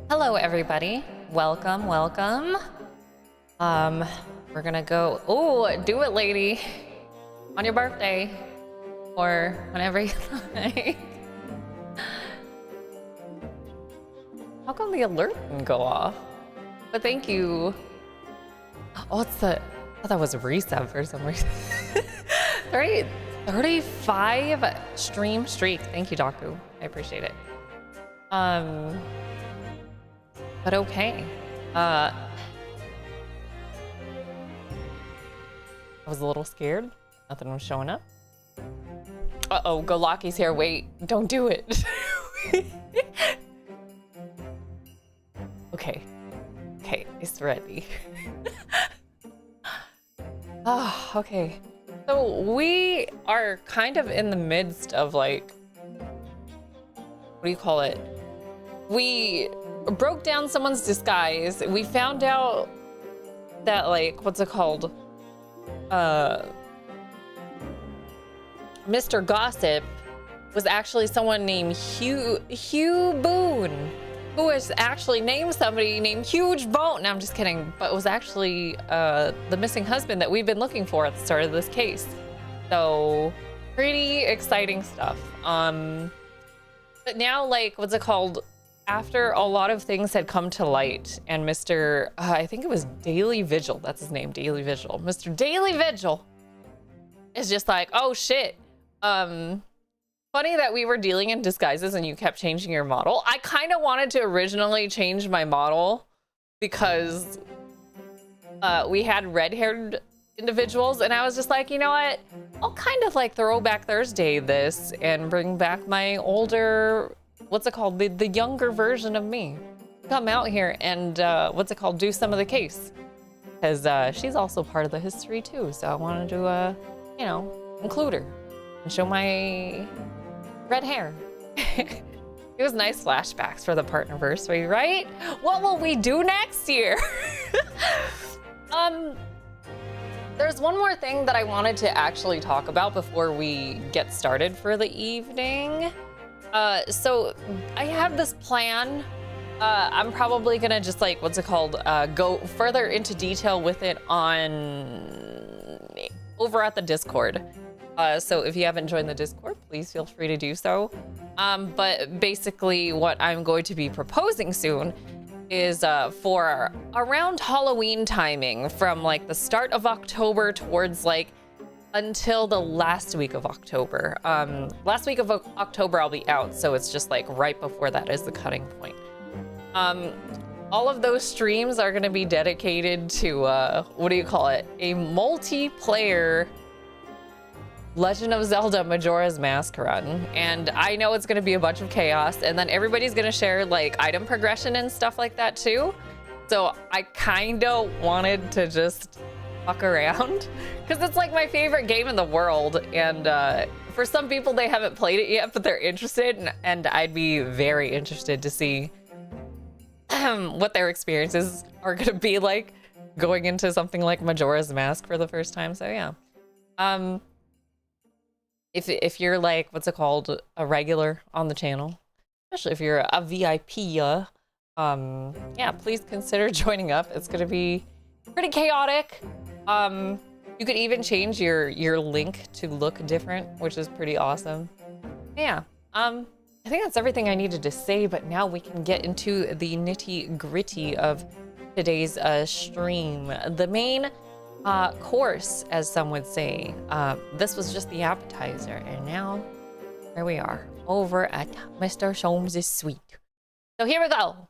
Hello, everybody. Welcome, welcome. We're gonna go. Oh, do it, lady, on your birthday or whenever you like. How come the alert didn't go off? But thank you. Oh, it's the. I thought that was a reset for some reason. 35 stream streak. Thank you, Daku. I appreciate it. But okay. I was a little scared. Nothing was showing up. Uh-oh, Golaki's here. Wait, don't do it. Okay. Okay, it's ready. Oh, okay. So we are kind of in the midst of like, what do you call it? We broke down someone's disguise. We found out that, like, what's it called? Mr. Gossip was actually someone named Hugh Boone, who was actually named somebody named Huge Bone. No, I'm just kidding. But it was actually the missing husband that we've been looking for at the start of this case. So pretty exciting stuff. But now, like, what's it called? After a lot of things had come to light and Mr. I think it was Daily Vigil, that's his name, Daily Vigil. Mr. Daily Vigil is just like, oh shit. Funny that we were dealing in disguises and you kept changing your model. I kind of wanted to originally change my model because we had red-haired individuals and I was just like, you know what? I'll kind of like Throwback Thursday this and bring back my older, what's it called? The younger version of me. Come out here and what's it called? Do some of the case. Because she's also part of the history too. So I wanted to, you know, include her and show my red hair. It was nice flashbacks for the Partnerversary, right? What will we do next year? There's one more thing that I wanted to actually talk about before we get started for the evening. So I have this plan. I'm probably gonna just like, what's it called? Go further into detail with it on over at the Discord. So if you haven't joined the Discord, please feel free to do so. But basically what I'm going to be proposing soon is for around Halloween timing, from like the start of October towards like until the last week of October. Last week of October I'll be out, so it's just like right before that is the cutting point. All of those streams are gonna be dedicated to, what do you call it? A multiplayer Legend of Zelda Majora's Mask run. And I know it's gonna be a bunch of chaos, and then everybody's gonna share like item progression and stuff like that too. So I kinda wanted to just fuck around because it's like my favorite game in the world, and for some people they haven't played it yet but they're interested, and I'd be very interested to see what their experiences are gonna be like going into something like Majora's Mask for the first time. So yeah, if you're like, what's it called, a regular on the channel, especially if you're a VIP, yeah, please consider joining up. It's gonna be pretty chaotic. You could even change your link to look different, which is pretty awesome. Yeah, I think that's everything I needed to say, but now we can get into the nitty-gritty of today's stream. The main course, as some would say. This was just the appetizer, and now here we are over at Mr. Sholmes' suite. So here we go.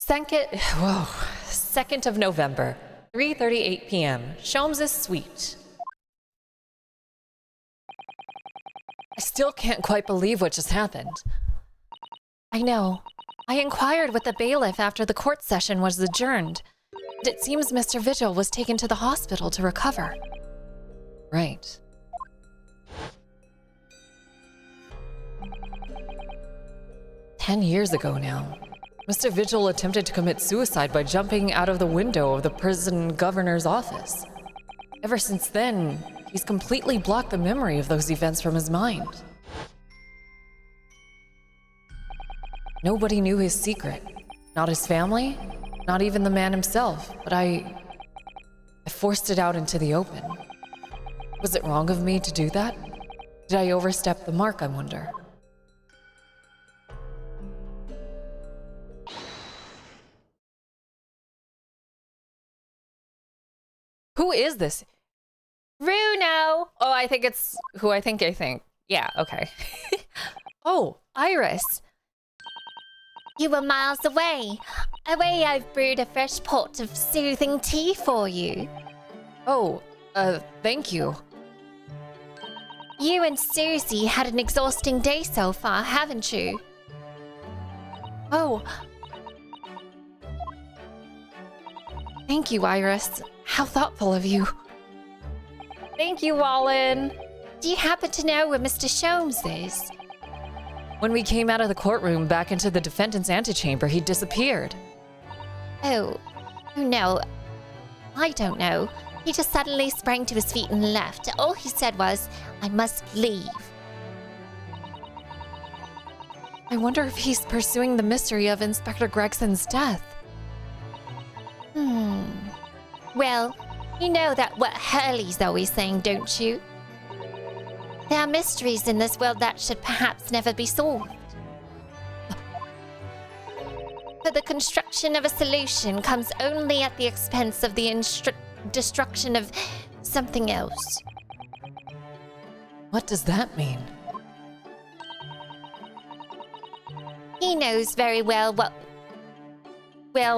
2nd of November, 3:38 p.m. Sholmes' suite. I still can't quite believe what just happened. I know. I inquired with the bailiff after the court session was adjourned. And it seems Mr. Vigil was taken to the hospital to recover. Right. "10 years ago now. Mr. Vigil attempted to commit suicide by jumping out of the window of the prison governor's office. Ever since then, he's completely blocked the memory of those events from his mind. Nobody knew his secret. Not his family, not even the man himself, but I forced it out into the open. Was it wrong of me to do that? Did I overstep the mark, I wonder? Who is this? Bruno! Oh, I think it's who I think. Yeah, okay. Oh, Iris. You were miles away. I've brewed a fresh pot of soothing tea for you. Oh, thank you. You and Susie had an exhausting day so far, haven't you? Oh. Thank you, Iris. How thoughtful of you. Thank you, Wallen. Do you happen to know where Mr. Sholmes is? When we came out of the courtroom back into the defendant's antechamber, he disappeared. Oh no. I don't know. He just suddenly sprang to his feet and left. All he said was, "I must leave." I wonder if he's pursuing the mystery of Inspector Gregson's death. Well, you know that what Hurley's always saying, don't you? There are mysteries in this world that should perhaps never be solved. But the construction of a solution comes only at the expense of the destruction of something else. What does that mean? He knows very well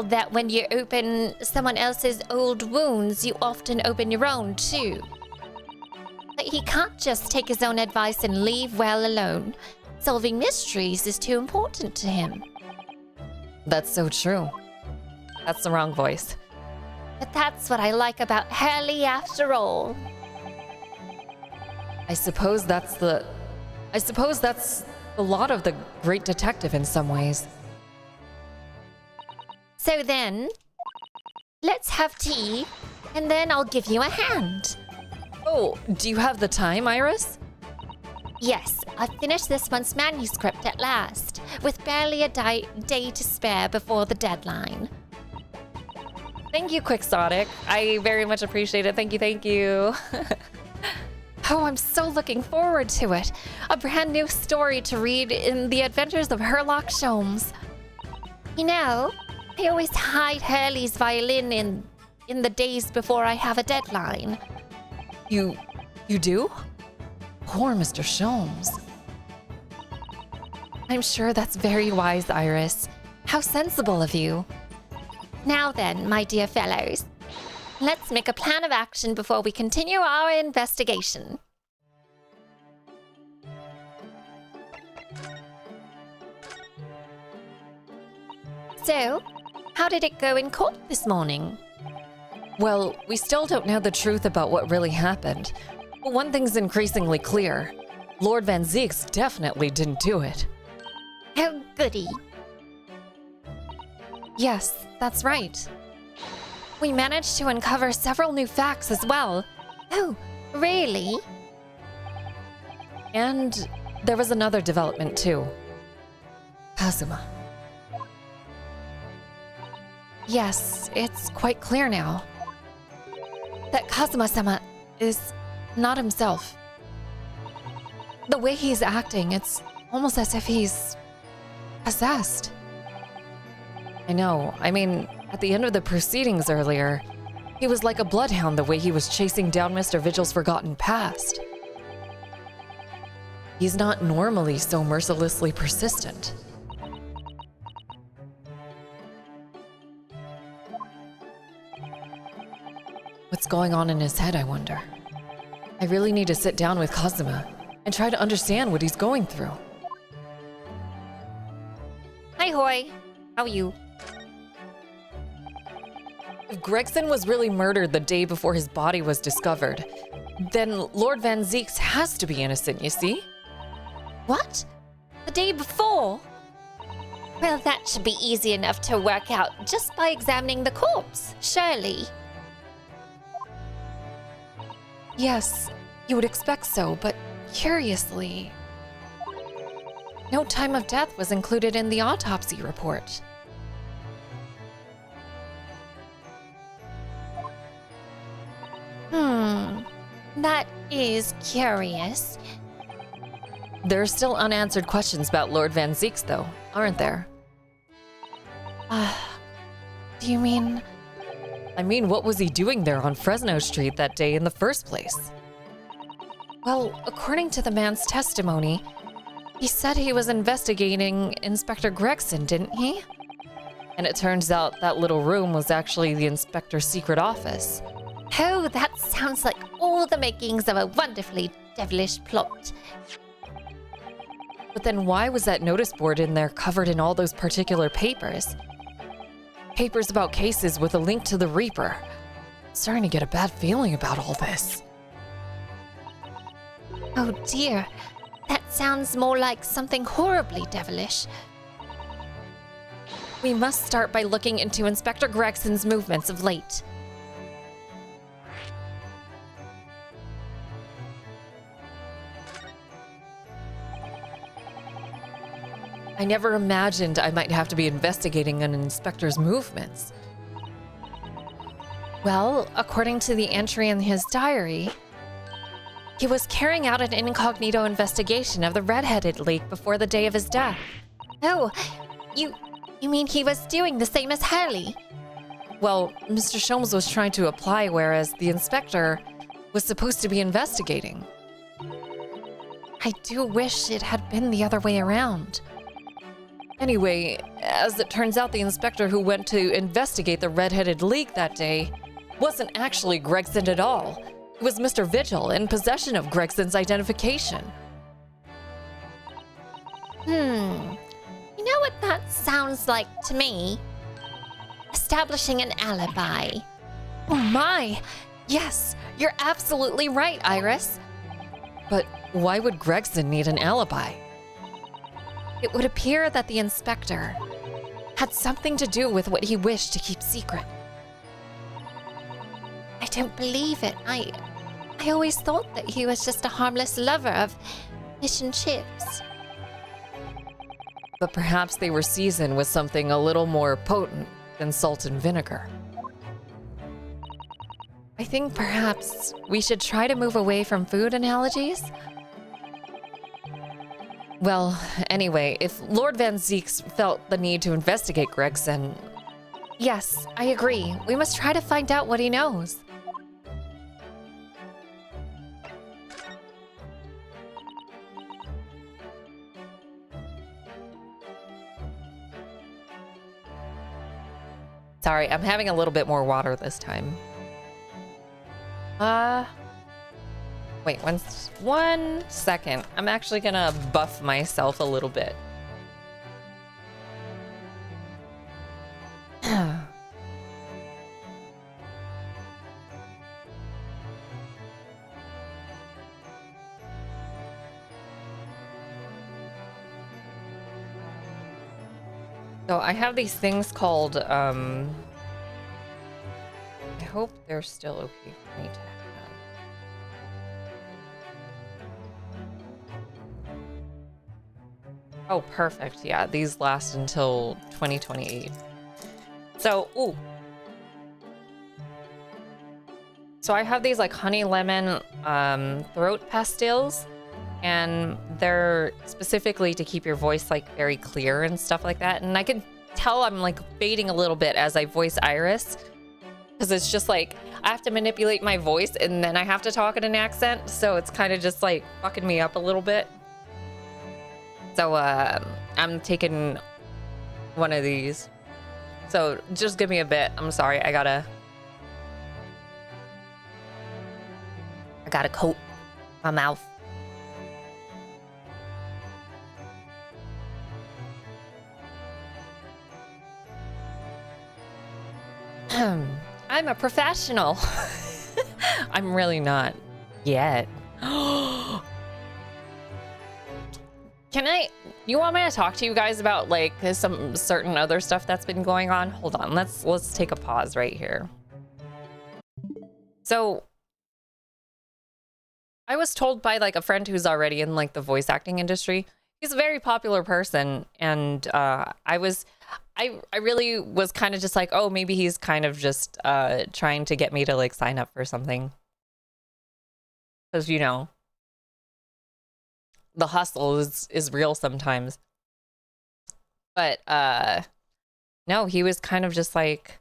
that when you open someone else's old wounds, you often open your own too. But he can't just take his own advice and leave well alone. Solving mysteries is too important to him. That's so true. That's the wrong voice. But that's what I like about Hurley after all. I suppose that's the lot of the great detective in some ways. So then, let's have tea, and then I'll give you a hand. Oh, do you have the time, Iris? Yes, I've finished this month's manuscript at last, with barely a day to spare before the deadline. Thank you, Quixotic. I very much appreciate it. Thank you. Oh, I'm so looking forward to it. A brand new story to read in The Adventures of Sherlock Sholmes. You know, I always hide Hurley's violin in the days before I have a deadline. You do? Poor Mr. Sholmes. I'm sure that's very wise, Iris. How sensible of you. Now then, my dear fellows, let's make a plan of action before we continue our investigation. So, how did it go in court this morning? Well, we still don't know the truth about what really happened. But one thing's increasingly clear. Lord Van Zieks definitely didn't do it. Oh, goody. Yes, that's right. We managed to uncover several new facts as well. Oh, really? And there was another development too. Kazuma. Yes, it's quite clear now that Kazuma-sama is not himself. The way he's acting, it's almost as if he's possessed. I know. I mean, at the end of the proceedings earlier, he was like a bloodhound the way he was chasing down Mr. Vigil's forgotten past. He's not normally so mercilessly persistent. What's going on in his head, I wonder? I really need to sit down with Kazuma and try to understand what he's going through. Hi, Hoy. How are you? If Gregson was really murdered the day before his body was discovered, then Lord Van Zieks has to be innocent, you see? What? The day before? Well, that should be easy enough to work out just by examining the corpse, surely. Yes, you would expect so, but curiously, no time of death was included in the autopsy report. That is curious. There are still unanswered questions about Lord Van Zeeks, though, aren't there? Do you mean... I mean, what was he doing there on Fresno Street that day in the first place? Well, according to the man's testimony, he said he was investigating Inspector Gregson, didn't he? And it turns out that little room was actually the inspector's secret office. Oh, that sounds like all the makings of a wonderfully devilish plot. But then why was that notice board in there covered in all those particular papers? Papers about cases with a link to the Reaper. I'm starting to get a bad feeling about all this. Oh dear, that sounds more like something horribly devilish. We must start by looking into Inspector Gregson's movements of late. I never imagined I might have to be investigating an inspector's movements. Well, according to the entry in his diary, he was carrying out an incognito investigation of the red-headed leak before the day of his death. Oh, you mean he was doing the same as Hurley? Well, Mr. Sholmes was trying to apply, whereas the inspector was supposed to be investigating. I do wish it had been the other way around. Anyway, as it turns out, the inspector who went to investigate the red-headed leak that day wasn't actually Gregson at all. It was Mr. Vigil in possession of Gregson's identification. You know what that sounds like to me? Establishing an alibi. Oh my! Yes, you're absolutely right, Iris. But why would Gregson need an alibi? It would appear that the inspector had something to do with what he wished to keep secret. I don't believe it. I always thought that he was just a harmless lover of fish and chips. But perhaps they were seasoned with something a little more potent than salt and vinegar. I think perhaps we should try to move away from food analogies. Well, anyway, if Lord Van Zeeks felt the need to investigate Gregson... Yes, I agree. We must try to find out what he knows. Sorry, I'm having a little bit more water this time. Wait, one second. I'm actually gonna buff myself a little bit. So I have these things called, I hope they're still okay for me to have. Oh, perfect. Yeah, these last until 2028. So, ooh. So I have these like honey lemon throat pastilles, and they're specifically to keep your voice like very clear and stuff like that. And I can tell I'm like fading a little bit as I voice Iris, because it's just like I have to manipulate my voice and then I have to talk in an accent. So it's kind of just like fucking me up a little bit. So I'm taking one of these. So just give me a bit. I'm sorry. I gotta coat my mouth. I'm a professional. I'm really not yet. Can I You want me to talk to you guys about like some certain other stuff that's been going on? Hold on, let's take a pause right here. So I was told by like a friend who's already in like the voice acting industry. He's a very popular person, and I really was kind of just like, oh, maybe he's kind of just trying to get me to like sign up for something, because you know the hustle is real sometimes. But no, he was kind of just like,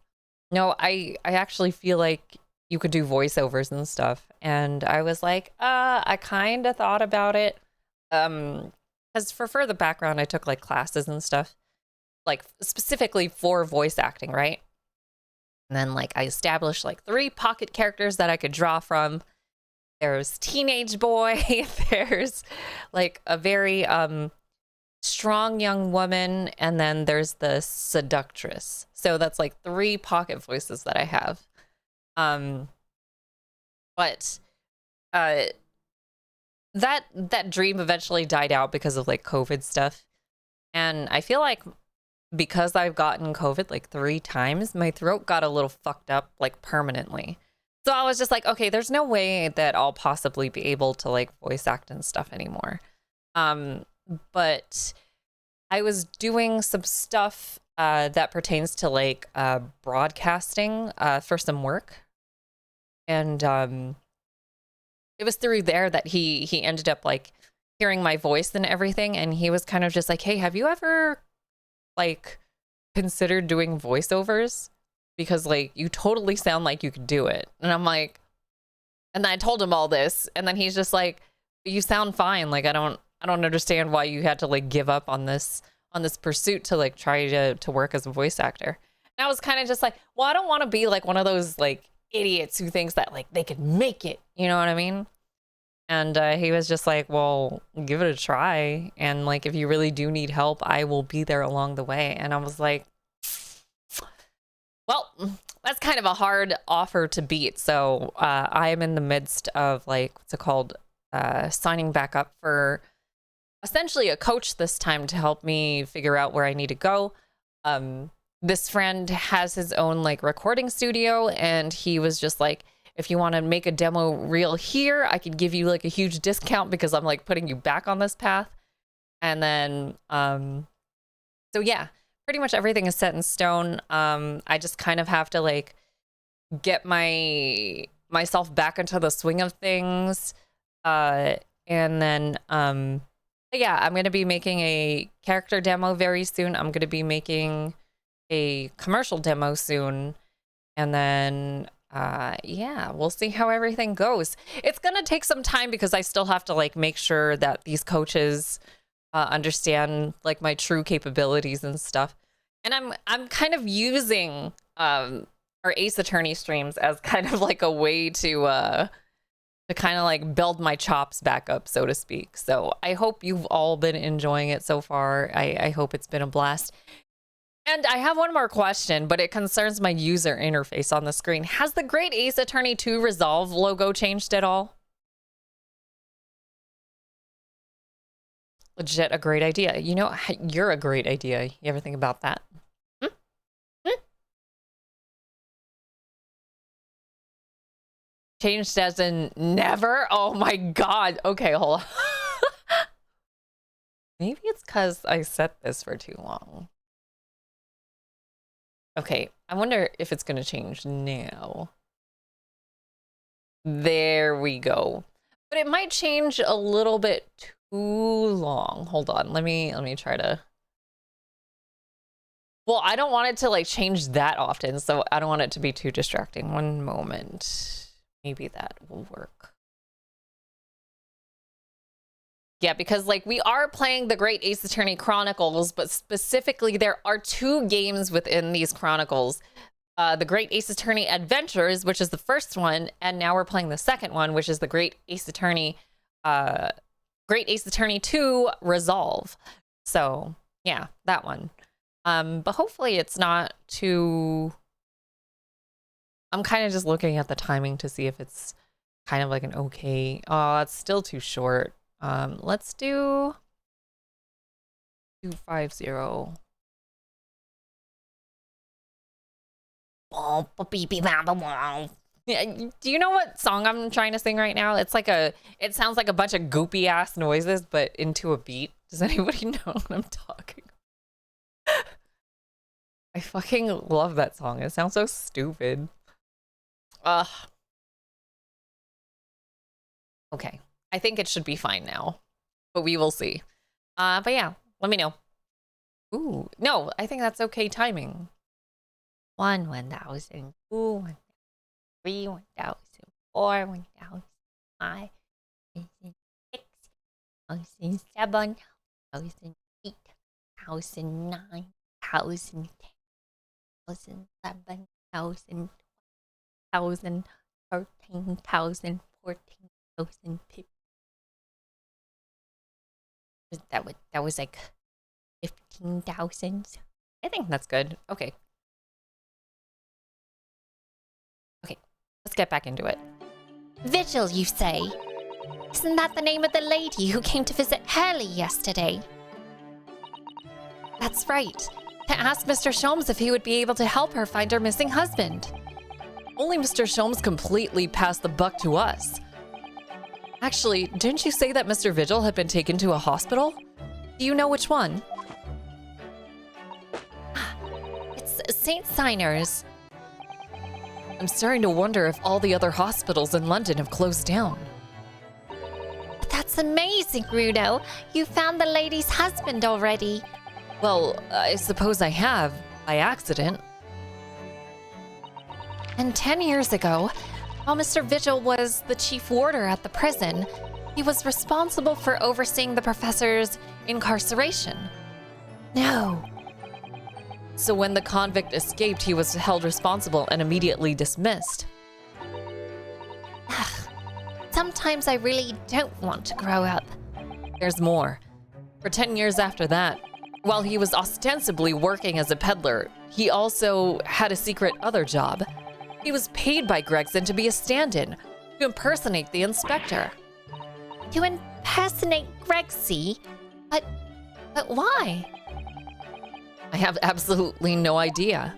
no, I actually feel like you could do voiceovers and stuff. And I was like, I kind of thought about it. Because for further background, I took like classes and stuff, like specifically for voice acting, right? And then like I established like 3 pocket characters that I could draw from. There's teenage boy, there's like a very strong young woman, and then there's the seductress. So that's like 3 pocket voices that I have. But that dream eventually died out because of like COVID stuff. And I feel like because I've gotten COVID like 3 times, my throat got a little fucked up like permanently. So I was just like, okay, there's no way that I'll possibly be able to like voice act and stuff anymore. But I was doing some stuff that pertains to like broadcasting for some work. And it was through there that he ended up like hearing my voice and everything. And he was kind of just like, hey, have you ever like considered doing voiceovers? Because like you totally sound like you could do it. And I'm like, and then I told him all this, and then he's just like, you sound fine. Like I don't understand why you had to like give up on this pursuit to like try to work as a voice actor. And I was kind of just like, well, I don't want to be like one of those like idiots who thinks that like they could make it, you know what I mean? And he was just like, well, give it a try, and like if you really do need help, I will be there along the way. And I was like, well, that's kind of a hard offer to beat. So I am in the midst of like, what's it called, signing back up for essentially a coach this time to help me figure out where I need to go. This friend has his own like recording studio, and he was just like, if you want to make a demo reel here, I could give you like a huge discount because I'm like putting you back on this path. And then, so yeah, pretty much everything is set in stone. I just kind of have to like get myself back into the swing of things. And then, yeah, I'm going to be making a character demo very soon. I'm going to be making a commercial demo soon. And then, yeah, we'll see how everything goes. It's going to take some time because I still have to like make sure that these coaches understand like my true capabilities and stuff. And I'm kind of using our Ace Attorney streams as kind of like a way to kind of like build my chops back up, so to speak. So I hope you've all been enjoying it so far. I hope it's been a blast. And I have one more question, but it concerns my user interface on the screen. Has the Great Ace Attorney 2 Resolve logo changed at all? Legit a great idea. You know, you're a great idea. You ever think about that? Changed as in never? Oh my god. Okay, hold on. Maybe it's because I set this for too long. Okay, I wonder if it's going to change now. There we go. But it might change a little bit too long. Hold on. Let me try to. Well, I don't want it to like change that often, so I don't want it to be too distracting. One moment. Maybe that will work. Yeah, because like we are playing the Great Ace Attorney Chronicles, but specifically there are 2 games within these Chronicles. The Great Ace Attorney Adventures, which is the first one, and now we're playing the second one, which is the Great Ace Attorney 2 Resolve. So yeah, that one. But hopefully it's not too. I'm kind of just looking at the timing to see if it's kind of like an okay. Oh, it's still too short. Let's do. 250. Yeah, do you know what song I'm trying to sing right now? It's like it sounds like a bunch of goopy ass noises, but into a beat. Does anybody know what I'm talking? I fucking love that song. It sounds so stupid. Okay. I think it should be fine now, but we will see. But yeah, let me know. Ooh, no, I think that's okay timing. 1,000, 2, 1,000, 3, 1,000, 4, 1,000, 5, 6, 7, 8, 9, 10, 11, 13, 14, 15. That was like 15,000. I think that's good. Okay. Okay, let's get back into it. Vigil, you say? Isn't that the name of the lady who came to visit Hurley yesterday? That's right. To ask Mr. Sholmes if he would be able to help her find her missing husband. Only Mr. Sholmes completely passed the buck to us. Actually, didn't you say that Mr. Vigil had been taken to a hospital? Do you know which one? It's St. Signers. I'm starting to wonder if all the other hospitals in London have closed down. That's amazing, Bruno. You found the lady's husband already. Well, I suppose I have, by accident. And 10 years ago, while Mr. Vigil was the chief warder at the prison, he was responsible for overseeing the professor's incarceration. No. So when the convict escaped, he was held responsible and immediately dismissed. Sometimes I really don't want to grow up. There's more. For 10 years after that, while he was ostensibly working as a peddler, he also had a secret other job. He was paid by Gregson to be a stand-in, to impersonate the inspector. To impersonate Gregsy? But why? I have absolutely no idea.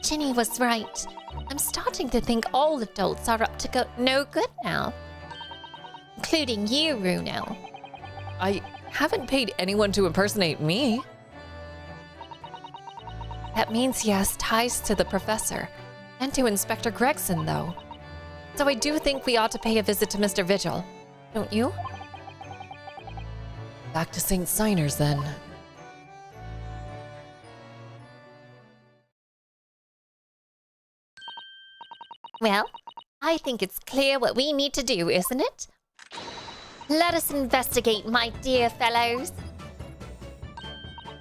Ginny was right. I'm starting to think all adults are up to no good now. Including you, Bruno. I haven't paid anyone to impersonate me. That means he has ties to the professor and to Inspector Gregson, though. So I do think we ought to pay a visit to Mr. Vigil, don't you? Back to St. Signers, then. Well, I think it's clear what we need to do, isn't it? Let us investigate, my dear fellows.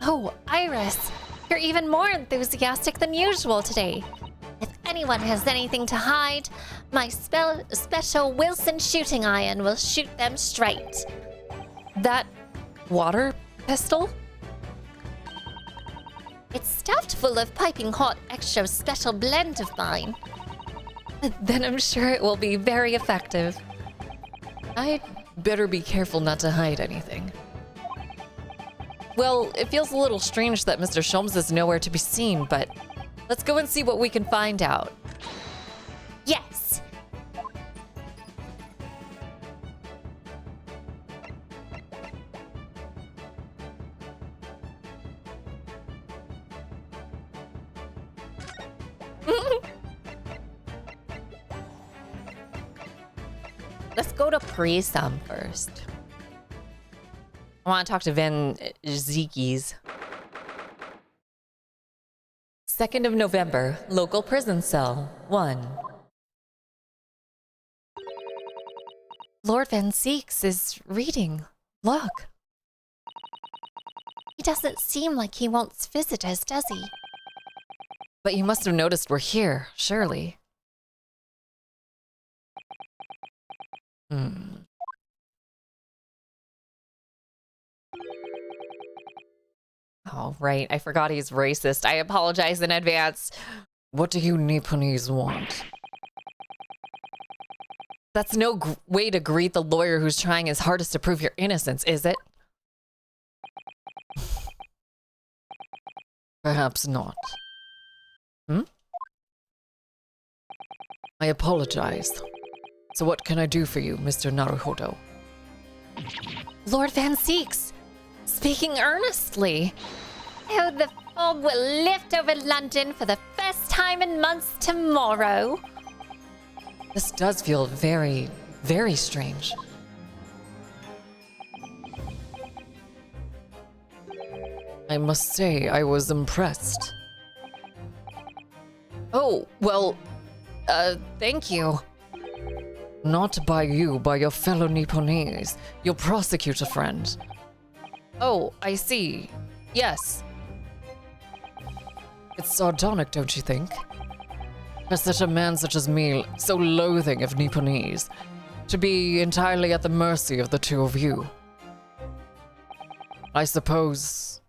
Oh, Iris, you're even more enthusiastic than usual today. If anyone has anything to hide, my special Wilson shooting iron will shoot them straight. That water pistol? It's stuffed full of piping hot extra special blend of mine. Then I'm sure it will be very effective. I'd better be careful not to hide anything. Well, it feels a little strange that Mr. Sholmes is nowhere to be seen, but let's go and see what we can find out. Yes! Let's go to Prism first. I want to talk to Van Zeekies. 2nd of November, local prison cell 1. Lord Van Zeeks is reading. Look. He doesn't seem like he wants visitors, does he? But you must have noticed we're here, surely. Oh, right. I forgot he's racist. I apologize in advance. What do you Nipponese want? That's no way to greet the lawyer who's trying his hardest to prove your innocence, is it? Perhaps not. Hmm? I apologize. So what can I do for you, Mr. Naruhodo? Lord Van Seeks, speaking earnestly. Oh, the fog will lift over London for the first time in months tomorrow. This does feel very, very strange. I must say, I was impressed. Oh, well, thank you. Not by you, by your fellow Nipponese, your prosecutor friend. Oh, I see. Yes. It's sardonic, don't you think? For such a man such as me, so loathing of Nipponese, to be entirely at the mercy of the two of you. I suppose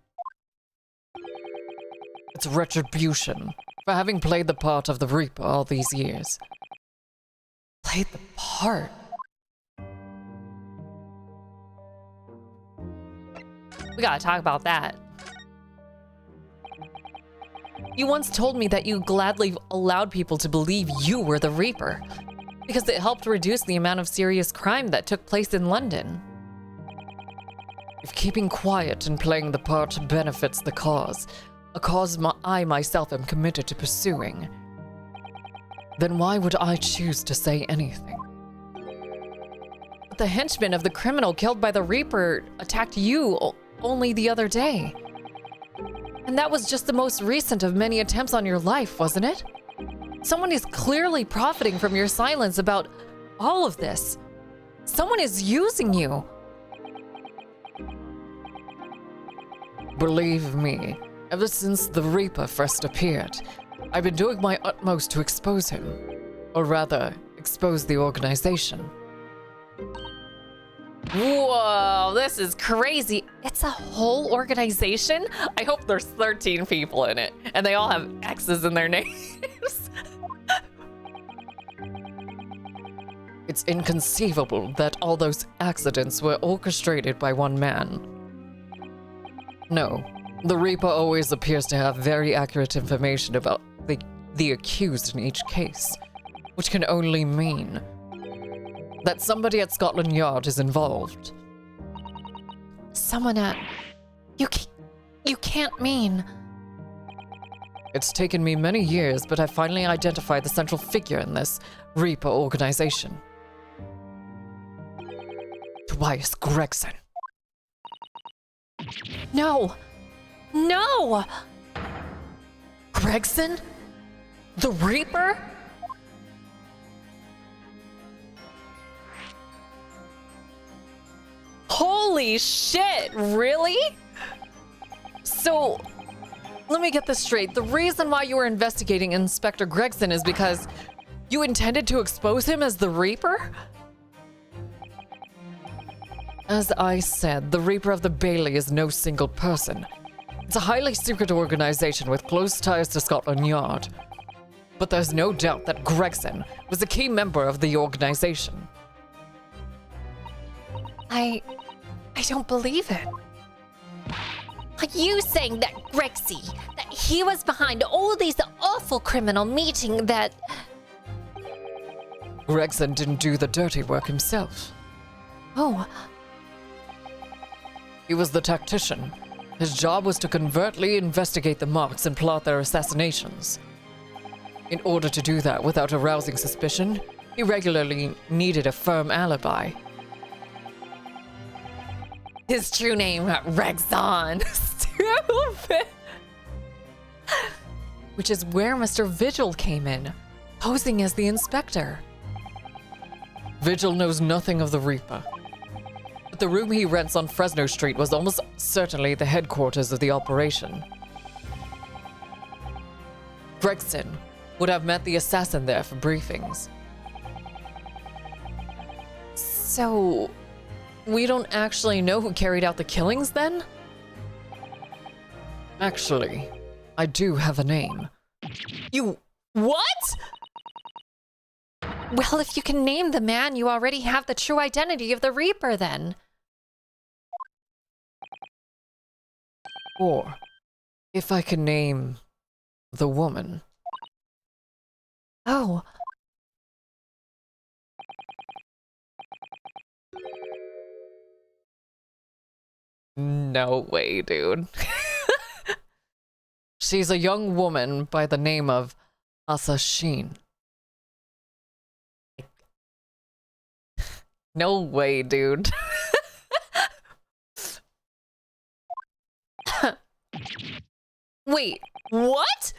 it's retribution for having played the part of the Reaper all these years. Played the part. We gotta talk about that. You once told me that you gladly allowed people to believe you were the Reaper because it helped reduce the amount of serious crime that took place in London. If keeping quiet and playing the part benefits the cause, a cause I myself am committed to pursuing, then why would I choose to say anything? But the henchman of the criminal killed by the Reaper attacked you only the other day. And that was just the most recent of many attempts on your life, wasn't it? Someone is clearly profiting from your silence about all of this. Someone is using you. Believe me, ever since the Reaper first appeared, I've been doing my utmost to expose him. Or rather, expose the organization. Whoa, this is crazy. It's a whole organization? I hope there's 13 people in it, and they all have X's in their names. It's inconceivable that all those accidents were orchestrated by one man. No, the Reaper always appears to have very accurate information about the accused in each case, which can only mean that somebody at Scotland Yard is involved. Someone at... You can't mean... It's taken me many years, but I finally identified the central figure in this Reaper organization. Tobias Gregson. No! No! Gregson? The Reaper? Holy shit, really? So, let me get this straight. The reason why you were investigating Inspector Gregson is because you intended to expose him as the Reaper? As I said, the Reaper of the Bailey is no single person. It's a highly secret organization with close ties to Scotland Yard. But there's no doubt that Gregson was a key member of the organization. I don't believe it. Are you saying that Grexy, that he was behind all these awful criminal meetings that... Gregson didn't do the dirty work himself. Oh, He was the tactician. His job was to covertly investigate the Marks and plot their assassinations. In order to do that without arousing suspicion, he regularly needed a firm alibi. His true name, Rexon. Stupid. Which is where Mr. Vigil came in, posing as the inspector. Vigil knows nothing of the Reaper. But the room he rents on Fresno Street was almost certainly the headquarters of the operation. Gregson would have met the assassin there for briefings. So, we don't actually know who carried out the killings then? Actually, I do have a name. You... what? well, if you can name the man, you already have the true identity of the Reaper then. Or, If I can name the woman. Oh, No way, dude. She's a young woman by the name of Asashin. No way, dude. Wait, what?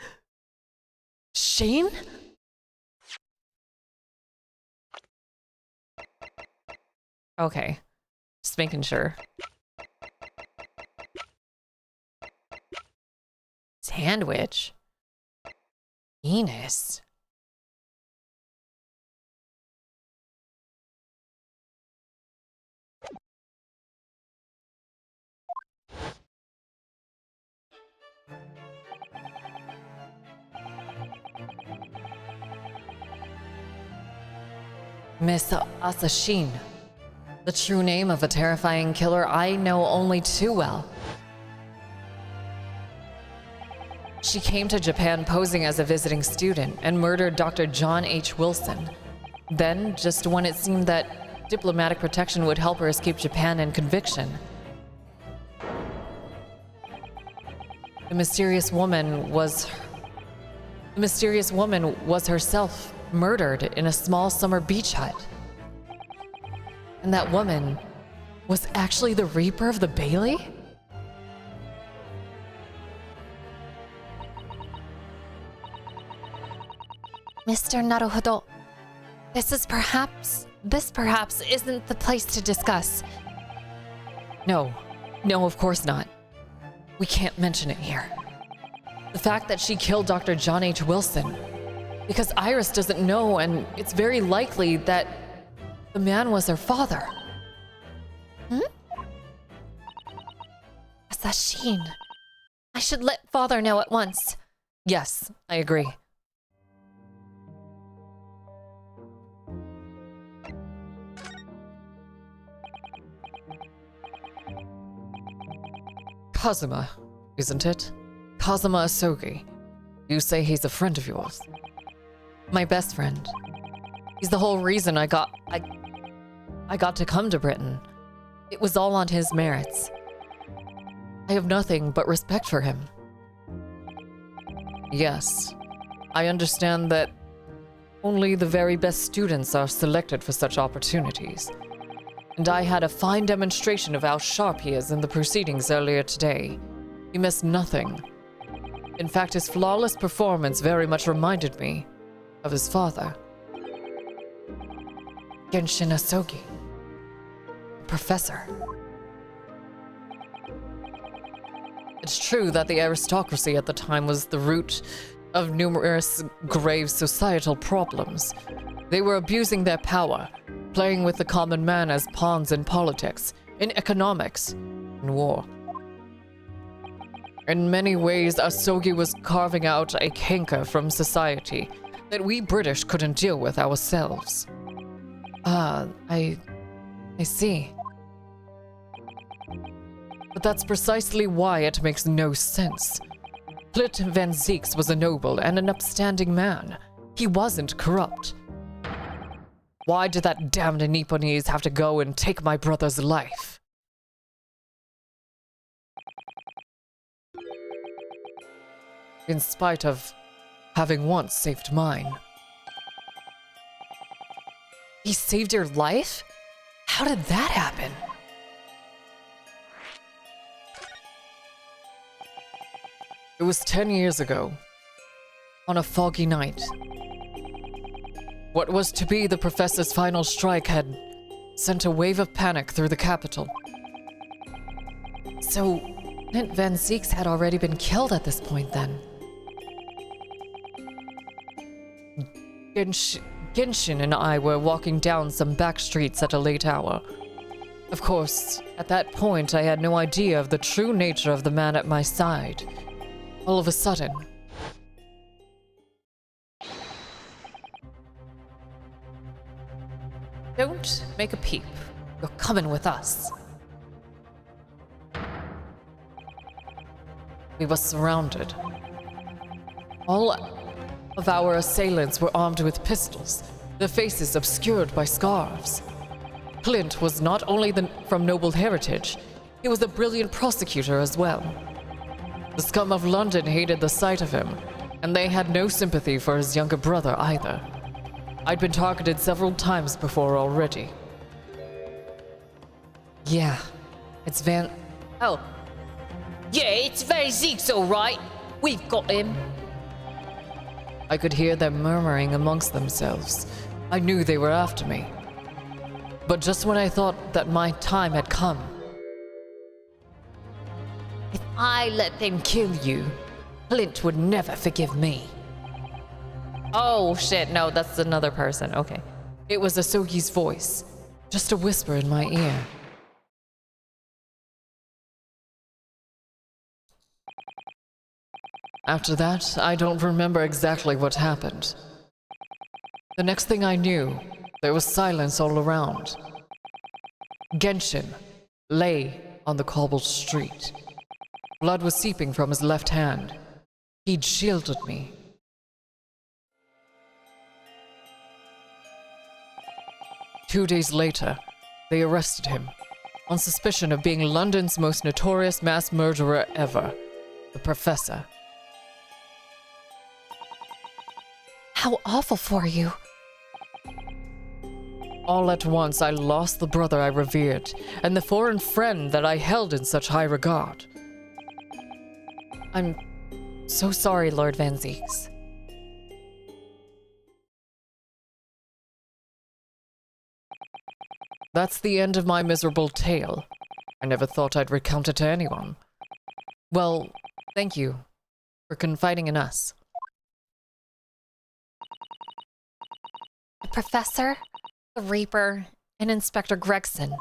Shane? Okay, just making sure. Sandwich? Venus? Miss Asashin. The true name of a terrifying killer I know only too well. She came to Japan posing as a visiting student and murdered Dr. John H. Wilson. Then, just when it seemed that diplomatic protection would help her escape Japan and conviction, the mysterious woman was herself murdered in a small summer beach hut. And that woman was actually the Reaper of the Bailey? Mr. Naruhodo, this perhaps isn't the place to discuss. No, of course not. We can't mention it here. The fact that she killed Dr. John H. Wilson, because Iris doesn't know, and it's very likely that the man was her father. Asashin. I should let father know at once. Yes, I agree. Kazuma, isn't it? Kazuma Asogi. You say he's a friend of yours. My best friend. He's the whole reason I got to come to Britain. It was all on his merits. I have nothing but respect for him. Yes, I understand that only the very best students are selected for such opportunities. And I had a fine demonstration of how sharp he is in the proceedings earlier today. He missed nothing. In fact, his flawless performance very much reminded me of his father. Genshin Asogi. Professor. It's true that the aristocracy at the time was the root of numerous grave societal problems. They were abusing their power, playing with the common man as pawns in politics, in economics, in war. In many ways, Asogi was carving out a canker from society that we British couldn't deal with ourselves. I see. But that's precisely why it makes no sense. Flit Van Zieks was a noble and an upstanding man. He wasn't corrupt. Why did that damned Nipponese have to go and take my brother's life? In spite of having once saved mine. He saved your life? How did that happen? It was 10 years ago, on a foggy night. What was to be the professor's final strike had sent a wave of panic through the capital. So, Nint Van Zieks had already been killed at this point then. Genshin and I were walking down some back streets at a late hour. Of course, at that point I had no idea of the true nature of the man at my side. All of a sudden, Don't make a peep. You're coming with us. We were surrounded. All of our assailants were armed with pistols, their faces obscured by scarves. Clint was not only from noble heritage, he was a brilliant prosecutor as well. The scum of London hated the sight of him, and they had no sympathy for his younger brother either. I'd been targeted several times before already. Yeah, it's Van... Oh. Yeah, it's Van Zeke's all right. We've got him. I could hear them murmuring amongst themselves. I knew they were after me. But just when I thought that my time had come... If I let them kill you, Clint would never forgive me. Oh, shit. No, that's another person. Okay. It was Asogi's voice, just a whisper in my ear. After that, I don't remember exactly what happened. The next thing I knew, there was silence all around. Genshin lay on the cobbled street. Blood was seeping from his left hand. He'd shielded me. Two days later, they arrested him on suspicion of being London's most notorious mass murderer ever, the Professor. How awful for you. All at once, I lost the brother I revered and the foreign friend that I held in such high regard. I'm so sorry, Lord Van Zeeks. That's the end of my miserable tale. I never thought I'd recount it to anyone. Well, thank you for confiding in us. The Professor, the Reaper, and Inspector Gregson.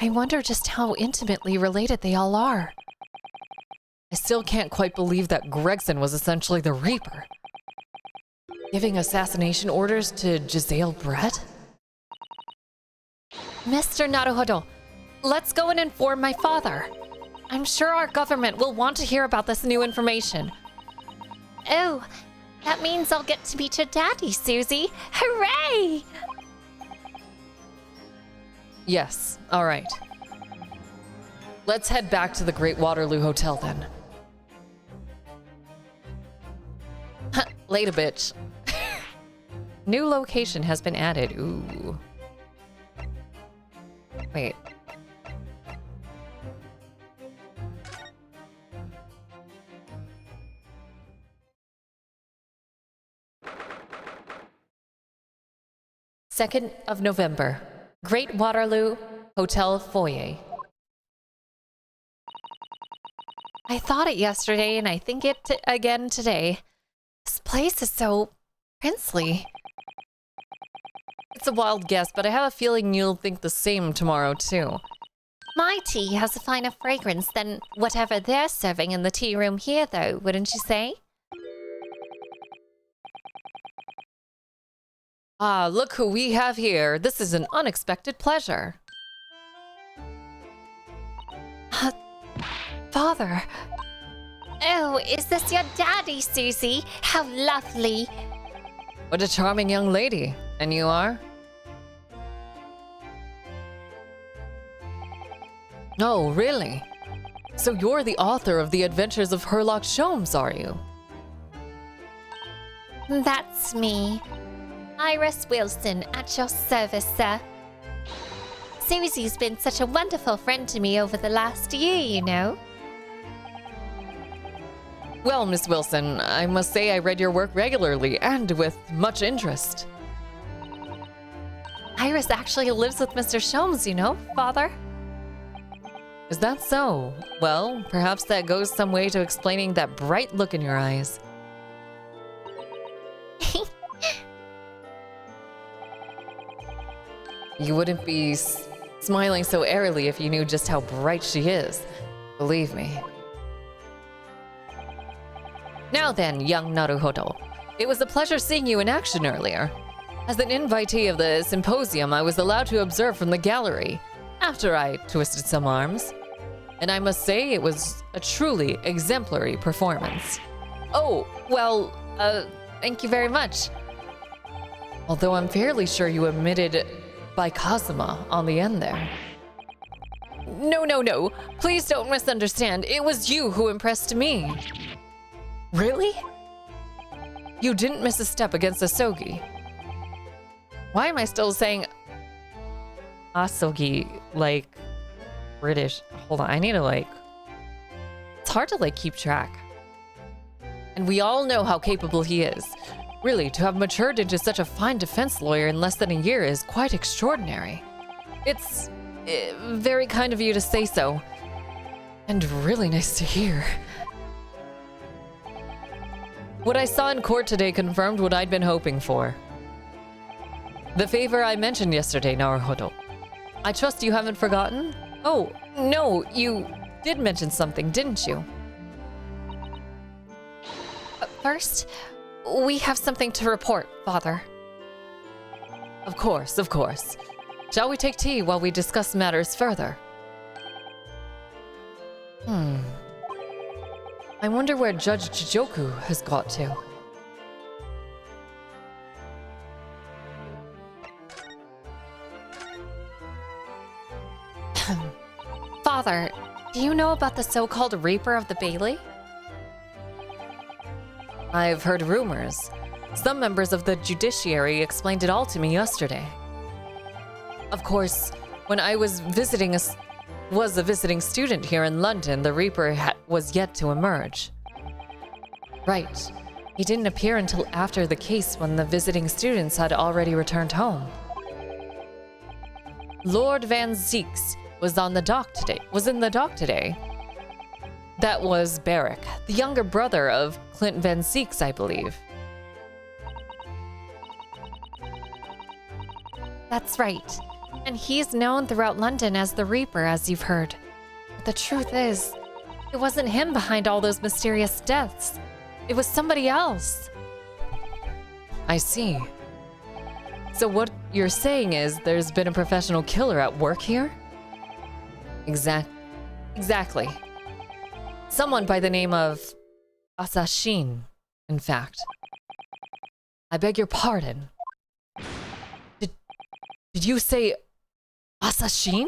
I wonder just how intimately related they all are. I still can't quite believe that Gregson was essentially the Reaper. Giving assassination orders to Giselle Brett? Mr. Naruhodo, let's go and inform my father. I'm sure our government will want to hear about this new information. Oh, that means I'll get to meet your daddy, Susie. Hooray! Yes, all right. Let's head back to the Great Waterloo Hotel then. Later, bitch. New location has been added. Ooh. Wait. Second of November. Great Waterloo Hotel Foyer. I thought it yesterday and I think it again today. This place is so princely. It's a wild guess, but I have a feeling you'll think the same tomorrow, too. My tea has a finer fragrance than whatever they're serving in the tea room here, though, wouldn't you say? Ah, look who we have here. This is an unexpected pleasure. Father. Oh, is this your daddy, Susie? How lovely. What a charming young lady. And you are? Oh, really? So you're the author of The Adventures of Sherlock Sholmes, are you? That's me. Iris Wilson, at your service, sir. Susie's been such a wonderful friend to me over the last year, you know. Well, Miss Wilson, I must say I read your work regularly and with much interest. Iris actually lives with Mr. Sholmes, you know, Father. Is that so? Well, perhaps that goes some way to explaining that bright look in your eyes. You wouldn't be smiling so airily if you knew just how bright she is. Believe me. Now then, young Naruhodo. It was a pleasure seeing you in action earlier. As an invitee of the symposium, I was allowed to observe from the gallery, after I twisted some arms. and I must say it was a truly exemplary performance. Oh, well, thank you very much. Although I'm fairly sure you omitted by Kazuma on the end there. No. Please don't misunderstand. It was you who impressed me. Really? You didn't miss a step against Asogi. Why am I still saying Asogi like British? Hold on, I need to like... It's hard to like keep track. And we all know how capable he is. Really, to have matured into such a fine defense lawyer in less than a year is quite extraordinary. It's very kind of you to say so. And really nice to hear. What I saw in court today confirmed what I'd been hoping for. The favor I mentioned yesterday, Naruhodo. I trust you haven't forgotten? Oh, no, you did mention something, didn't you? First, we have something to report, Father. Of course. Shall we take tea while we discuss matters further? I wonder where Judge Chijoku has got to. Father, do you know about the so-called Reaper of the Bailey? I've heard rumors. Some members of the judiciary explained it all to me yesterday. Of course, when I was a visiting student here in London, the Reaper was yet to emerge. Right. He didn't appear until after the case when the visiting students had already returned home. Lord Van Zeeks was in the dock today. That was Barrick, the younger brother of Clint Van Zeeks, I believe. That's right. And he's known throughout London as the Reaper, as you've heard. But the truth is, it wasn't him behind all those mysterious deaths. It was somebody else. I see. So what you're saying is there's been a professional killer at work here? Exactly. Someone by the name of Asashin, in fact. I beg your pardon. Did you say Asashin?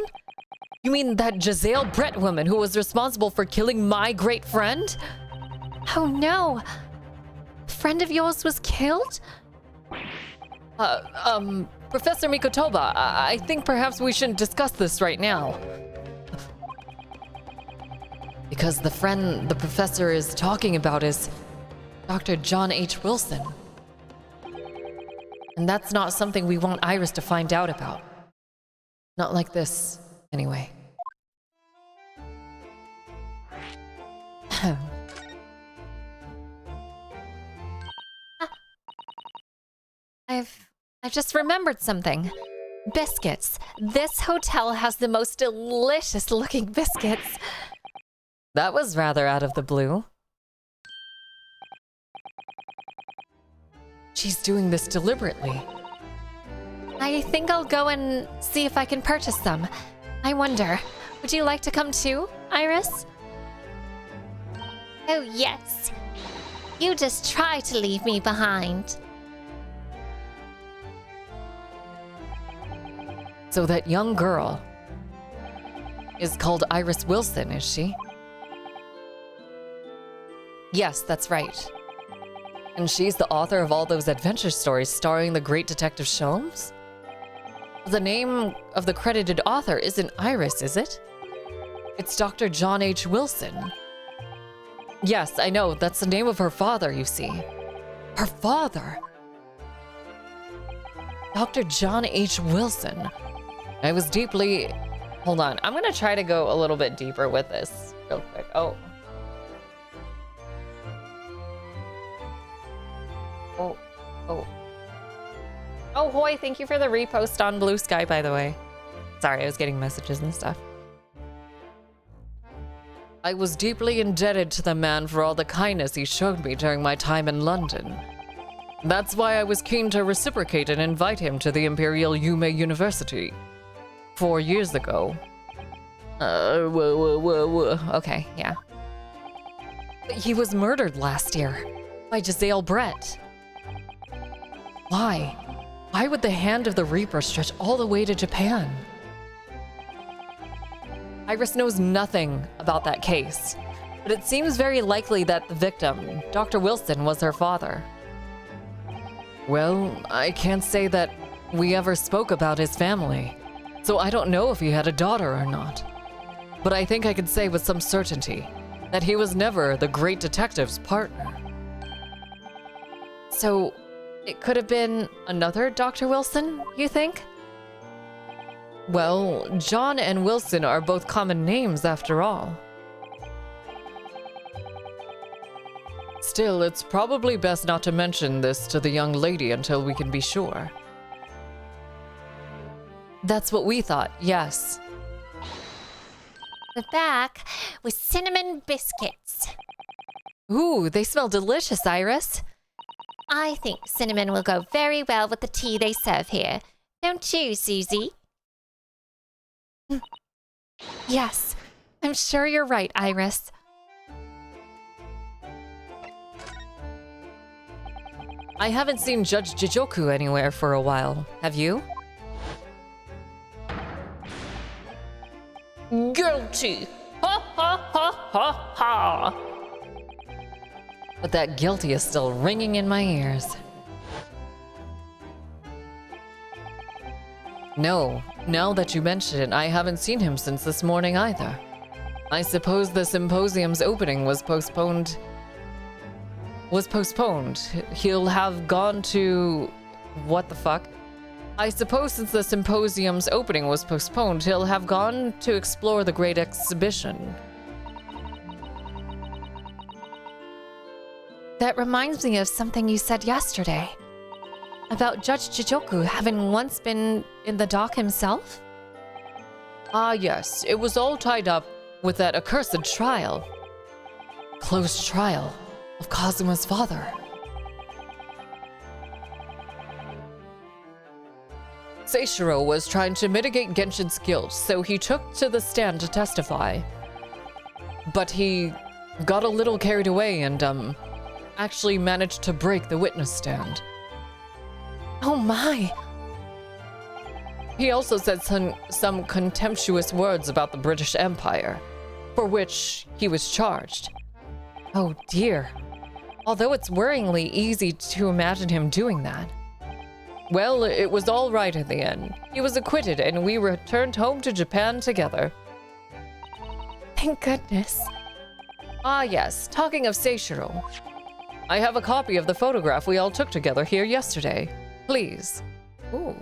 You mean that Giselle Brett woman who was responsible for killing my great friend? Oh no! A friend of yours was killed? Professor Mikotoba, I think perhaps we shouldn't discuss this right now. Because the friend the professor is talking about is Dr. John H. Wilson. And that's not something we want Iris to find out about. Not like this, anyway. I've just remembered something. Biscuits. This hotel has the most delicious looking biscuits. That was rather out of the blue. She's doing this deliberately. I think I'll go and see if I can purchase some. I wonder, would you like to come too, Iris? Oh yes. You just try to leave me behind. So that young girl is called Iris Wilson, is she? Yes, that's right. And she's the author of all those adventure stories starring the great Detective Sholmes? The name of the credited author isn't Iris, is it? It's Dr. John H. Wilson. Yes, I know. That's the name of her father, you see. Her father? Dr. John H. Wilson. I was deeply... Hold on. I'm going to try to go a little bit deeper with this real quick. Oh, Hoy, thank you for the repost on Blue Sky, by the way. Sorry, I was getting messages and stuff. I was deeply indebted to the man for all the kindness he showed me during my time in London. That's why I was keen to reciprocate and invite him to the Imperial Yume University 4 years ago. Okay, yeah. But he was murdered last year by Giselle Brett. Why? Why would the hand of the Reaper stretch all the way to Japan? Iris knows nothing about that case, but it seems very likely that the victim, Dr. Wilson, was her father. Well, I can't say that we ever spoke about his family, so I don't know if he had a daughter or not. But I think I can say with some certainty that he was never the great detective's partner. So, it could have been another Dr. Wilson, you think? Well, John and Wilson are both common names after all. Still, it's probably best not to mention this to the young lady until we can be sure. That's what we thought, yes. We're back with cinnamon biscuits. Ooh, they smell delicious, Iris. I think cinnamon will go very well with the tea they serve here. Don't you, Susie? Yes, I'm sure you're right, Iris. I haven't seen Judge Jijoku anywhere for a while. Have you? Guilty! Ha ha ha ha ha! But that guilty is still ringing in my ears. No, now that you mention it, I haven't seen him since this morning either. I suppose the symposium's opening was postponed. He'll have gone to... what the fuck? I suppose since the symposium's opening was postponed, he'll have gone to explore the great exhibition. That reminds me of something you said yesterday. About Judge Jijoku having once been in the dock himself? Ah, yes, it was all tied up with that accursed trial. Closed trial of Kazuma's father. Seishiro was trying to mitigate Genshin's guilt, so he took to the stand to testify. But he got a little carried away and, actually managed to break the witness stand. Oh my! He also said some contemptuous words about the British Empire, for which he was charged. Oh dear. Although it's worryingly easy to imagine him doing that. Well, it was all right in the end. He was acquitted and we returned home to Japan together. Thank goodness. Ah yes, talking of Seishiro. I have a copy of the photograph we all took together here yesterday. Please. Ooh.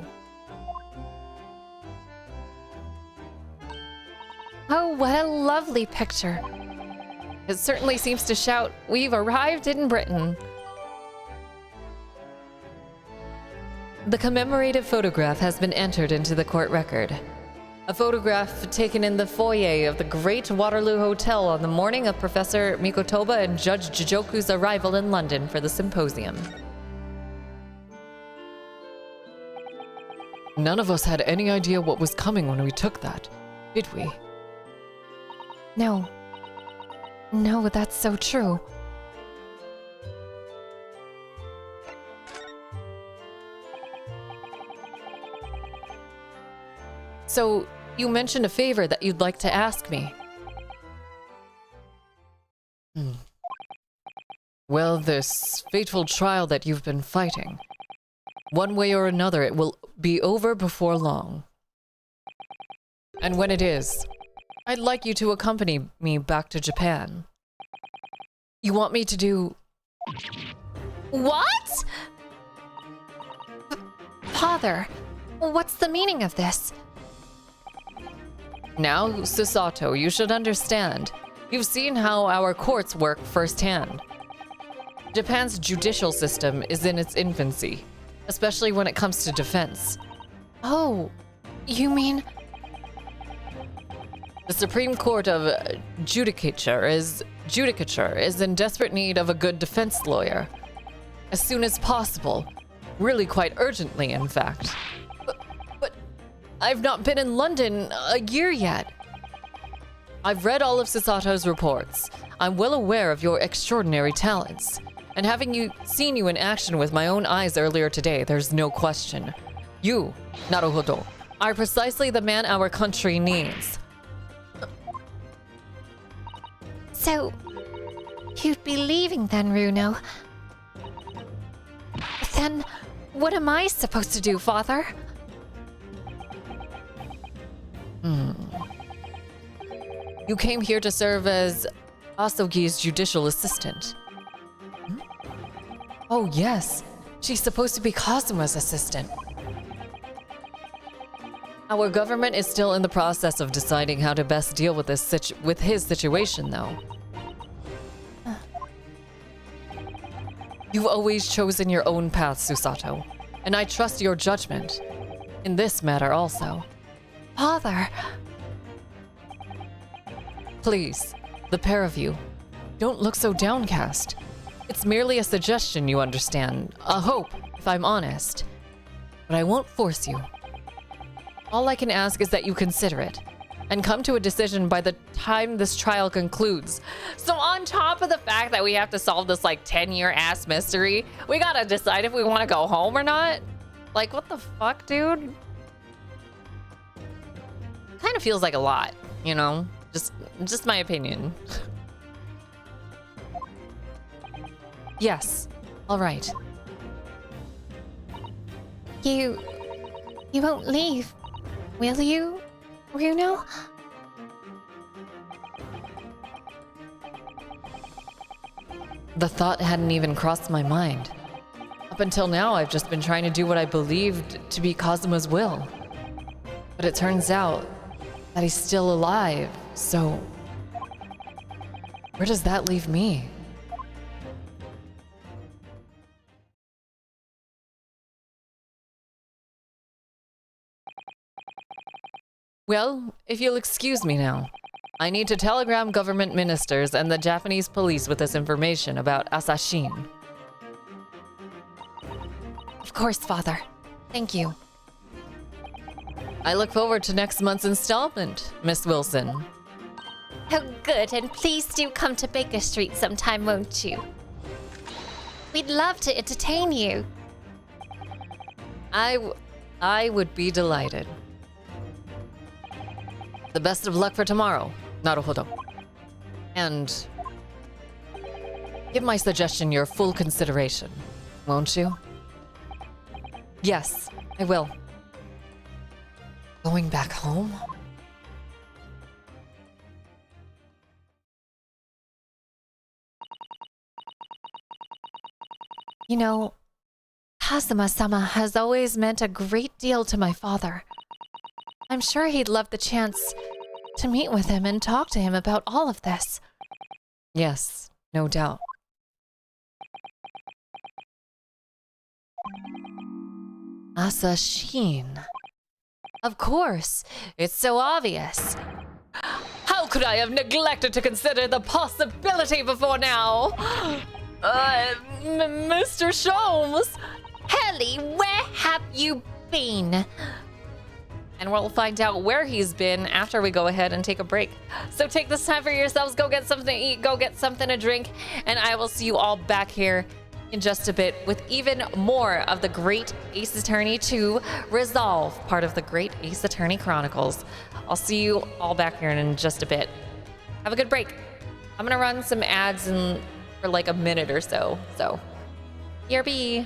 Oh, what a lovely picture. It certainly seems to shout, "We've arrived in Britain." The commemorative photograph has been entered into the court record. A photograph taken in the foyer of the Great Waterloo Hotel on the morning of Professor Mikotoba and Judge Jijoku's arrival in London for the symposium. None of us had any idea what was coming when we took that, did we? No. No, that's so true. So, you mentioned a favor that you'd like to ask me. Well, this fateful trial that you've been fighting. One way or another, it will be over before long. And when it is, I'd like you to accompany me back to Japan. You want me to do... What? Father, what's the meaning of this? Now, Susato, you should understand. You've seen how our courts work firsthand. Japan's judicial system is in its infancy, especially when it comes to defense. Oh, you mean... The Supreme Court of Judicature is in desperate need of a good defense lawyer. As soon as possible. Really quite urgently, in fact. But I've not been in London a year yet. I've read all of Sasato's reports. I'm well aware of your extraordinary talents. And having seen you in action with my own eyes earlier today, there's no question. You, Naruhodo, are precisely the man our country needs. So, you'd be leaving then, Runo. Then, what am I supposed to do, Father? You came here to serve as Asogi's judicial assistant. Oh, yes. She's supposed to be Kazuma's assistant. Our government is still in the process of deciding how to best deal with his situation, though. You've always chosen your own path, Susato, and I trust your judgment. In this matter also. Father, Please, the pair of you, don't look so downcast. It's merely a suggestion, you understand. A hope, if I'm honest. But I won't force you. All I can ask is that you consider it, and come to a decision by the time this trial concludes. So on top of the fact that we have to solve this like 10-year ass mystery, we gotta decide if we want to go home or not? Like, what the fuck, dude? Kind of feels like a lot, you know? Just my opinion. Yes, all right. you won't leave, will you, Runo? The thought hadn't even crossed my mind. Up until now, I've just been trying to do what I believed to be Kazuma's will. But it turns out that he's still alive, so where does that leave me? Well, if you'll excuse me now, I need to telegram government ministers and the Japanese police with this information about Asashin. Of course, Father. Thank you. I look forward to next month's installment, Miss Wilson. Oh, good, and please do come to Baker Street sometime, won't you? We'd love to entertain you. I would be delighted. The best of luck for tomorrow, Naruhodo. And give my suggestion your full consideration, won't you? Yes, I will. Going back home? You know, Kazuma-sama has always meant a great deal to my father. I'm sure he'd love the chance to meet with him and talk to him about all of this. Yes, no doubt. Asashin. Of course, it's so obvious. How could I have neglected to consider the possibility before now? Mr. Sholmes! Helly, where have you been? And we'll find out where he's been after we go ahead and take a break. So take this time for yourselves, go get something to eat, go get something to drink, and I will see you all back here in just a bit with even more of the Great Ace Attorney 2 Resolve, part of the Great Ace Attorney Chronicles. I'll see you all back here in just a bit. Have a good break. I'm gonna run some ads for like a minute or so. So, BRB.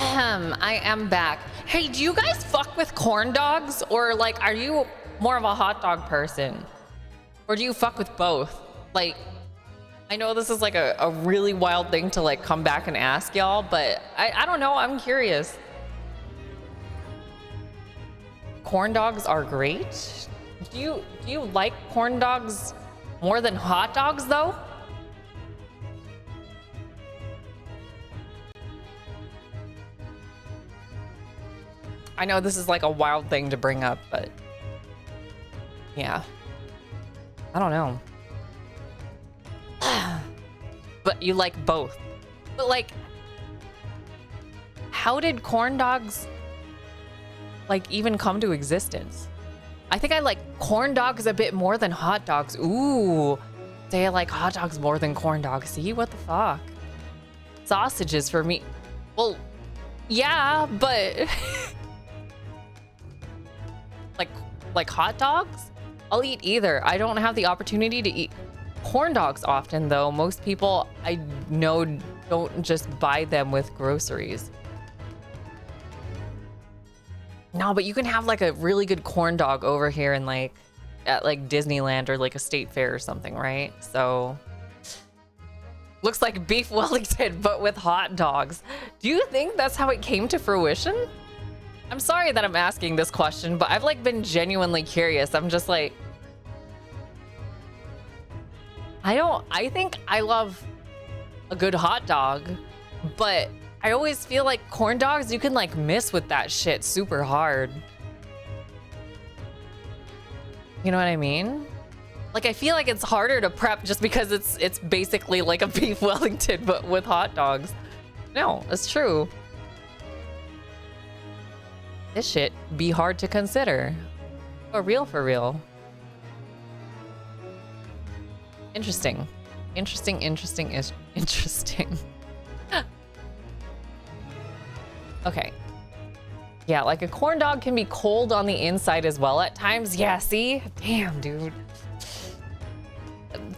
I am back. Hey, do you guys fuck with corn dogs? Or like, are you more of a hot dog person? Or do you fuck with both? Like, I know this is like a really wild thing to like come back and ask y'all, but I don't know, I'm curious. Corn dogs are great. Do you like corn dogs more than hot dogs though? I know this is like a wild thing to bring up, but yeah. I don't know. But you like both. But like, how did corn dogs like even come to existence? I think I like corn dogs a bit more than hot dogs. Ooh, say I like hot dogs more than corn dogs. See, what the fuck? Sausages for me. Well, yeah, but like hot dogs? I'll eat either. I don't have the opportunity to eat corn dogs often though. Most people I know don't just buy them with groceries. No, but you can have like a really good corn dog over here in like at like Disneyland or like a state fair or something, right? So looks like beef Wellington, but with hot dogs. Do you think that's how it came to fruition? I'm sorry that I'm asking this question, but I've like been genuinely curious. I'm just like, I think I love a good hot dog, but I always feel like corn dogs, you can like miss with that shit super hard. You know what I mean? Like, I feel like it's harder to prep just because it's basically like a beef Wellington, but with hot dogs. No, it's true. This shit be hard to consider. For real, for real. Interesting. Interesting. Okay. Yeah, like a corn dog can be cold on the inside as well at times. Yeah, see? Damn, dude.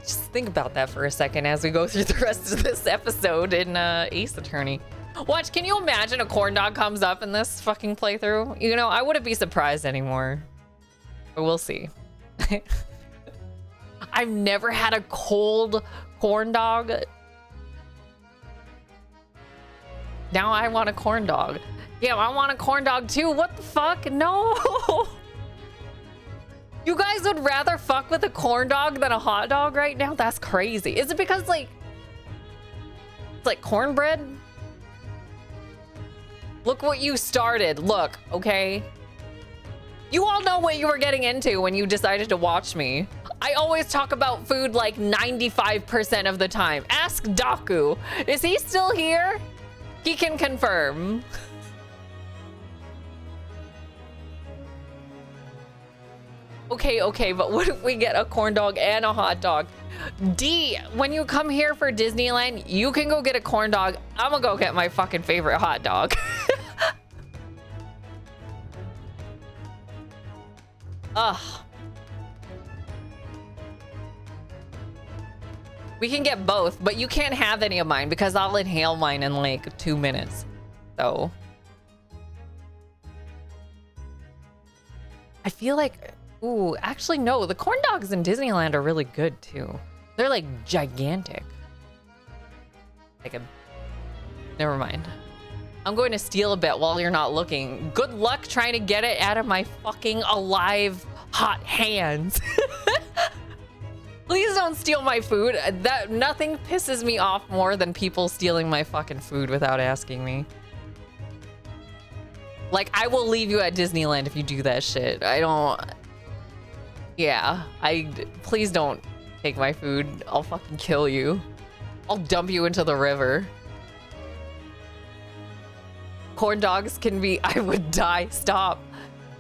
Just think about that for a second as we go through the rest of this episode in Ace Attorney. Watch, can you imagine a corn dog comes up in this fucking playthrough? You know, I wouldn't be surprised anymore. But we'll see. I've never had a cold corn dog. Now I want a corn dog. Yeah, I want a corn dog too. What the fuck? No. You guys would rather fuck with a corn dog than a hot dog right now? That's crazy. Is it because like, it's like cornbread? Look what you started. Look, okay? You all know what you were getting into when you decided to watch me. I always talk about food like 95% of the time. Ask Daku. Is he still here? He can confirm. Okay, but what if we get a corn dog and a hot dog? D, when you come here for Disneyland, you can go get a corn dog. I'm gonna go get my fucking favorite hot dog. Ugh. We can get both, but you can't have any of mine because I'll inhale mine in like 2 minutes. So I feel like, ooh, actually no, the corn dogs in Disneyland are really good too. They're like gigantic. Never mind. I'm going to steal a bit while you're not looking. Good luck trying to get it out of my fucking alive hot hands. Please don't steal my food. That nothing pisses me off more than people stealing my fucking food without asking me. Like, I will leave you at Disneyland if you do that shit. I don't. Yeah, please don't take my food. I'll fucking kill you. I'll dump you into the river. Corn dogs can be, I would die. Stop.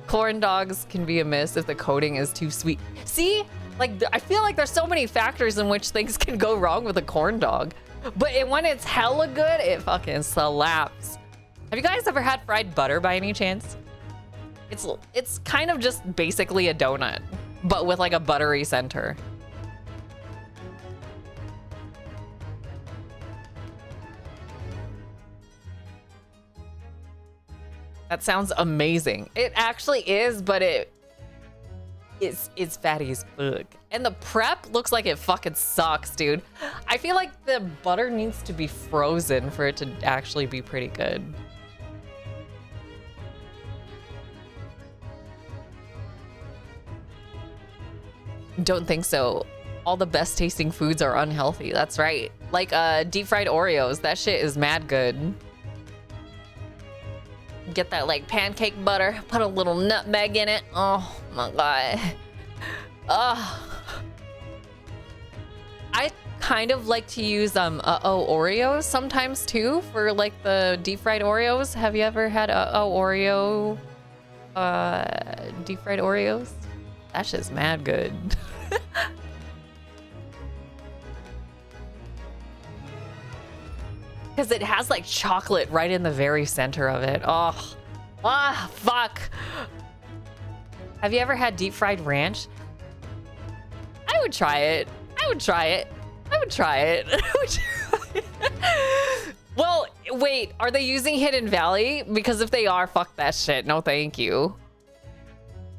Corn dogs can be a miss if the coating is too sweet. See? Like, I feel like there's so many factors in which things can go wrong with a corn dog. But when it's hella good, it fucking slaps. Have you guys ever had fried butter by any chance? It's kind of just basically a donut, but with like a buttery center. That sounds amazing. It actually is, but it's fatty as fuck. And the prep looks like it fucking sucks, dude. I feel like the butter needs to be frozen for it to actually be pretty good. Don't think so. All the best tasting foods are unhealthy. That's right. Like deep fried Oreos. That shit is mad good. Get that like pancake butter, put a little nutmeg in it. Oh my god. I kind of like to use Oreos sometimes too for like the deep fried Oreos. Have you ever had Oreo deep fried Oreos? That shit's mad good. Because it has like chocolate right in the very center of it. Oh, fuck. Have you ever had deep fried ranch? I would try it. I would try it. I would try it. I would try it. Well, wait, are they using Hidden Valley? Because if they are, fuck that shit. No, thank you.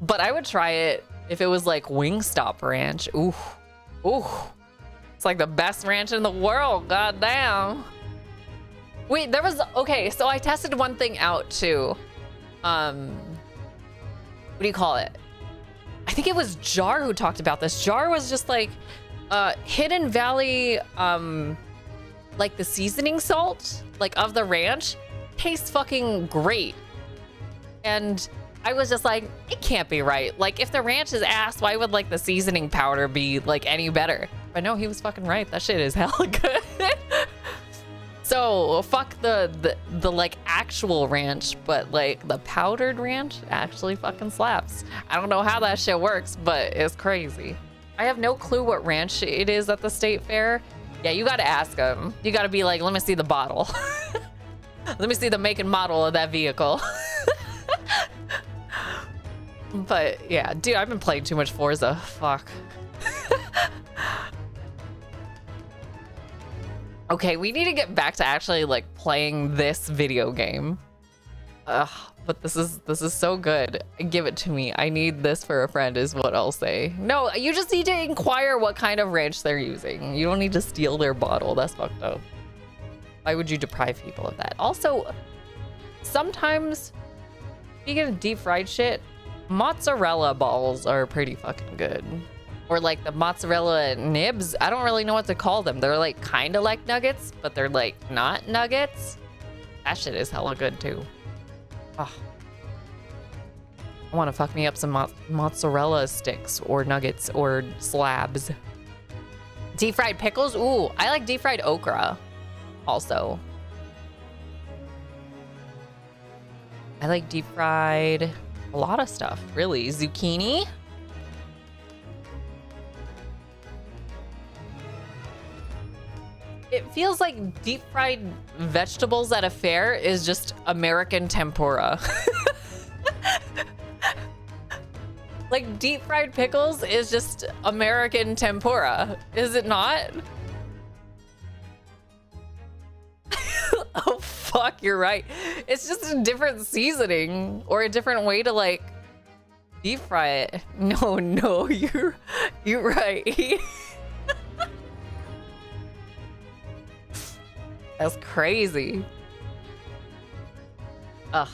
But I would try it if it was like Wingstop ranch. Ooh, ooh. It's like the best ranch in the world. Goddamn. Wait, there was, okay, so I tested one thing out too. What do you call it? I think it was Jar who talked about this. Jar was just like, Hidden Valley, like the seasoning salt, like of the ranch, tastes fucking great. And I was just like, it can't be right. Like if the ranch is ass, why would like the seasoning powder be like any better? But no, he was fucking right. That shit is hella good. So fuck the like actual ranch, but like the powdered ranch actually fucking slaps. I don't know how that shit works, but it's crazy. I have no clue what ranch it is at the state fair. Yeah, you gotta ask them. You gotta be like, let me see the bottle. Let me see the make and model of that vehicle. But yeah, dude, I've been playing too much Forza. Fuck. Okay, we need to get back to actually like playing this video game. Ugh, but this is so good. Give it to me. I need this for a friend is what I'll say. No, you just need to inquire what kind of ranch they're using. You don't need to steal their bottle. That's fucked up. Why would you deprive people of that? Also, sometimes, speaking of deep fried shit, mozzarella balls are pretty fucking good. Or like the mozzarella nibs. I don't really know what to call them. They're like kind of like nuggets, but they're like not nuggets. That shit is hella good too. Oh. I want to fuck me up some mozzarella sticks or nuggets or slabs. Deep fried pickles. Ooh, I like deep fried okra also. I like deep fried a lot of stuff, really. Zucchini. It feels like deep fried vegetables at a fair is just American tempura. Like deep fried pickles is just American tempura, is it not? Oh fuck, you're right. It's just a different seasoning or a different way to like deep fry it. No, you're right. That's crazy. Ugh.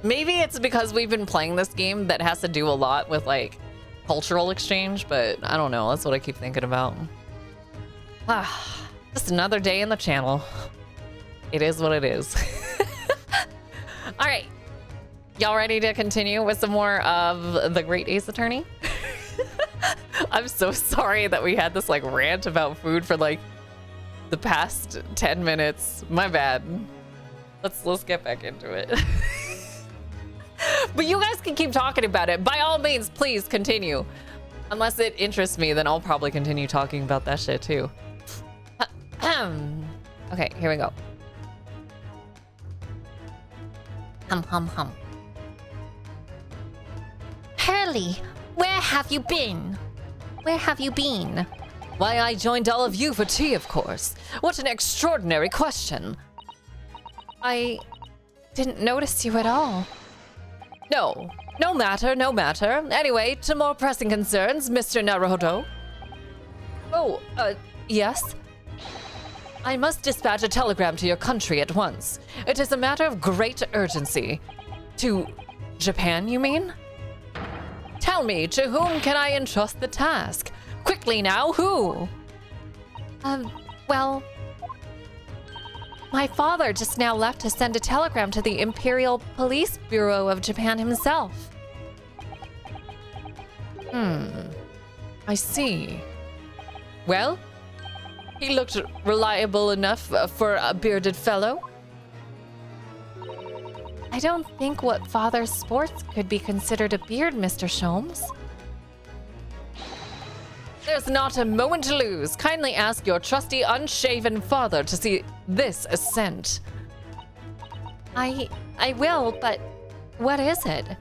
Maybe it's because we've been playing this game that has to do a lot with like cultural exchange, but I don't know. That's what I keep thinking about. Ah, just another day in the channel. It is what it is. All right. Y'all ready to continue with some more of The Great Ace Attorney? I'm so sorry that we had this like rant about food for like the past 10 minutes. My bad. Let's get back into it. But you guys can keep talking about it. By all means, please continue. Unless it interests me, then I'll probably continue talking about that shit too. Okay, here we go. Hum. Hurley, where have you been? Where have you been? Why, I joined all of you for tea, of course. What an extraordinary question. didn't notice you at all. No, no matter, no matter. Anyway, to more pressing concerns, Mr. Naruhodo. Oh, yes? I must dispatch a telegram to your country at once. It is a matter of great urgency. To Japan, you mean? Tell me, to whom can I entrust the task? Quickly now, who? Well, my father just now left to send a telegram to the Imperial Police Bureau of Japan himself. I see. Well, he looked reliable enough for a bearded fellow. I don't think what father's sports could be considered a beard, Mr. Sholmes. There's not a moment to lose. Kindly ask your trusty unshaven father to see this ascent. I will, but what is it?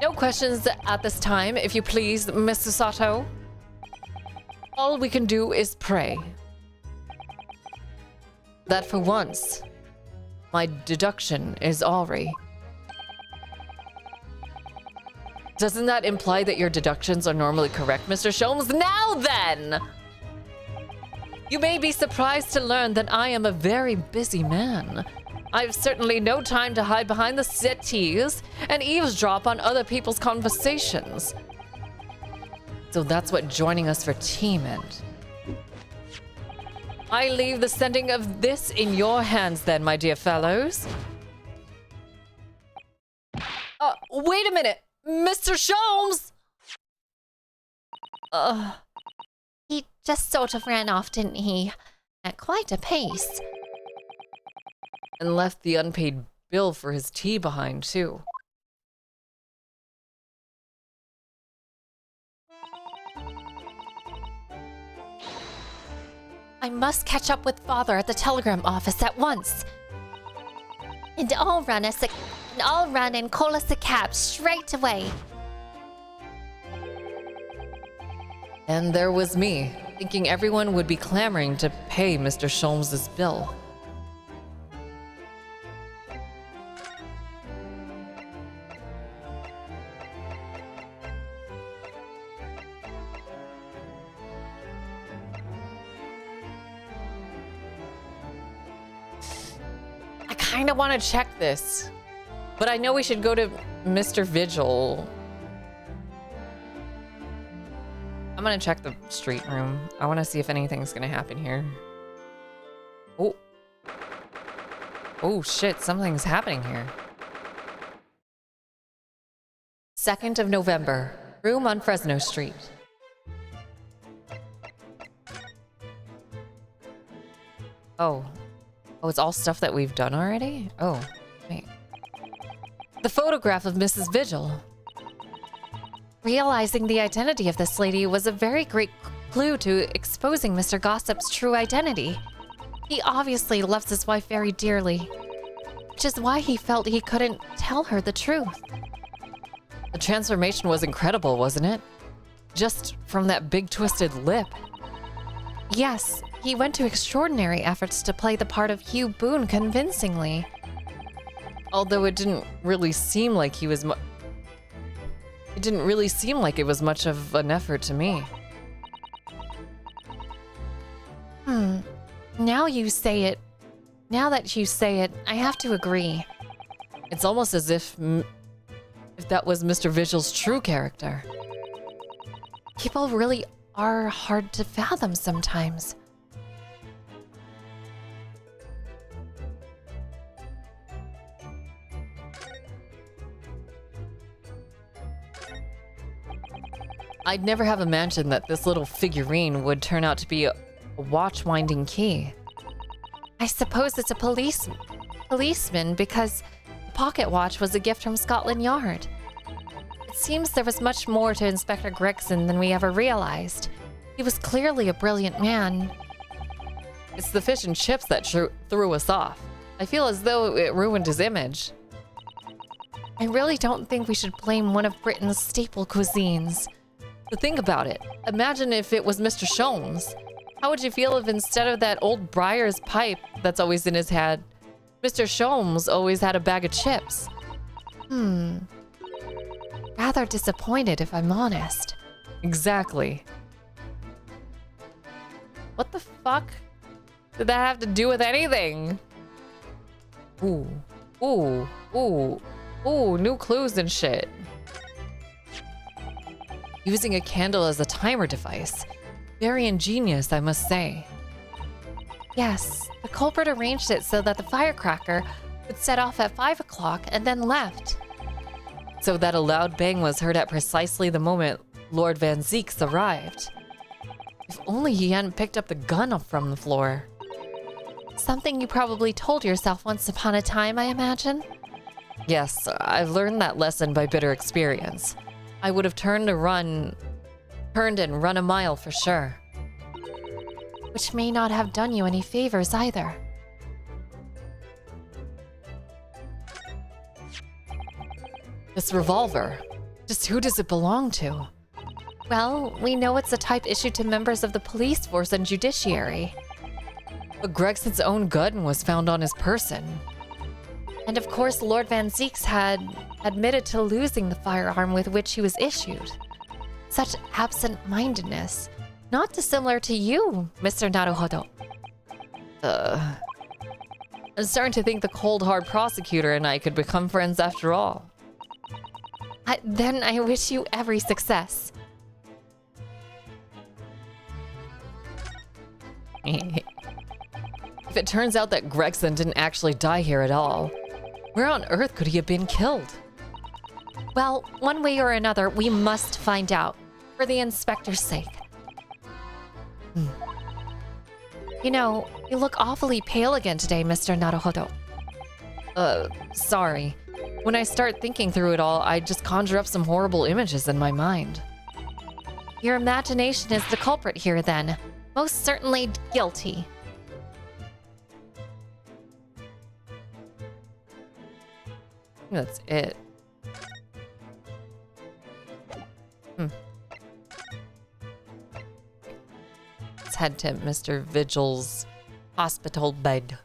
No questions at this time, if you please, Mr. Sato. All we can do is pray that for once, my deduction is Ari. Doesn't that imply that your deductions are normally correct, Mr. Sholmes? Now then! You may be surprised to learn that I am a very busy man. I've certainly no time to hide behind the settees and eavesdrop on other people's conversations. So that's what joining us for tea meant. I leave the sending of this in your hands then, my dear fellows. Wait a minute! Mr. Sholmes! He just sort of ran off, didn't he? At quite a pace. And left the unpaid bill for his tea behind, too. I must catch up with father at the telegram office at once. And I'll run and call us a cab straight away. And there was me, thinking everyone would be clamoring to pay Mr. Sholmes' bill. I kind of want to check this, but I know we should go to Mr. Vigil. I'm gonna check the street room. I want to see if anything's gonna happen here. Oh. Oh shit, something's happening here. 2nd of November, room on Fresno Street. Oh. Oh, it's all stuff that we've done already? Oh, wait. The photograph of Mrs. Vigil. Realizing the identity of this lady was a very great clue to exposing Mr. Gossip's true identity. He obviously loves his wife very dearly, which is why he felt he couldn't tell her the truth. The transformation was incredible, wasn't it? Just from that big twisted lip. Yes, he went to extraordinary efforts to play the part of Hugh Boone convincingly. Although it didn't really seem like he was it didn't really seem like it was much of an effort to me. Now that you say it, I have to agree. It's almost as if that was Mr. Vigil's true character. People really are hard to fathom sometimes. I'd never have imagined that this little figurine would turn out to be a watch-winding key. I suppose it's a policeman because the pocket watch was a gift from Scotland Yard. It seems there was much more to Inspector Gregson than we ever realized. He was clearly a brilliant man. It's the fish and chips that threw us off. I feel as though it ruined his image. I really don't think we should blame one of Britain's staple cuisines. But think about it. Imagine if it was Mr. Sholmes. How would you feel if instead of that old Briar's pipe that's always in his head, Mr. Sholmes always had a bag of chips. Rather disappointed, if I'm honest. Exactly. What the fuck did that have to do with anything? Ooh, ooh, ooh, ooh, new clues and shit. Using a candle as a timer device. Very ingenious, I must say. Yes, the culprit arranged it so that the firecracker would set off at 5 o'clock and then left. So that a loud bang was heard at precisely the moment Lord Van Zeeks arrived. If only he hadn't picked up the gun up from the floor. Something you probably told yourself once upon a time, I imagine? Yes, I've learned that lesson by bitter experience. I would have turned and run a mile for sure. Which may not have done you any favors either. This revolver, just who does it belong to? Well, we know it's a type issued to members of the police force and judiciary. But Gregson's own gun was found on his person. And of course, Lord Van Zeeks had admitted to losing the firearm with which he was issued. Such absent-mindedness. Not dissimilar to you, Mr. Naruhodo. I'm starting to think the cold hard prosecutor and I could become friends after all. Then I wish you every success. If it turns out that Gregson didn't actually die here at all, where on earth could he have been killed? Well, one way or another, we must find out, for the inspector's sake. You know, you look awfully pale again today, Mr. Naruhodo. Sorry. When I start thinking through it all, I just conjure up some horrible images in my mind. Your imagination is the culprit here, then. Most certainly guilty. That's it. Let's head to Mr. Vigil's hospital bed.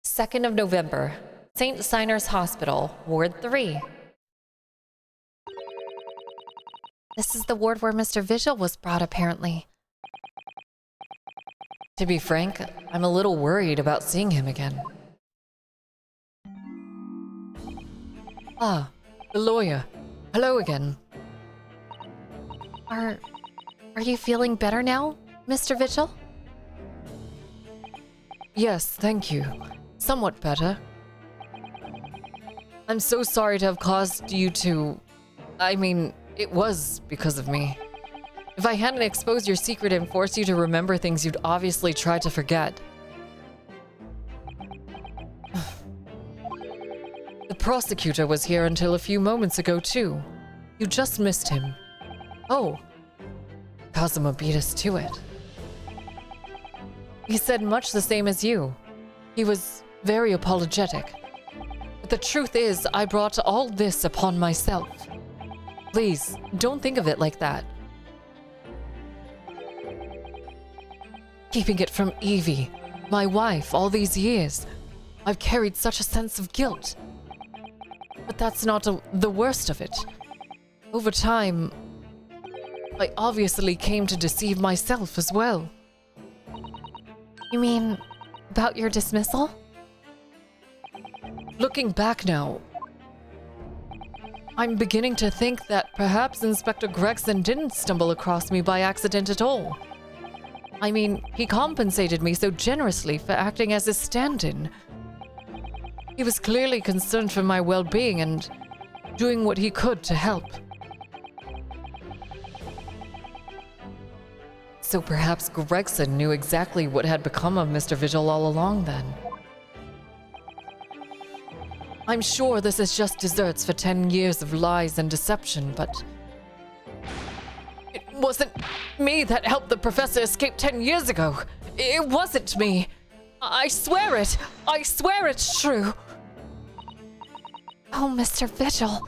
Second of November, St. Siner's Hospital, Ward 3. This is the ward where Mr. Vigil was brought, apparently. To be frank, I'm a little worried about seeing him again. Ah, the lawyer. Hello again. Are you feeling better now, Mr. Vigil? Yes, thank you. Somewhat better. I'm so sorry to have caused you to... I mean, it was because of me. If I hadn't exposed your secret and forced you to remember things you'd obviously tried to forget. The prosecutor was here until a few moments ago, too. You just missed him. Oh. Kazuma beat us to it. He said much the same as you. He was very apologetic. But the truth is, I brought all this upon myself. Please, don't think of it like that. Keeping it from Evie, my wife, all these years, I've carried such a sense of guilt. But that's not the worst of it. Over time, I obviously came to deceive myself as well. You mean about your dismissal? Looking back now, I'm beginning to think that perhaps Inspector Gregson didn't stumble across me by accident at all. I mean, he compensated me so generously for acting as his stand-in. He was clearly concerned for my well-being and doing what he could to help. So perhaps Gregson knew exactly what had become of Mr. Vigil all along then. I'm sure this is just desserts for 10 years of lies and deception, but... It wasn't me that helped the professor escape 10 years ago. It wasn't me. I swear it. I swear it's true. Oh, Mr. Vigil.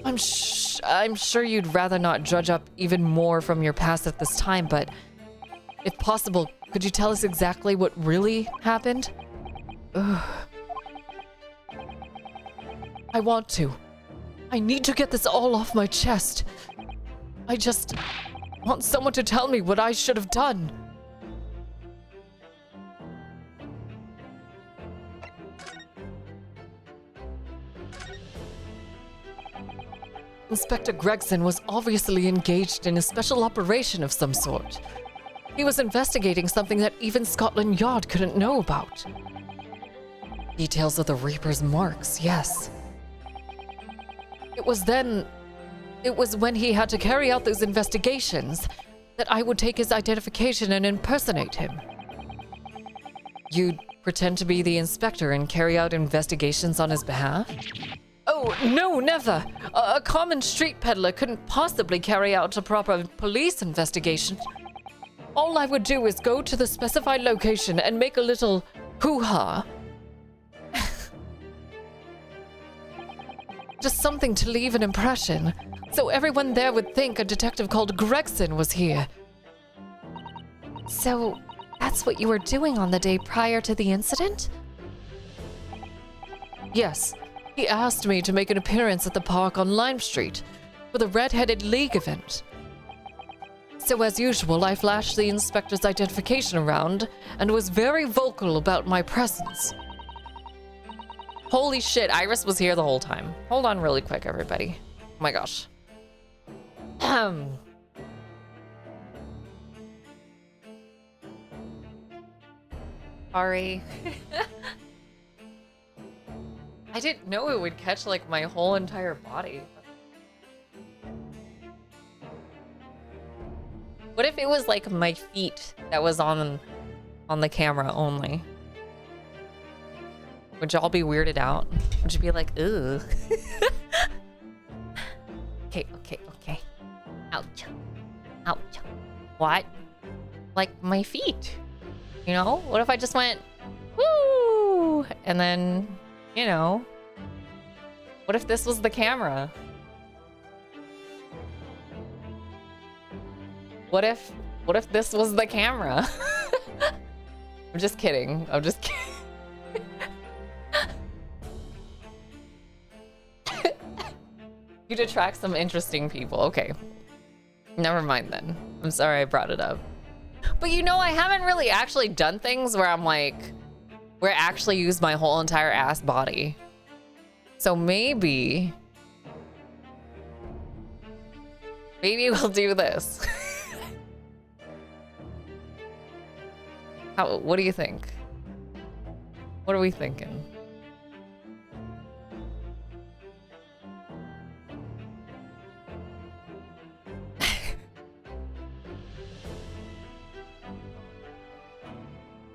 I'm sure you'd rather not dredge up even more from your past at this time, but if possible, could you tell us exactly what really happened? Ugh. I want to. I need to get this all off my chest. I just want someone to tell me what I should have done. Inspector Gregson was obviously engaged in a special operation of some sort. He was investigating something that even Scotland Yard couldn't know about. Details of the Reaper's marks, yes. It was when he had to carry out those investigations that I would take his identification and impersonate him. You'd pretend to be the inspector and carry out investigations on his behalf? Oh, no, never. A common street peddler couldn't possibly carry out a proper police investigation. All I would do is go to the specified location and make a little hoo-ha. Just something to leave an impression, so everyone there would think a detective called Gregson was here. So, that's what you were doing on the day prior to the incident? Yes. He asked me to make an appearance at the park on Lime Street for the Red-Headed League event. So as usual, I flashed the inspector's identification around and was very vocal about my presence. Holy shit, Iris was here the whole time. Hold on really quick, everybody. Oh my gosh. Sorry. I didn't know it would catch like my whole entire body. What if it was like my feet that was on the camera only? Would y'all be weirded out? Would you be like, ugh? Okay. Ouch. Ouch. What? Like my feet. You know? What if I just went, woo! And then, you know, what if this was the camera? What if this was the camera? I'm just kidding. You'd attract some interesting people. Okay. Never mind then. I'm sorry I brought it up. But you know, I haven't really actually done things where I'm like, where I actually use my whole entire ass body. So maybe we'll do this. What do you think? What are we thinking?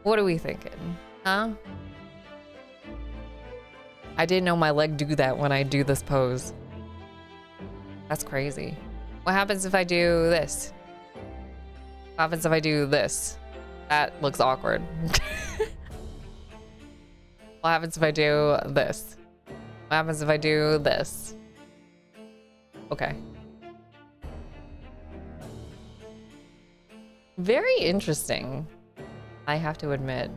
What are we thinking? Huh? I didn't know my leg do that when I do this pose. That's crazy. What happens if I do this? What happens if I do this? That looks awkward. What happens if I do this? What happens if I do this? Okay. Very interesting, I have to admit.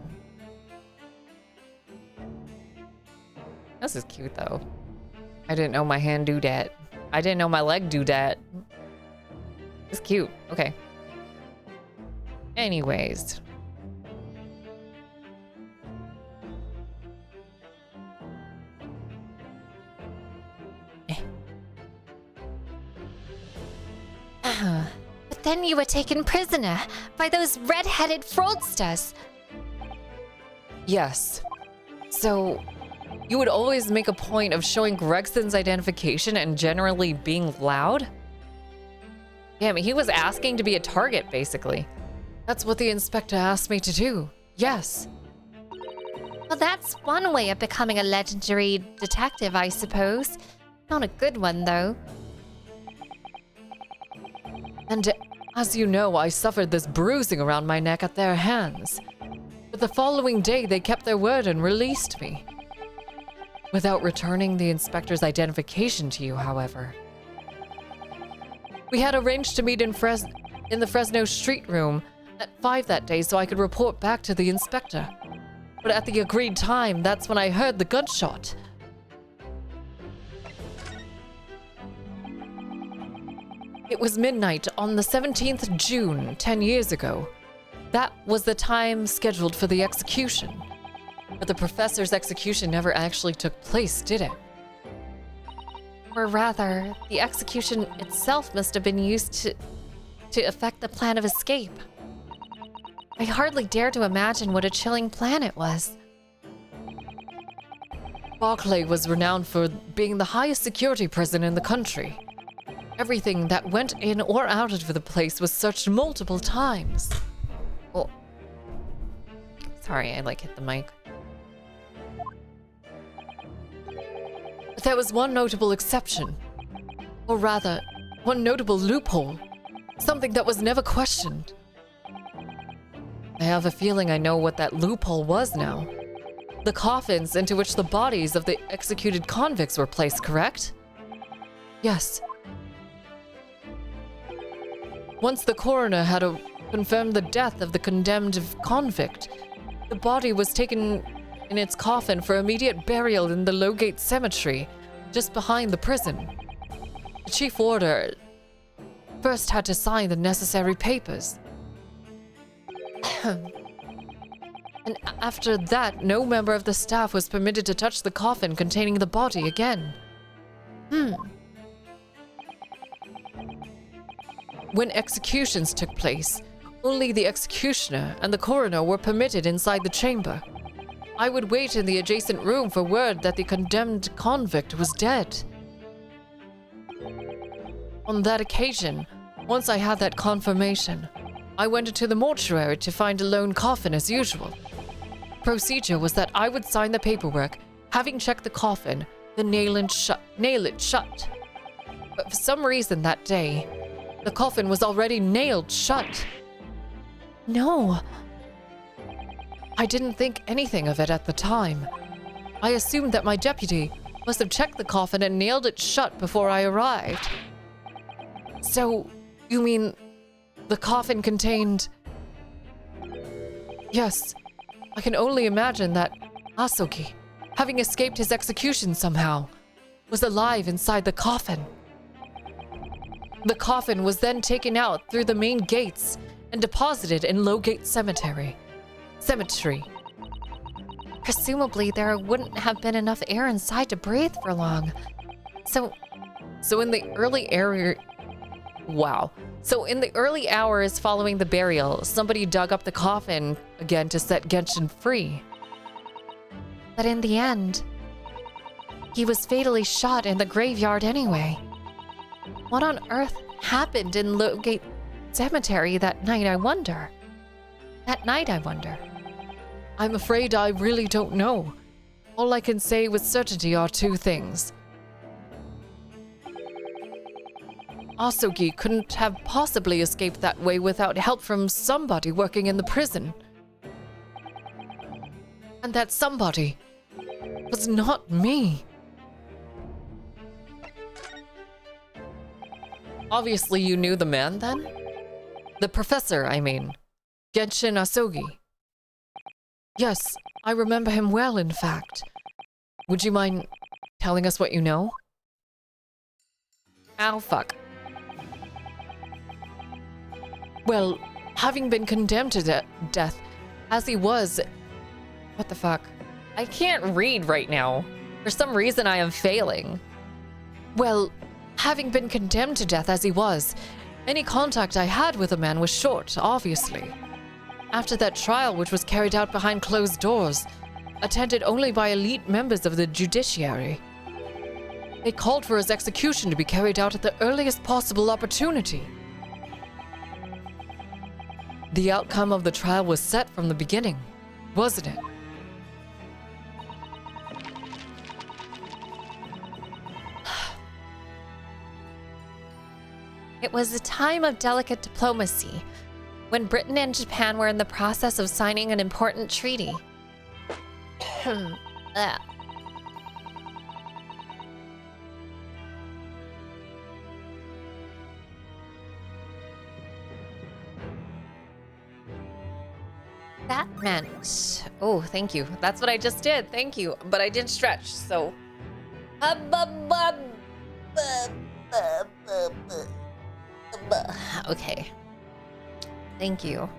This is cute though. I didn't know my hand do that. I didn't know my leg do that. It's cute. Okay. Anyways. But then you were taken prisoner by those red-headed fraudsters. Yes. So, you would always make a point of showing Gregson's identification and generally being loud? Damn, he was asking to be a target, basically. That's what the inspector asked me to do. Yes. Well, that's one way of becoming a legendary detective, I suppose. Not a good one, though. And as you know, I suffered this bruising around my neck at their hands. But the following day, they kept their word and released me. without returning the inspector's identification to you, however. We had arranged to meet in the Fresno Street room at 5 that day so I could report back to the inspector. But at the agreed time, that's when I heard the gunshot. It was midnight on the 17th of June, 10 years ago. That was the time scheduled for the execution. But the professor's execution never actually took place, did it? Or rather, the execution itself must have been used to affect the plan of escape. I hardly dare to imagine what a chilling plan it was. Barclay was renowned for being the highest security prison in the country. Everything that went in or out of the place was searched multiple times. Oh. Sorry, I hit the mic. But there was one notable exception. Or rather, one notable loophole. Something that was never questioned. I have a feeling I know what that loophole was now. The coffins into which the bodies of the executed convicts were placed, correct? Yes. Once the coroner had confirmed the death of the condemned convict, the body was taken in its coffin for immediate burial in the Lowgate Cemetery, just behind the prison. The chief warder first had to sign the necessary papers. And after that, no member of the staff was permitted to touch the coffin containing the body again. When executions took place, only the executioner and the coroner were permitted inside the chamber. I would wait in the adjacent room for word that the condemned convict was dead. On that occasion, once I had that confirmation, I went into the mortuary to find a lone coffin as usual. Procedure was that I would sign the paperwork, having checked the coffin, then nail it shut. But for some reason that day, the coffin was already nailed shut. No. I didn't think anything of it at the time. I assumed that my deputy must have checked the coffin and nailed it shut before I arrived. So, you mean the coffin contained... Yes, I can only imagine that Asogi, having escaped his execution somehow, was alive inside the coffin. The coffin was then taken out through the main gates and deposited in Lowgate Cemetery. Presumably, there wouldn't have been enough air inside to breathe for long. So in the early hours following the burial, somebody dug up the coffin again to set Genshin free. But in the end, he was fatally shot in the graveyard anyway. What on earth happened in Lowgate Cemetery that night, I wonder? I'm afraid I really don't know. All I can say with certainty are two things. Asogi couldn't have possibly escaped that way without help from somebody working in the prison. And that somebody was not me. Obviously you knew the man then? The professor, I mean. Genshin Asogi. Yes, I remember him well, in fact. Would you mind telling us what you know? Ow, fuck. Well, having been condemned to death, as he was... What the fuck? I can't read right now. For some reason, I am failing. Well, having been condemned to death as he was, any contact I had with the man was short, obviously. After that trial, which was carried out behind closed doors, attended only by elite members of the judiciary, they called for his execution to be carried out at the earliest possible opportunity. The outcome of the trial was set from the beginning, wasn't it? It was a time of delicate diplomacy, when Britain and Japan were in the process of signing an important treaty. That meant... Oh, thank you. That's what I just did. Thank you. But I didn't stretch, so... Okay. Thank you.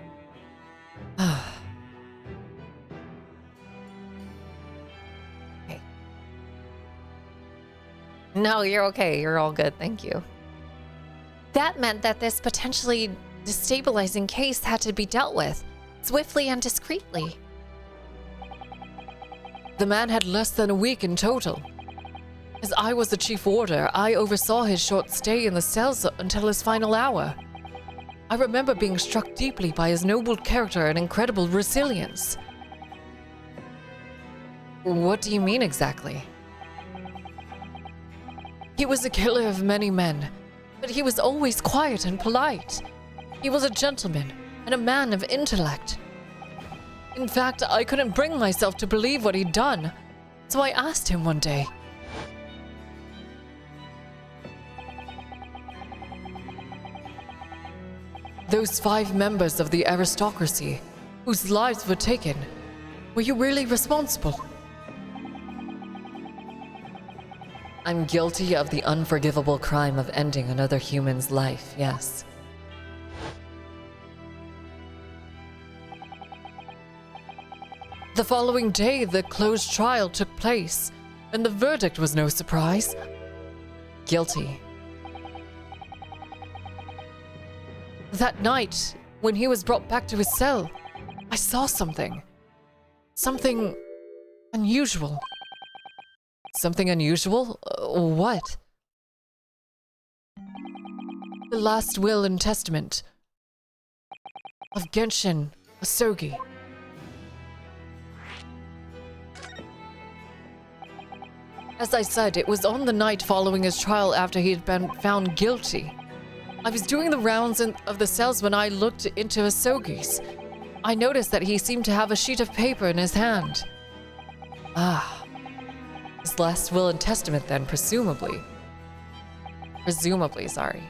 Okay. No, you're okay. You're all good. Thank you. That meant that this potentially destabilizing case had to be dealt with swiftly and discreetly. The man had less than a week in total. As I was the chief warder, I oversaw his short stay in the cells until his final hour. I remember being struck deeply by his noble character and incredible resilience. What do you mean exactly? He was a killer of many men, but he was always quiet and polite. He was a gentleman and a man of intellect. In fact, I couldn't bring myself to believe what he'd done, so I asked him one day. Those 5 members of the aristocracy, whose lives were taken, were you really responsible? I'm guilty of the unforgivable crime of ending another human's life, yes. The following day, the closed trial took place, and the verdict was no surprise. Guilty. That night, when he was brought back to his cell, I saw something. Something unusual. Something unusual? What? The last will and testament of Genshin Asogi. As I said, it was on the night following his trial after he had been found guilty. I was doing the rounds of the cells when I looked into Asogi's. I noticed that he seemed to have a sheet of paper in his hand. Ah. His last will and testament then, presumably. Sorry.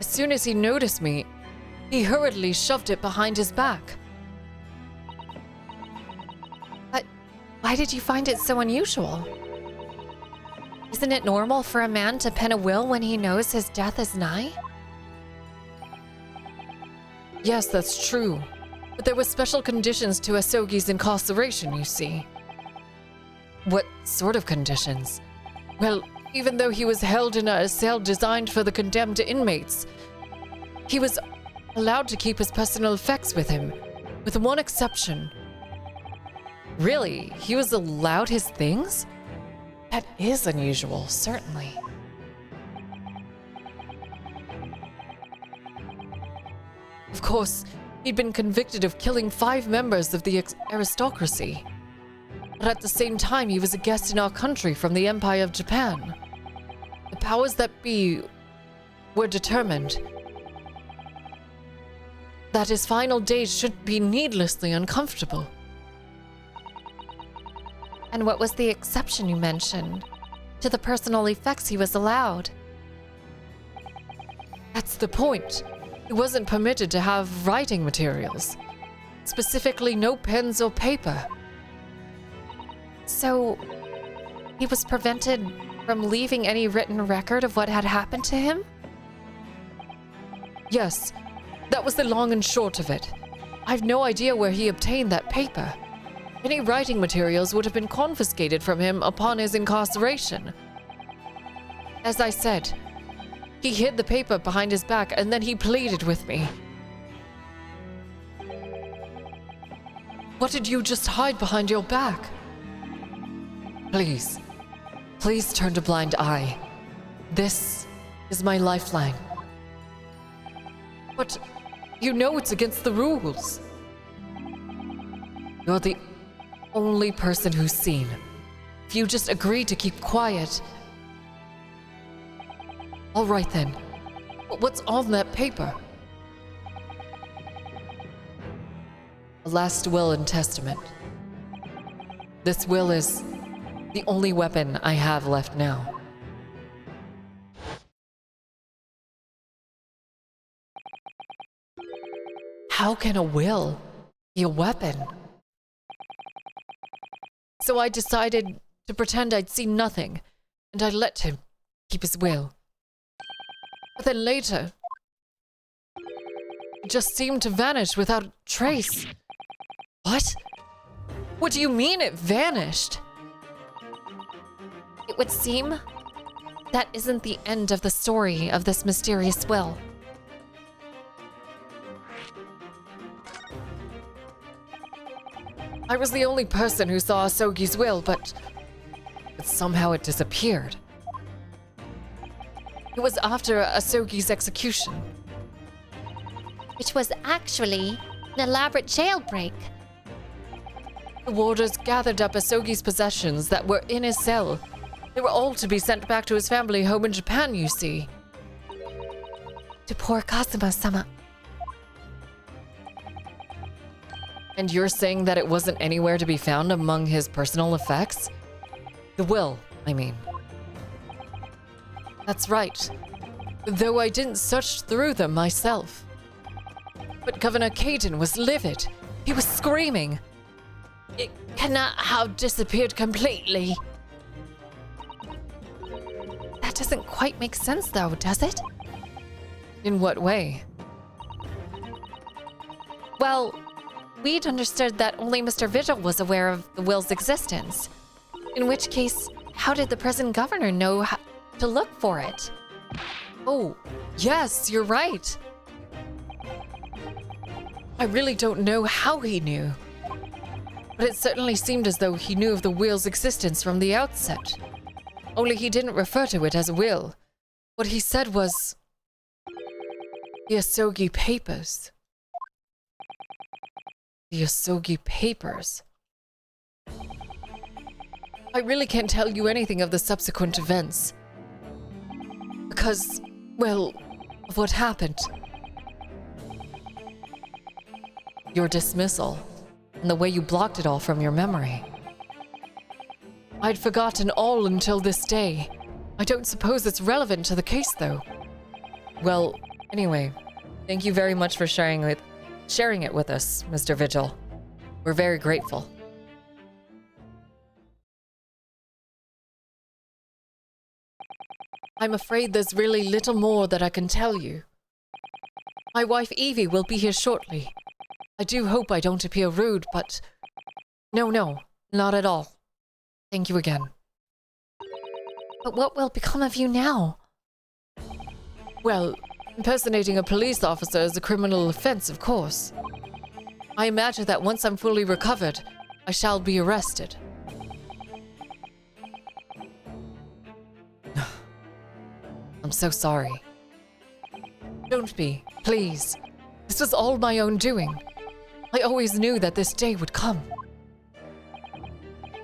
As soon as he noticed me, he hurriedly shoved it behind his back. But why did you find it so unusual? Isn't it normal for a man to pen a will when he knows his death is nigh? Yes, that's true. But there were special conditions to Asogi's incarceration, you see. What sort of conditions? Well, even though he was held in a cell designed for the condemned inmates, he was allowed to keep his personal effects with him, with one exception. Really? He was allowed his things? That is unusual, certainly. Of course, he'd been convicted of killing 5 members of the aristocracy. But at the same time, he was a guest in our country from the Empire of Japan. The powers that be were determined that his final days should be needlessly uncomfortable. And what was the exception you mentioned to the personal effects he was allowed? That's the point. He wasn't permitted to have writing materials, specifically no pens or paper. So, he was prevented from leaving any written record of what had happened to him? Yes, that was the long and short of it. I've no idea where he obtained that paper. Any writing materials would have been confiscated from him upon his incarceration. As I said, he hid the paper behind his back and then he pleaded with me. What did you just hide behind your back? Please, please turn a blind eye. This is my lifeline. But you know it's against the rules. You're the only person who's seen. If you just agree to keep quiet. All right then. But what's on that paper? A last will and testament. This will is the only weapon I have left now. how can a will be a weapon? So I decided to pretend I'd seen nothing, and I let him keep his will. But then later, it just seemed to vanish without a trace. What? What do you mean it vanished? It would seem that isn't the end of the story of this mysterious will. I was the only person who saw Asogi's will, but somehow it disappeared. It was after Asogi's execution. Which was actually an elaborate jailbreak. The warders gathered up Asogi's possessions that were in his cell. They were all to be sent back to his family home in Japan, you see. To poor Kazuma-sama. And you're saying that it wasn't anywhere to be found among his personal effects? The will, I mean. That's right. Though I didn't search through them myself. But Governor Caden was livid. He was screaming. It cannot have disappeared completely. That doesn't quite make sense though, does it? In what way? Well, we'd understood that only Mr. Vigil was aware of the will's existence. In which case, how did the present governor know how to look for it? Oh, yes, you're right. I really don't know how he knew. But it certainly seemed as though he knew of the will's existence from the outset. Only he didn't refer to it as a will. What he said was the Asogi Papers. The Asogi Papers. I really can't tell you anything of the subsequent events. Because, well, of what happened. Your dismissal, and the way you blocked it all from your memory. I'd forgotten all until this day. I don't suppose it's relevant to the case, though. Well, anyway, thank you very much for sharing it with us, Mr. Vigil. We're very grateful. I'm afraid there's really little more that I can tell you. My wife Evie will be here shortly. I do hope I don't appear rude, but... No, not at all. Thank you again. But what will become of you now? Well, impersonating a police officer is a criminal offense, of course. I imagine that once I'm fully recovered, I shall be arrested. I'm so sorry. Don't be, please. This was all my own doing. I always knew that this day would come.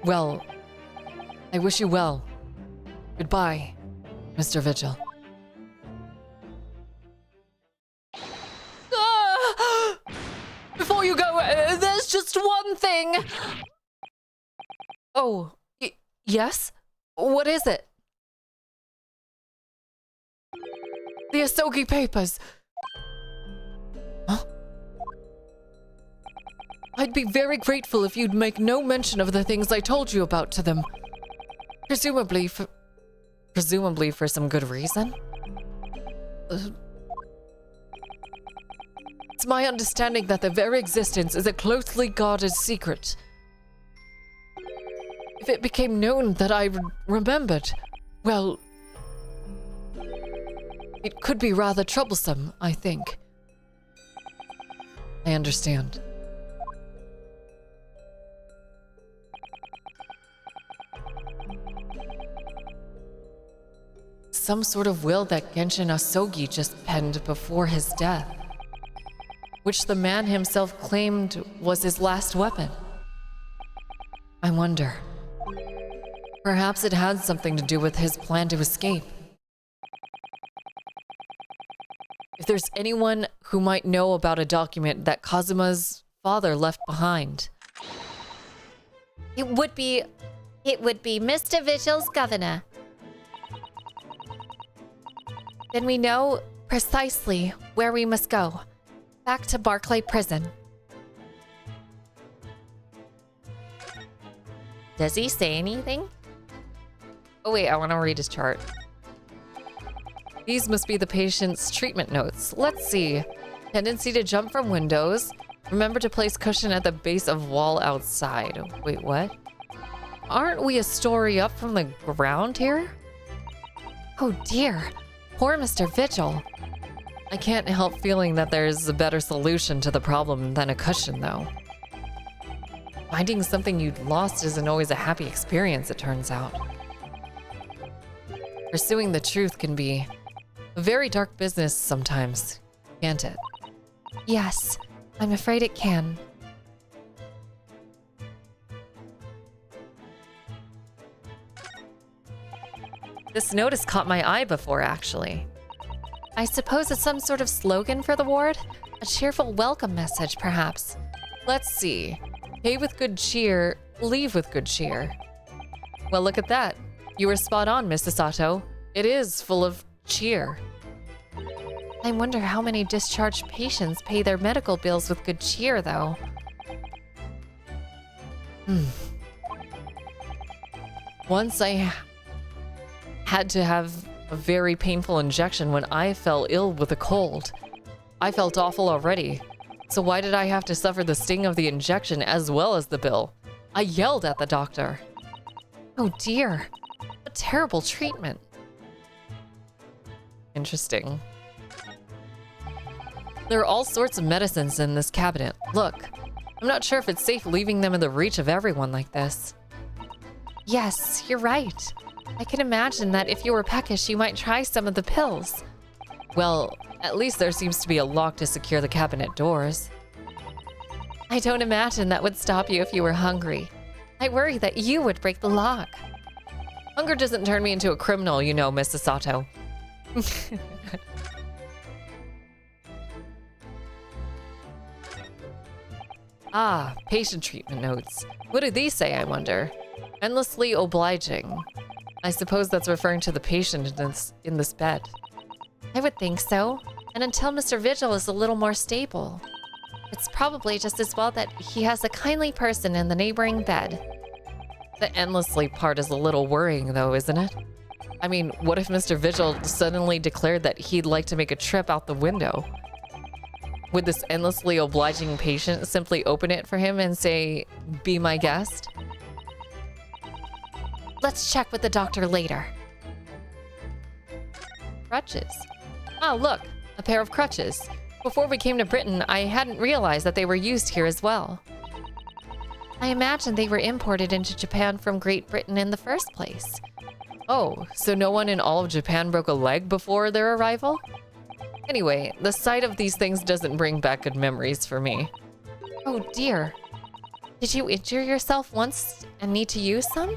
Well, I wish you well. Goodbye, Mr. Vigil. Before you go, there's just one thing. Oh, yes? What is it? The Asogi Papers. Huh? I'd be very grateful if you'd make no mention of the things I told you about to them. Presumably for some good reason? It's my understanding that their very existence is a closely guarded secret. If it became known that I remembered, well, it could be rather troublesome, I think. I understand. Some sort of will that Genshin Asogi just penned before his death, which the man himself claimed was his last weapon. I wonder. Perhaps it had something to do with his plan to escape. If there's anyone who might know about a document that Kazuma's father left behind. It would be Mr. Vigil's governor. Then we know precisely where we must go. Back to Barclay Prison. Does he say anything? Oh wait, I want to read his chart. These must be the patient's treatment notes. Let's see. Tendency to jump from windows. Remember to place cushion at the base of wall outside. Wait, what? Aren't we a story up from the ground here? Oh dear. Poor Mr. Vigil. I can't help feeling that there's a better solution to the problem than a cushion, though. Finding something you'd lost isn't always a happy experience, it turns out. Pursuing the truth can be a very dark business sometimes, can't it? Yes, I'm afraid it can. This notice caught my eye before, actually. I suppose it's some sort of slogan for the ward? A cheerful welcome message, perhaps. Let's see. Pay with good cheer, leave with good cheer. Well, look at that. You were spot on, Mrs. Sato. It is full of cheer. I wonder how many discharged patients pay their medical bills with good cheer, though. Once I had to have a very painful injection when I fell ill with a cold. I felt awful already. So why did I have to suffer the sting of the injection as well as the bill? I yelled at the doctor. Oh dear. A terrible treatment. Interesting. There are all sorts of medicines in this cabinet. Look, I'm not sure if it's safe leaving them in the reach of everyone like this. Yes, you're right. I can imagine that if you were peckish, you might try some of the pills. Well, at least there seems to be a lock to secure the cabinet doors. I don't imagine that would stop you if you were hungry. I worry that you would break the lock. Hunger doesn't turn me into a criminal, you know, Mrs. Sato. Ah, patient treatment notes. What do these say, I wonder? Endlessly obliging. I suppose that's referring to the patient in this bed. I would think so. And until Mr. Vigil is a little more stable. It's probably just as well that he has a kindly person in the neighboring bed. The endlessly part is a little worrying, though, isn't it? I mean, what if Mr. Vigil suddenly declared that he'd like to make a trip out the window? Would this endlessly obliging patient simply open it for him and say, "Be my guest"? Let's check with the doctor later. Crutches. Ah, look, a pair of crutches. Before we came to Britain, I hadn't realized that they were used here as well. I imagine they were imported into Japan from Great Britain in the first place. Oh, so no one in all of Japan broke a leg before their arrival? Anyway, the sight of these things doesn't bring back good memories for me. Oh dear. Did you injure yourself once and need to use some?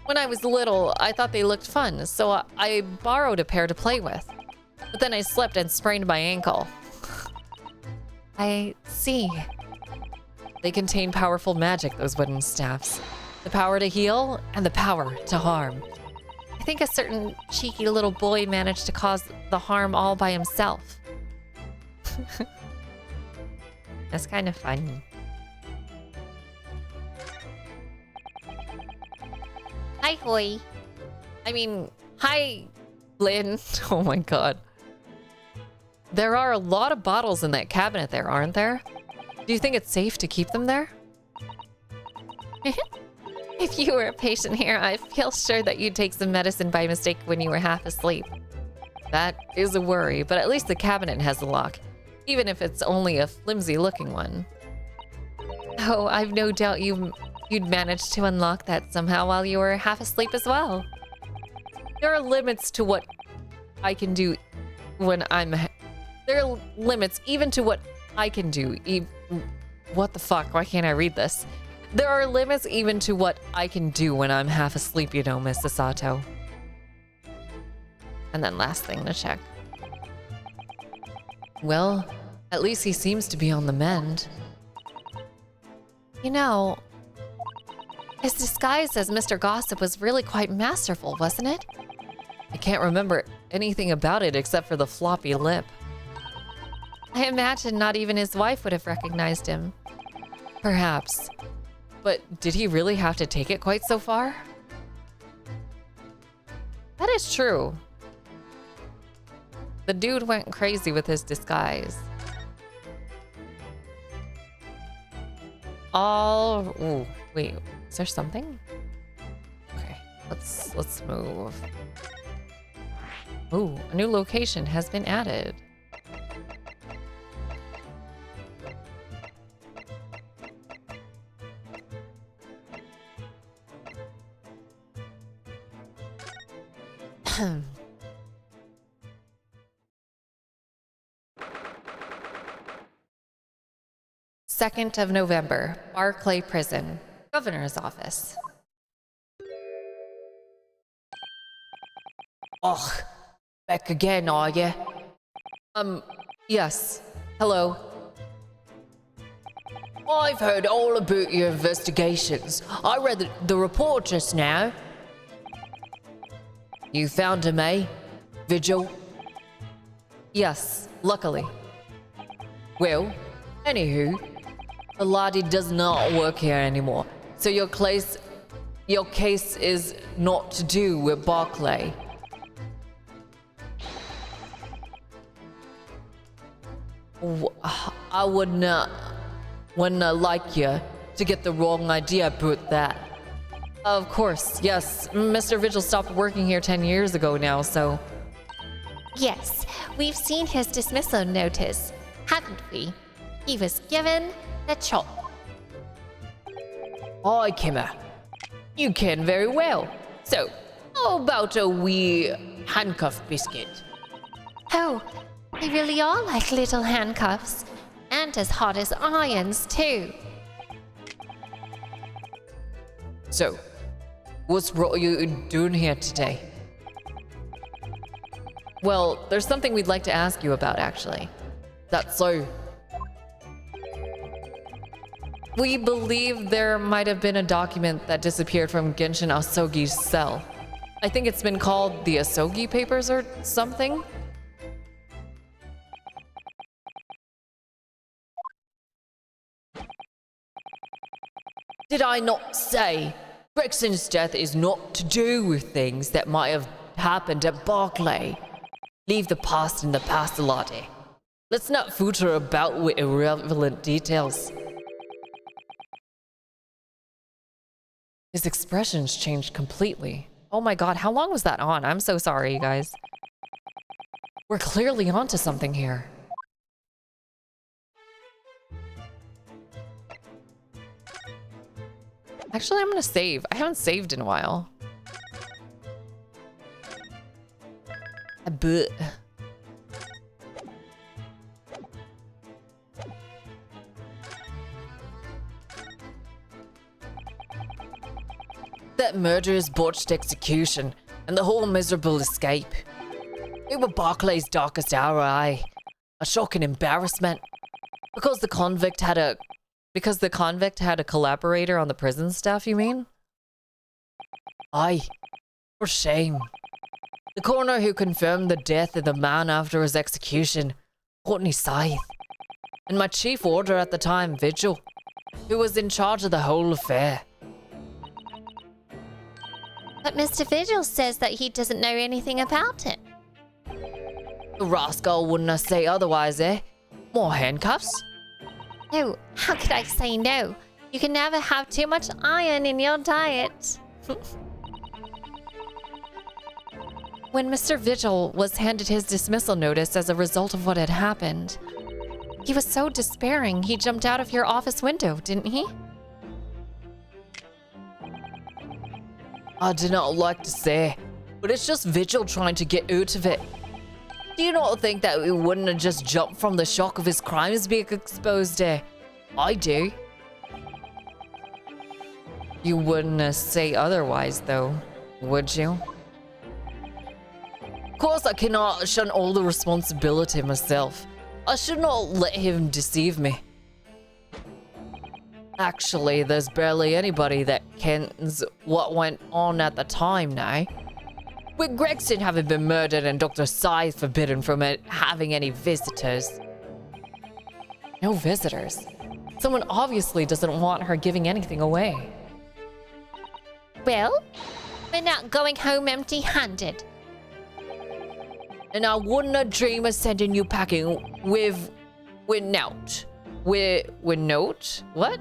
When I was little, I thought they looked fun, so I borrowed a pair to play with. But then I slipped and sprained my ankle. I see. They contain powerful magic, those wooden staffs. The power to heal and the power to harm. I think a certain cheeky little boy managed to cause the harm all by himself. That's kind of fun. Hi, Hoy. I mean, hi, Lynn. Oh my god. There are a lot of bottles in that cabinet there, aren't there? Do you think it's safe to keep them there? If you were a patient here, I feel sure that you'd take some medicine by mistake when you were half asleep. That is a worry, but at least the cabinet has a lock, even if it's only a flimsy-looking one. Oh, I've no doubt you'd manage to unlock that somehow while you were half asleep as well. There are limits to what I can do when I'm... There are limits even to what I can do. What the fuck? Why can't I read this? There are limits even to what I can do when I'm half asleep, you know, Mrs. Sato. And then last thing to check. Well, at least he seems to be on the mend. You know, his disguise as Mr. Gossip was really quite masterful, wasn't it? I can't remember anything about it except for the floppy lip. I imagine not even his wife would have recognized him. Perhaps. But did he really have to take it quite so far? That is true. The dude went crazy with his disguise. Ooh, wait, is there something? Okay, let's move. Ooh, a new location has been added. Second of November, Barclay Prison, Governor's Office. Och, back again, are you? Yes. Hello. I've heard all about your investigations. I read the report just now. You found him, eh? Vigil? Yes, luckily. Well, anywho, the laddie does not work here anymore. So your case is not to do with Barclay. I wouldn't like you to get the wrong idea about that. Of course, yes. Mr. Vigil stopped working here 10 years ago now, so... Yes, we've seen his dismissal notice, haven't we? He was given the chop. Hi, Kimmer. You can very well. So, how about a wee handcuff biscuit? Oh, they really are like little handcuffs. And as hot as irons, too. So, what's you doing here today? Well, there's something we'd like to ask you about, actually. That's so. We believe there might have been a document that disappeared from Genshin Asogi's cell. I think it's been called the Asogi Papers or something? Did I not say Gregson's death is not to do with things that might have happened at Barclay? Leave the past in the past, laddie. Let's not footer about with irrelevant details. His expressions changed completely. Oh my god, how long was that on? I'm so sorry, you guys. We're clearly onto something here. Actually, I'm gonna save. I haven't saved in a while. But that murderer's botched execution and the whole miserable escape. It was Barclay's darkest hour, aye. A shocking embarrassment. Because the convict had a collaborator on the prison staff, you mean? Aye. For shame. The coroner who confirmed the death of the man after his execution, Courtney Scythe. And my chief warder at the time, Vigil, who was in charge of the whole affair. But Mr. Vigil says that he doesn't know anything about it. The rascal wouldn't I say otherwise, eh? More handcuffs? No, how could I say no? You can never have too much iron in your diet. When Mr. Vigil was handed his dismissal notice as a result of what had happened, he was so despairing he jumped out of your office window, didn't he? I do not like to say, but it's just Vigil trying to get out of it. Do you not think that we wouldn't have just jumped from the shock of his crimes being exposed? I do. You wouldn't say otherwise, though, would you? Of course, I cannot shun all the responsibility myself. I should not let him deceive me. Actually, there's barely anybody that kens what went on at the time now. With Gregson having been murdered and Dr. Scythe forbidden from having any visitors. No visitors. Someone obviously doesn't want her giving anything away. Well, we're not going home empty-handed. And I wouldn't dream of sending you packing with note. With note? What?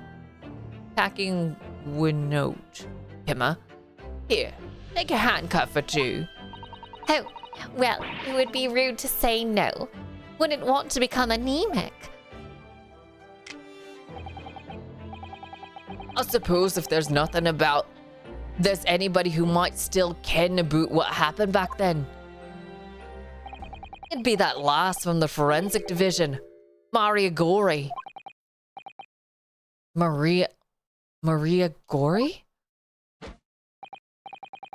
Packing with note. Emma, here, take a handcuff or two. Oh, well, it would be rude to say no. Wouldn't want to become anemic. I suppose if there's nothing about, there's anybody who might still ken about what happened back then. It'd be that lass from the forensic division, Maria Gorey. Maria Gorey?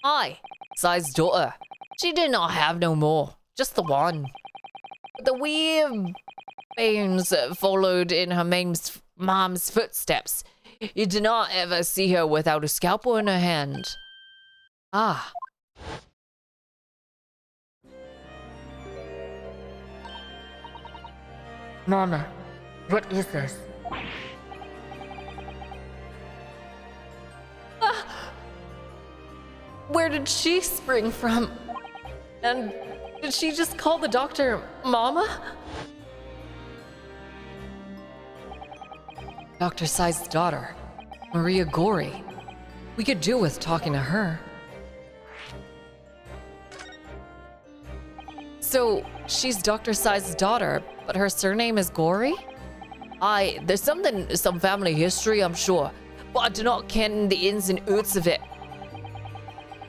Aye, Si's daughter. She did not have no more, just the one. But the wee bones followed in her mom's footsteps. You did not ever see her without a scalpel in her hand. Ah. Mama, what is this? Where did she spring from? And did she just call the doctor Mama? Dr. Sai's daughter, Maria Gorey. We could do with talking to her. So, she's Dr. Sai's daughter, but her surname is Gorey? Aye, there's some family history, I'm sure, but I do not ken the ins and outs of it.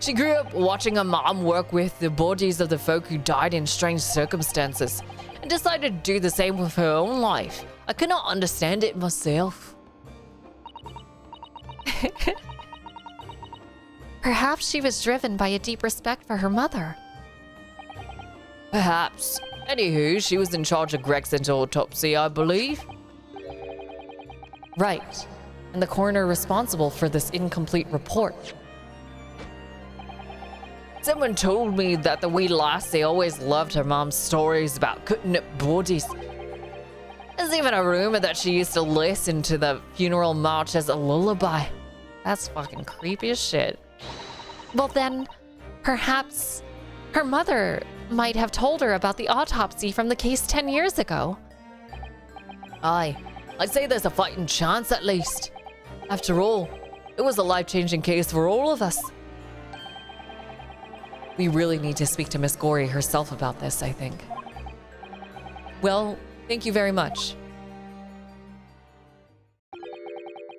She grew up watching her mom work with the bodies of the folk who died in strange circumstances and decided to do the same with her own life. I cannot understand it myself. Perhaps she was driven by a deep respect for her mother. Perhaps. Anywho, she was in charge of Gregson's autopsy, I believe. Right. And the coroner responsible for this incomplete report. Someone told me that the wee lassie always loved her mom's stories about cutting up bodies. There's even a rumor that she used to listen to the funeral march as a lullaby. That's fucking creepy as shit. Well then, perhaps her mother might have told her about the autopsy from the case 10 years ago. Aye, I'd say there's a fighting chance at least. After all, it was a life-changing case for all of us. We really need to speak to Miss Gorey herself about this, I think. Well, thank you very much.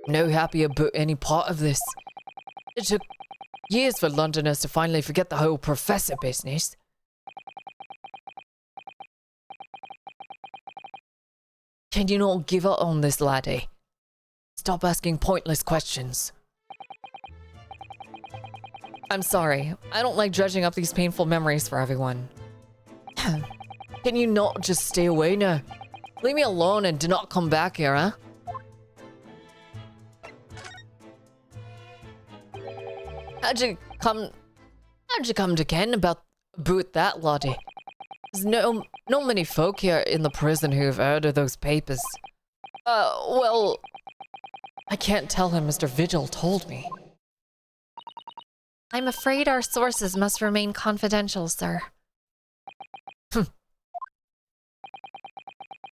No happy about any part of this. It took years for Londoners to finally forget the whole professor business. Can you not give up on this, laddie? Stop asking pointless questions. I'm sorry. I don't like dredging up these painful memories for everyone. Can you not just stay away now? Leave me alone and do not come back here, huh? How'd you come to ken about that, laddie? There's no many folk here in the prison who've heard of those papers. Well, I can't tell him Mr. Vigil told me. I'm afraid our sources must remain confidential, sir.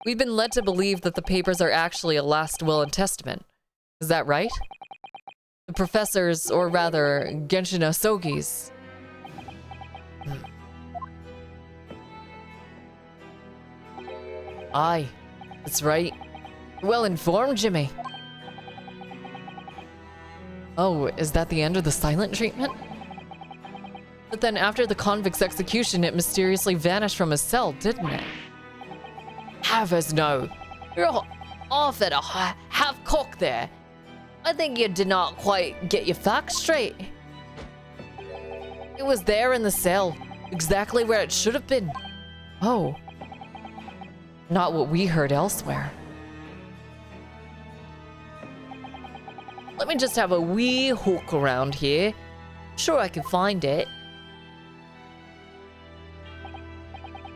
We've been led to believe that the papers are actually a last will and testament. Is that right? The professor's, or rather, Genshin Asogi's. Aye, that's right. Well informed, Jimmy. Oh, is that the end of the silent treatment? But then after the convict's execution, it mysteriously vanished from his cell, didn't it? Havers no. You're off at a half-cock there. I think you did not quite get your facts straight. It was there in the cell, exactly where it should have been. Oh. Not what we heard elsewhere. Let me just have a wee hook around here. Sure I can find it.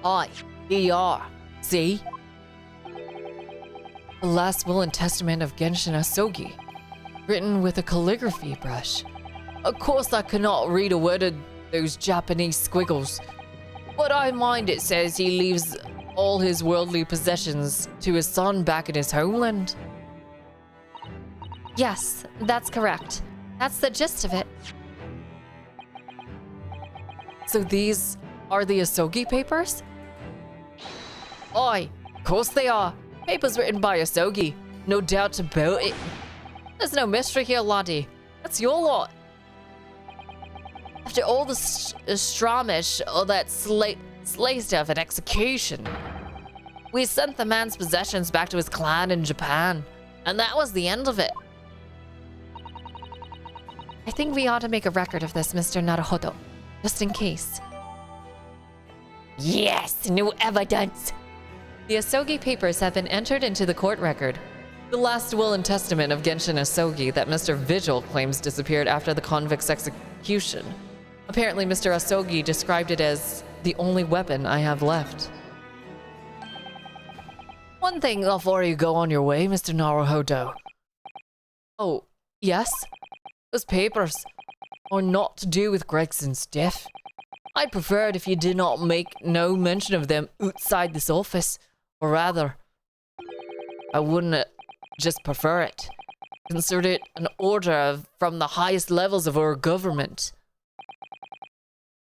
Aye, here you are. See? The last will and testament of Genshin Asogi, written with a calligraphy brush. Of course I cannot read a word of those Japanese squiggles, but I mind it says he leaves all his worldly possessions to his son back in his homeland. Yes, that's correct. That's the gist of it. So these are the Asogi papers? Aye, of course they are. Papers written by Asogi. No doubt about it. There's no mystery here, laddie. That's your lot. After all the stramish, all that slay stuff and execution, we sent the man's possessions back to his clan in Japan, and that was the end of it. I think we ought to make a record of this, Mr. Naruhodo, just in case. Yes, new evidence. The Asogi papers have been entered into the court record. The last will and testament of Genshin Asogi that Mr. Vigil claims disappeared after the convict's execution. Apparently, Mr. Asogi described it as the only weapon I have left. One thing before you go on your way, Mr. Naruhodo. Oh, yes? Those papers are not to do with Gregson's death. I'd prefer it if you did not make no mention of them outside this office. Or rather, I wouldn't just prefer it. Consider it an order from the highest levels of our government.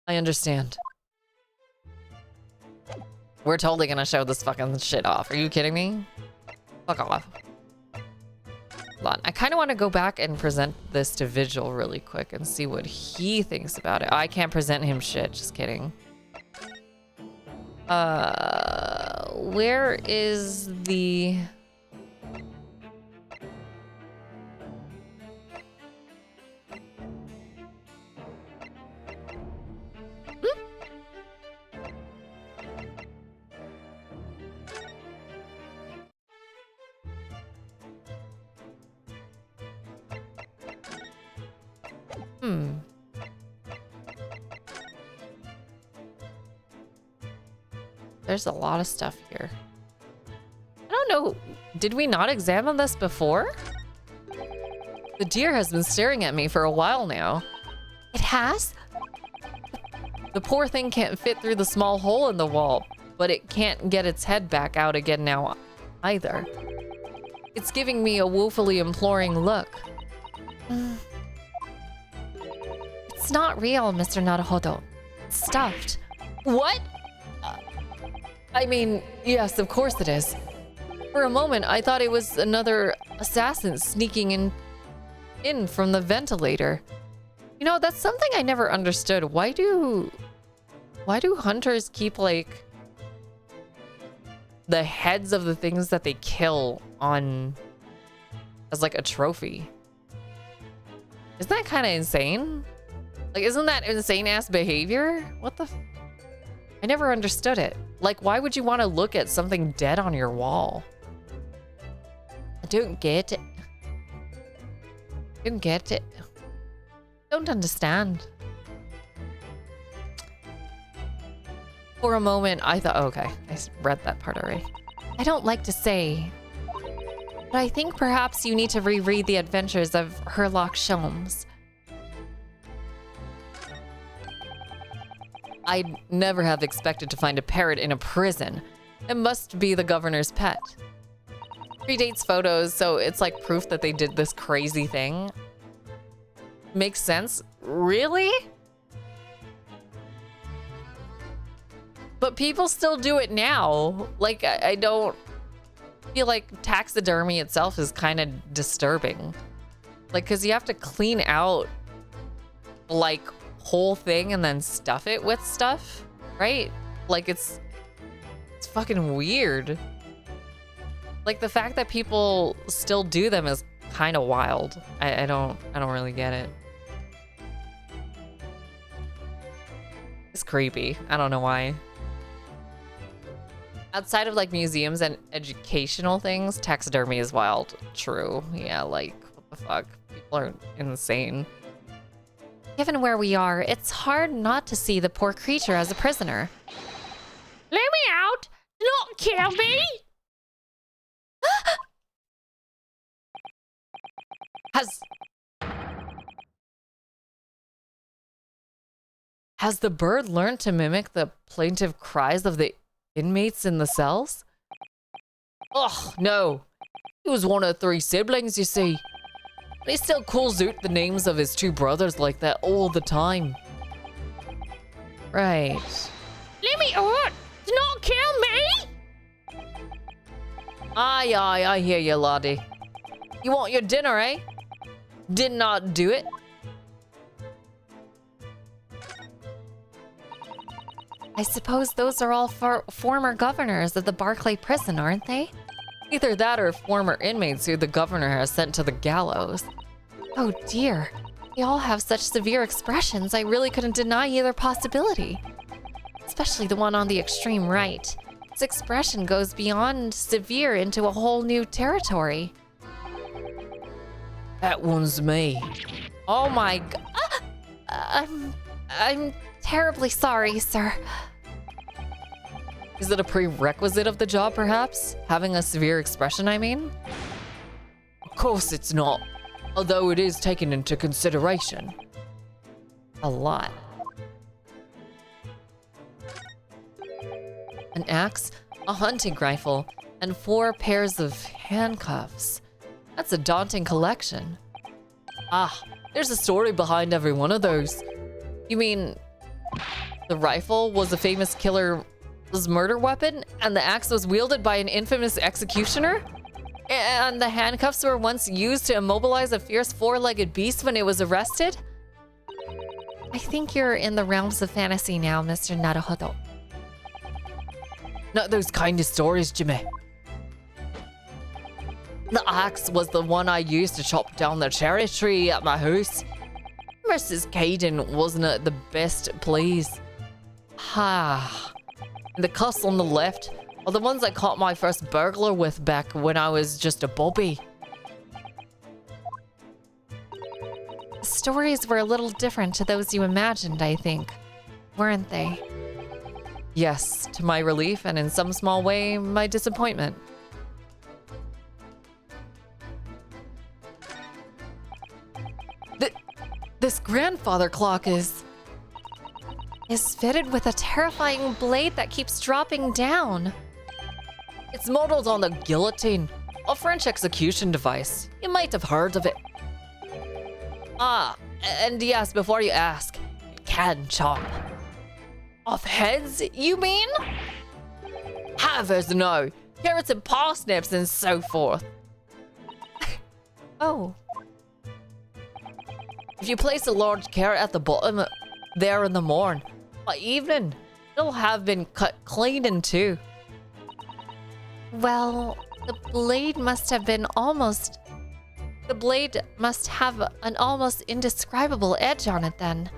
I understand. We're totally gonna show this fucking shit off. Are you kidding me? Fuck off. Hold on. I kind of want to go back and present this to Vigil really quick and see what he thinks about it. I can't present him shit. Just kidding. Where is the... There's a lot of stuff here. I don't know. Did we not examine this before? The deer has been staring at me for a while now. It has? The poor thing can't fit through the small hole in the wall, but it can't get its head back out again now either. It's giving me a woefully imploring look. It's not real, Mr. Naruhodo. It's stuffed. What? I mean, yes, of course it is. For a moment, I thought it was another assassin sneaking in from the ventilator. You know, that's something I never understood. Why do hunters keep, like, the heads of the things that they kill on as, like, a trophy? Isn't that kind of insane? Like, isn't that insane-ass behavior? What the... I never understood it. Like, why would you want to look at something dead on your wall? I don't get it. Don't get it. Don't understand. For a moment, I thought, okay, I read that part already. I don't like to say, but I think perhaps you need to reread the adventures of Herlock Sholmes. I'd never have expected to find a parrot in a prison. It must be the governor's pet. Predates photos, so it's like proof that they did this crazy thing. Makes sense? Really? But people still do it now. Like, I don't feel like taxidermy itself is kind of disturbing. Like, because you have to clean out, like, whole thing and then stuff it with stuff, right? Like, it's fucking weird. Like, the fact that people still do them is kind of wild. I don't really get it. It's creepy. I don't know why. Outside of, like, museums and educational things, taxidermy is wild. True. Yeah, like, what the fuck? People are insane. Given where we are, it's hard not to see the poor creature as a prisoner. Let me out! Do not kill me! Has the bird learned to mimic the plaintive cries of the inmates in the cells? Oh, no. He was one of 3 siblings, you see. And he still calls out the names of his 2 brothers like that all the time. Right. Let me out! Do not kill me! Aye, I hear you, laddie. You want your dinner, eh? Did not do it. I suppose those are all former governors of the Barclay prison, aren't they? Either that or former inmates who the governor has sent to the gallows. Oh dear. They all have such severe expressions, I really couldn't deny either possibility. Especially the one on the extreme right. Its expression goes beyond severe into a whole new territory. That one's me. Oh my god. I'm terribly sorry, sir. Is it a prerequisite of the job, perhaps? Having a severe expression, I mean? Of course it's not. Although it is taken into consideration. A lot. An axe, a hunting rifle, and 4 pairs of handcuffs. That's a daunting collection. Ah, there's a story behind every one of those. You mean the rifle was a famous killer's murder weapon, and the axe was wielded by an infamous executioner? And the handcuffs were once used to immobilize a fierce 4-legged beast when it was arrested? I think you're in the realms of fantasy now, Mr. Naruhodo. Not those kind of stories, Jimmy. The axe was the one I used to chop down the cherry tree at my house. Mrs. Caden wasn't at the best please. Ha. And the cuffs on the left are the ones I caught my first burglar with back when I was just a bobby. The stories were a little different to those you imagined, I think. Weren't they? Yes, to my relief and in some small way, my disappointment. This grandfather clock is fitted with a terrifying blade that keeps dropping down. It's modeled on the guillotine, a French execution device. You might have heard of it. Ah, and yes, before you ask, it can chop. Off heads, you mean? Havers, no. Carrots and parsnips and so forth. Oh. If you place a large carrot at the bottom there in the morn, by evening, it'll have been cut clean in 2. Well, the blade must have an almost indescribable edge on it then.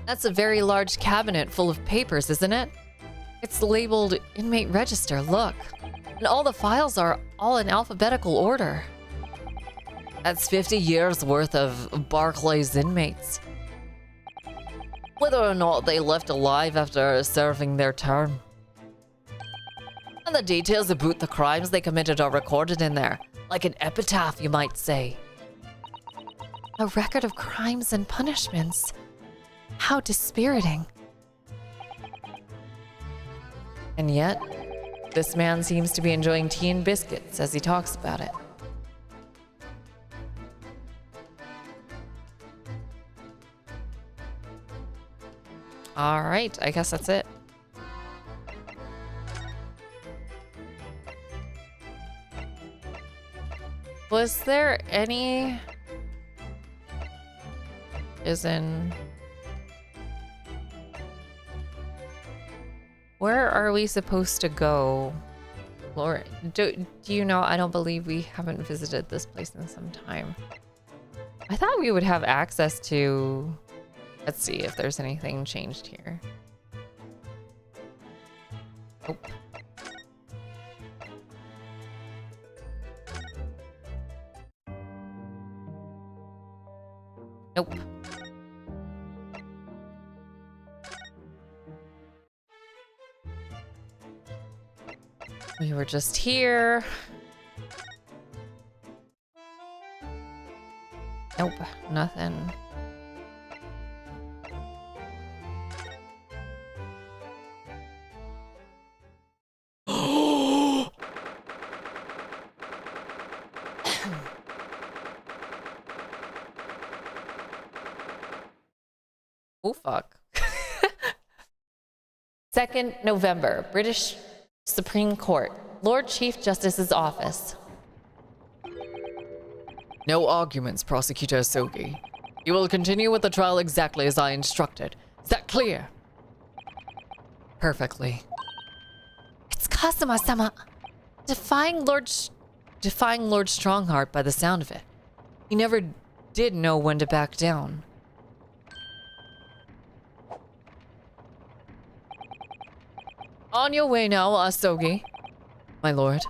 That's a very large cabinet full of papers, isn't it? It's labeled inmate register, look. And all the files are all in alphabetical order. That's 50 years worth of Barclay's inmates. Whether or not they left alive after serving their term. And the details about the crimes they committed are recorded in there, like an epitaph, you might say. A record of crimes and punishments. How dispiriting. And yet, this man seems to be enjoying tea and biscuits as he talks about it. All right, I guess that's it. Was there any... Where are we supposed to go? Laura, do you know? I don't believe we haven't visited this place in some time. I thought we would have access to... Let's see if there's anything changed here. Nope. Nope. We were just here. Nope, nothing. Oh, fuck. 2nd November, British Supreme Court, Lord Chief Justice's office. No arguments, Prosecutor Sogi. You will continue with the trial exactly as I instructed. Is that clear? Perfectly. It's Kazuma-sama. Defying Lord Strongheart by the sound of it. He never did know when to back down. On your way now, Asogi. My lord.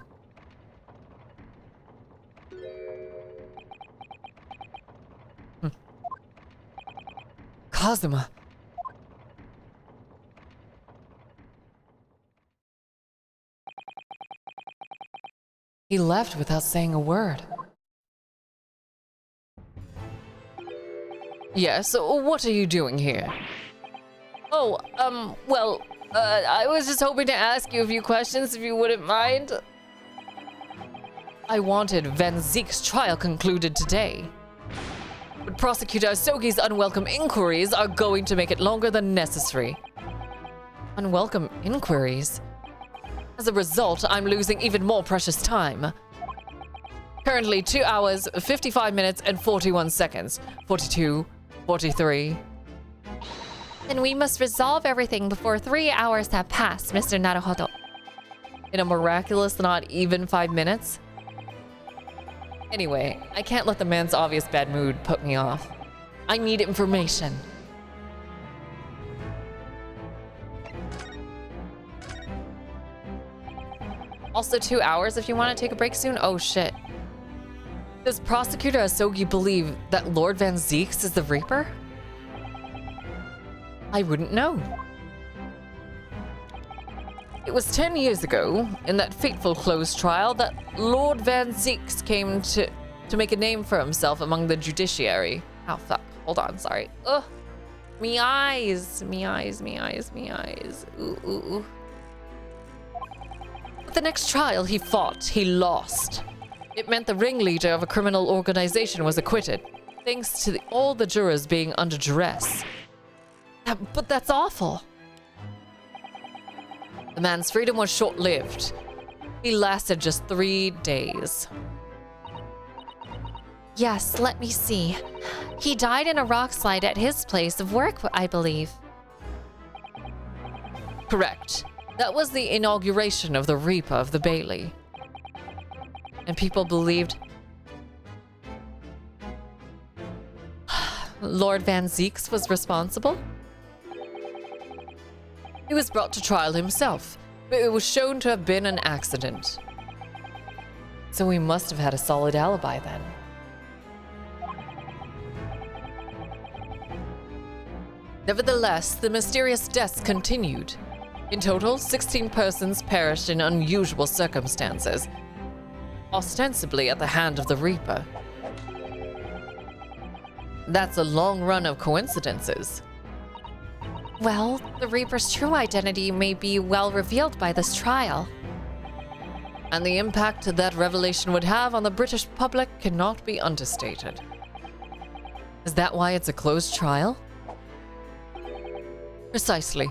Kazuma. He left without saying a word. Yes, what are you doing here? Oh, well, I was just hoping to ask you a few questions if you wouldn't mind. I wanted Van Zeek's trial concluded today. But Prosecutor Asogi's unwelcome inquiries are going to make it longer than necessary. Unwelcome inquiries? As a result, I'm losing even more precious time. Currently 2 hours, 55 minutes, and 41 seconds. 42, 43. Then we must resolve everything before 3 hours have passed, Mr. Naruhodo. In a miraculous not even 5 minutes? Anyway, I can't let the man's obvious bad mood put me off. I need information. Also 2 hours if you want to take a break soon. Oh shit. Does Prosecutor Asogi believe that Lord Van Zeeks is the Reaper? I wouldn't know. It was 10 years ago, in that fateful closed trial, that Lord Van Zeeks came to make a name for himself among the judiciary. Oh fuck. Hold on, sorry. Ugh. Me eyes. Me eyes, me eyes, me eyes. Ooh, ooh, ooh. At the next trial he fought, he lost. It meant the ringleader of a criminal organization was acquitted, thanks to all the jurors being under duress. But that's awful. The man's freedom was short-lived. He lasted just 3 days. Yes, let me see. He died in a rock slide at his place of work, I believe. Correct. That was the inauguration of the Reaper of the Bailey. And people believed Lord Van Zeeks was responsible? He was brought to trial himself, but it was shown to have been an accident. So he must have had a solid alibi then. Nevertheless, the mysterious deaths continued. In total, 16 persons perished in unusual circumstances, ostensibly at the hand of the Reaper. That's a long run of coincidences. Well, the Reaper's true identity may be well revealed by this trial. And the impact that revelation would have on the British public cannot be understated. Is that why it's a closed trial? Precisely.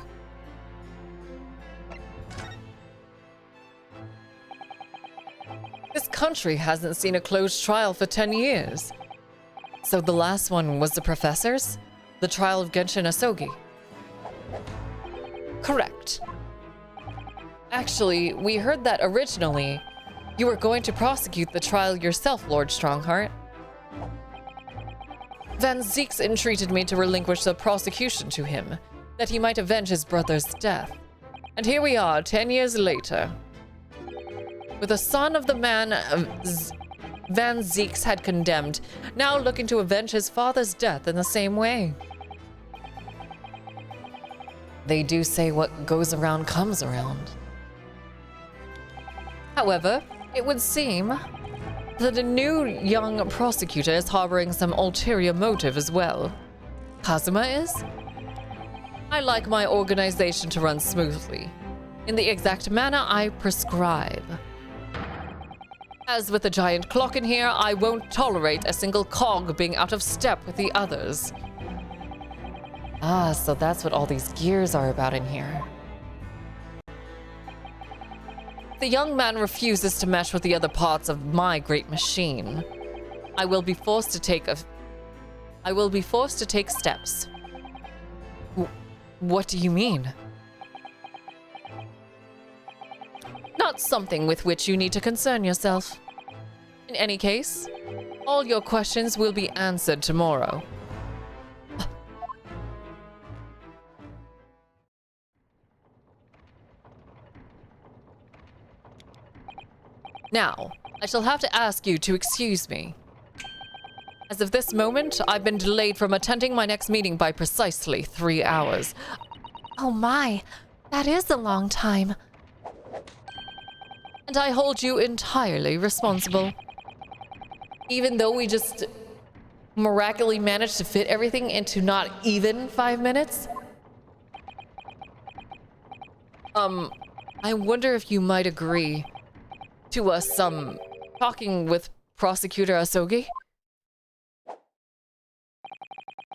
This country hasn't seen a closed trial for 10 years. So the last one was the professor's? The trial of Genshin Asogi? Correct. Actually, we heard that originally you were going to prosecute the trial yourself, Lord Strongheart. Van Zeeks entreated me to relinquish the prosecution to him, that he might avenge his brother's death. And here we are, 10 years later, with the son of the man Van Zeeks had condemned, now looking to avenge his father's death in the same way. They do say what goes around comes around. However, it would seem that a new young prosecutor is harboring some ulterior motive as well. Kazuma is? I like my organization to run smoothly, in the exact manner I prescribe. As with the giant clock in here, I won't tolerate a single cog being out of step with the others. Ah, so that's what all these gears are about in here. The young man refuses to mesh with the other parts of my great machine. I will be forced to take steps. What do you mean? Not something with which you need to concern yourself. In any case, all your questions will be answered tomorrow. Now, I shall have to ask you to excuse me. As of this moment, I've been delayed from attending my next meeting by precisely 3 hours. Oh my, that is a long time. And I hold you entirely responsible. Even though we just miraculously managed to fit everything into not even 5 minutes? I wonder if you might agree to us talking with Prosecutor Asogi?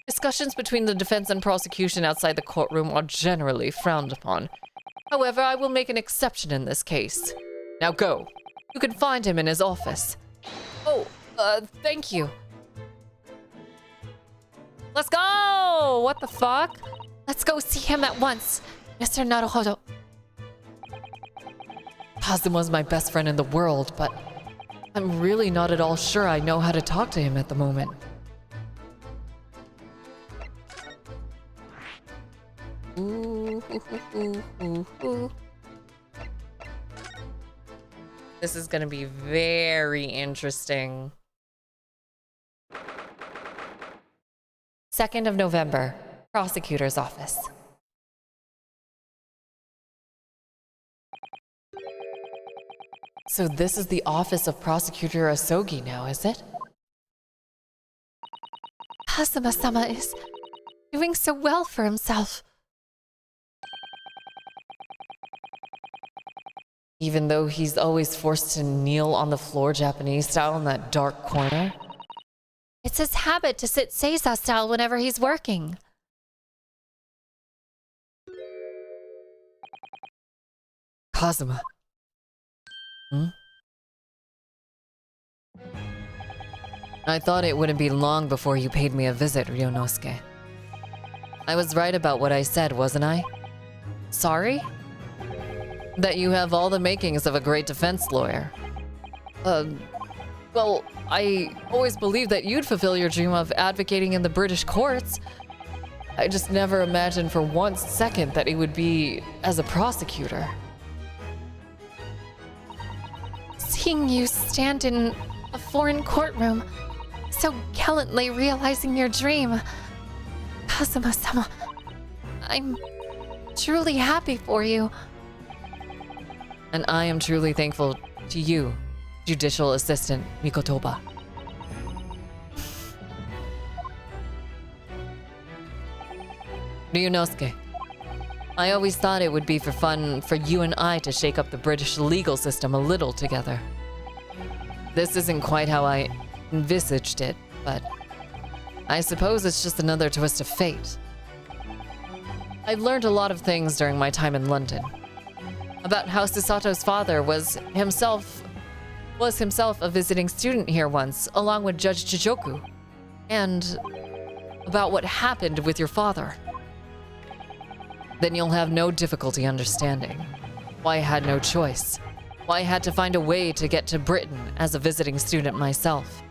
Discussions between the defense and prosecution outside the courtroom are generally frowned upon. However, I will make an exception in this case. Now go. You can find him in his office. Oh, thank you. Let's go! What the fuck? Let's go see him at once, Mr. Naruhodo. Kazuma's my best friend in the world, but I'm really not at all sure I know how to talk to him at the moment. Ooh. This is gonna be very interesting. 2nd of November, Prosecutor's Office. So this is the office of Prosecutor Asogi now, is it? Kazuma-sama is doing so well for himself. Even though he's always forced to kneel on the floor Japanese style in that dark corner? It's his habit to sit Seiza style whenever he's working. Kazuma. I thought it wouldn't be long before you paid me a visit, Ryunosuke. I was right about what I said, wasn't I? Sorry? That you have all the makings of a great defense lawyer. Well, I always believed that you'd fulfill your dream of advocating in the British courts. I just never imagined for 1 second that it would be as a prosecutor. Seeing you stand in a foreign courtroom, so gallantly realizing your dream. Kazuma-sama, I'm truly happy for you. And I am truly thankful to you, Judicial Assistant Mikotoba. Ryunosuke, I always thought it would be for fun for you and I to shake up the British legal system a little together. This isn't quite how I envisaged it, but I suppose it's just another twist of fate. I've learned a lot of things during my time in London. About how Susato's father was himself a visiting student here once, along with Judge Chijoku, and about what happened with your father. Then you'll have no difficulty understanding why I had no choice, why I had to find a way to get to Britain as a visiting student myself.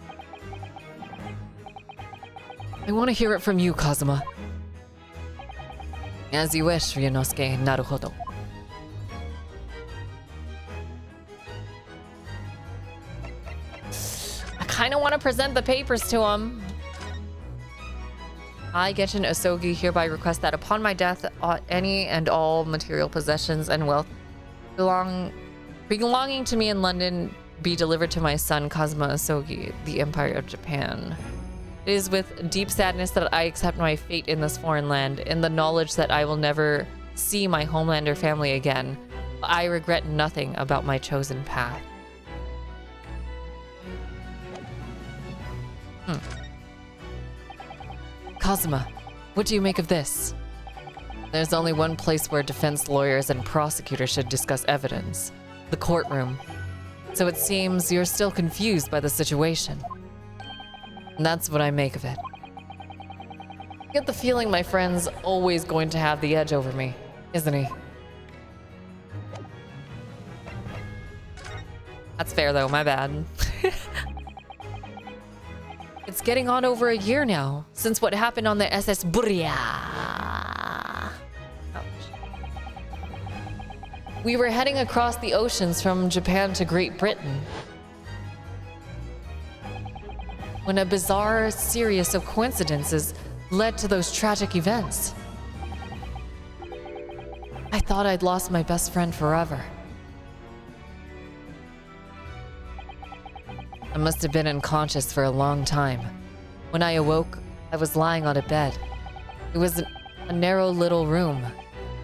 I want to hear it from you, Kazuma. As you wish, Ryunosuke Naruhodo. I kind of want to present the papers to him. I, Genshin Asogi, hereby request that upon my death, any and all material possessions and wealth belonging belonging to me in London be delivered to my son Kazuma Asogi, the Empire of Japan. It is with deep sadness that I accept my fate in this foreign land, in the knowledge that I will never see my homeland or family again. I regret nothing about my chosen path. Kazuma, what do you make of this? There's only one place where defense lawyers and prosecutors should discuss evidence: the courtroom. So it seems you're still confused by the situation. And that's what I make of it. I get the feeling my friend's always going to have the edge over me, isn't he? That's fair though, my bad. It's getting on over a year now, since what happened on the SS Buria. We were heading across the oceans from Japan to Great Britain when a bizarre series of coincidences led to those tragic events. I thought I'd lost my best friend forever. I must have been unconscious for a long time. When I awoke, I was lying on a bed. It was a narrow little room.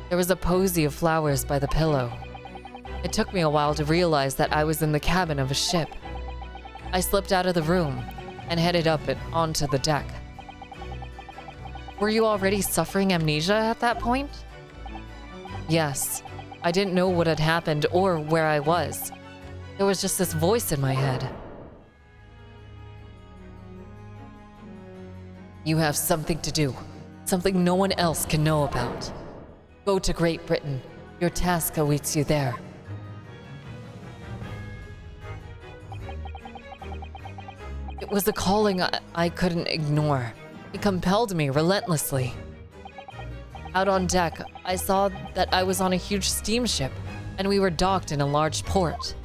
There was a posy of flowers by the pillow. It took me a while to realize that I was in the cabin of a ship. I slipped out of the room and headed up and onto the deck. Were you already suffering amnesia at that point? Yes, I didn't know what had happened or where I was. There was just this voice in my head. You have something to do, something no one else can know about. Go to Great Britain. Your task awaits you there. It was a calling I couldn't ignore. It compelled me relentlessly. Out on deck, I saw that I was on a huge steamship, and we were docked in a large port.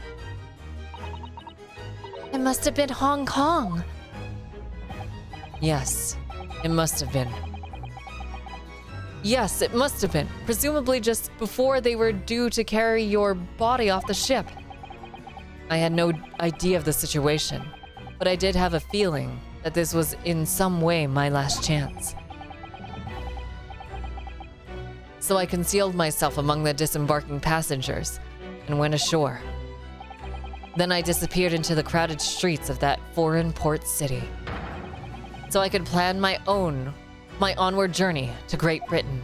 It must have been Hong Kong. Yes, it must have been. Yes, it must have been. Presumably just before they were due to carry your body off the ship. I had no idea of the situation, but I did have a feeling that this was in some way my last chance. So I concealed myself among the disembarking passengers and went ashore. Then I disappeared into the crowded streets of that foreign port city, so I could plan my onward journey to Great Britain.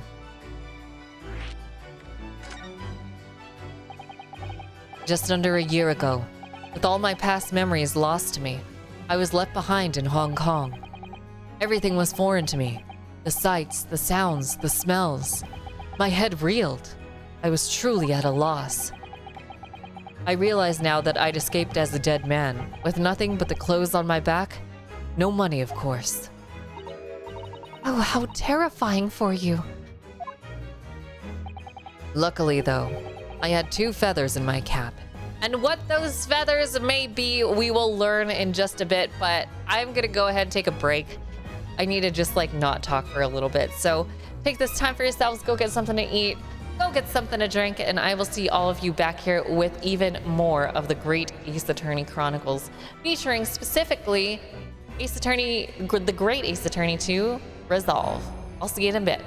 Just under a year ago, with all my past memories lost to me, I was left behind in Hong Kong. Everything was foreign to me. The sights, the sounds, the smells. My head reeled. I was truly at a loss. I realize now that I'd escaped as a dead man, with nothing but the clothes on my back. No money, of course. Oh, how terrifying for you. Luckily, though, I had 2 feathers in my cap. And what those feathers may be, we will learn in just a bit, but I'm gonna go ahead and take a break. I need to just not talk for a little bit. So take this time for yourselves, go get something to eat, go get something to drink, and I will see all of you back here with even more of the Great Ace Attorney Chronicles, featuring specifically the Great Ace Attorney 2, Resolve. I'll see you in a bit.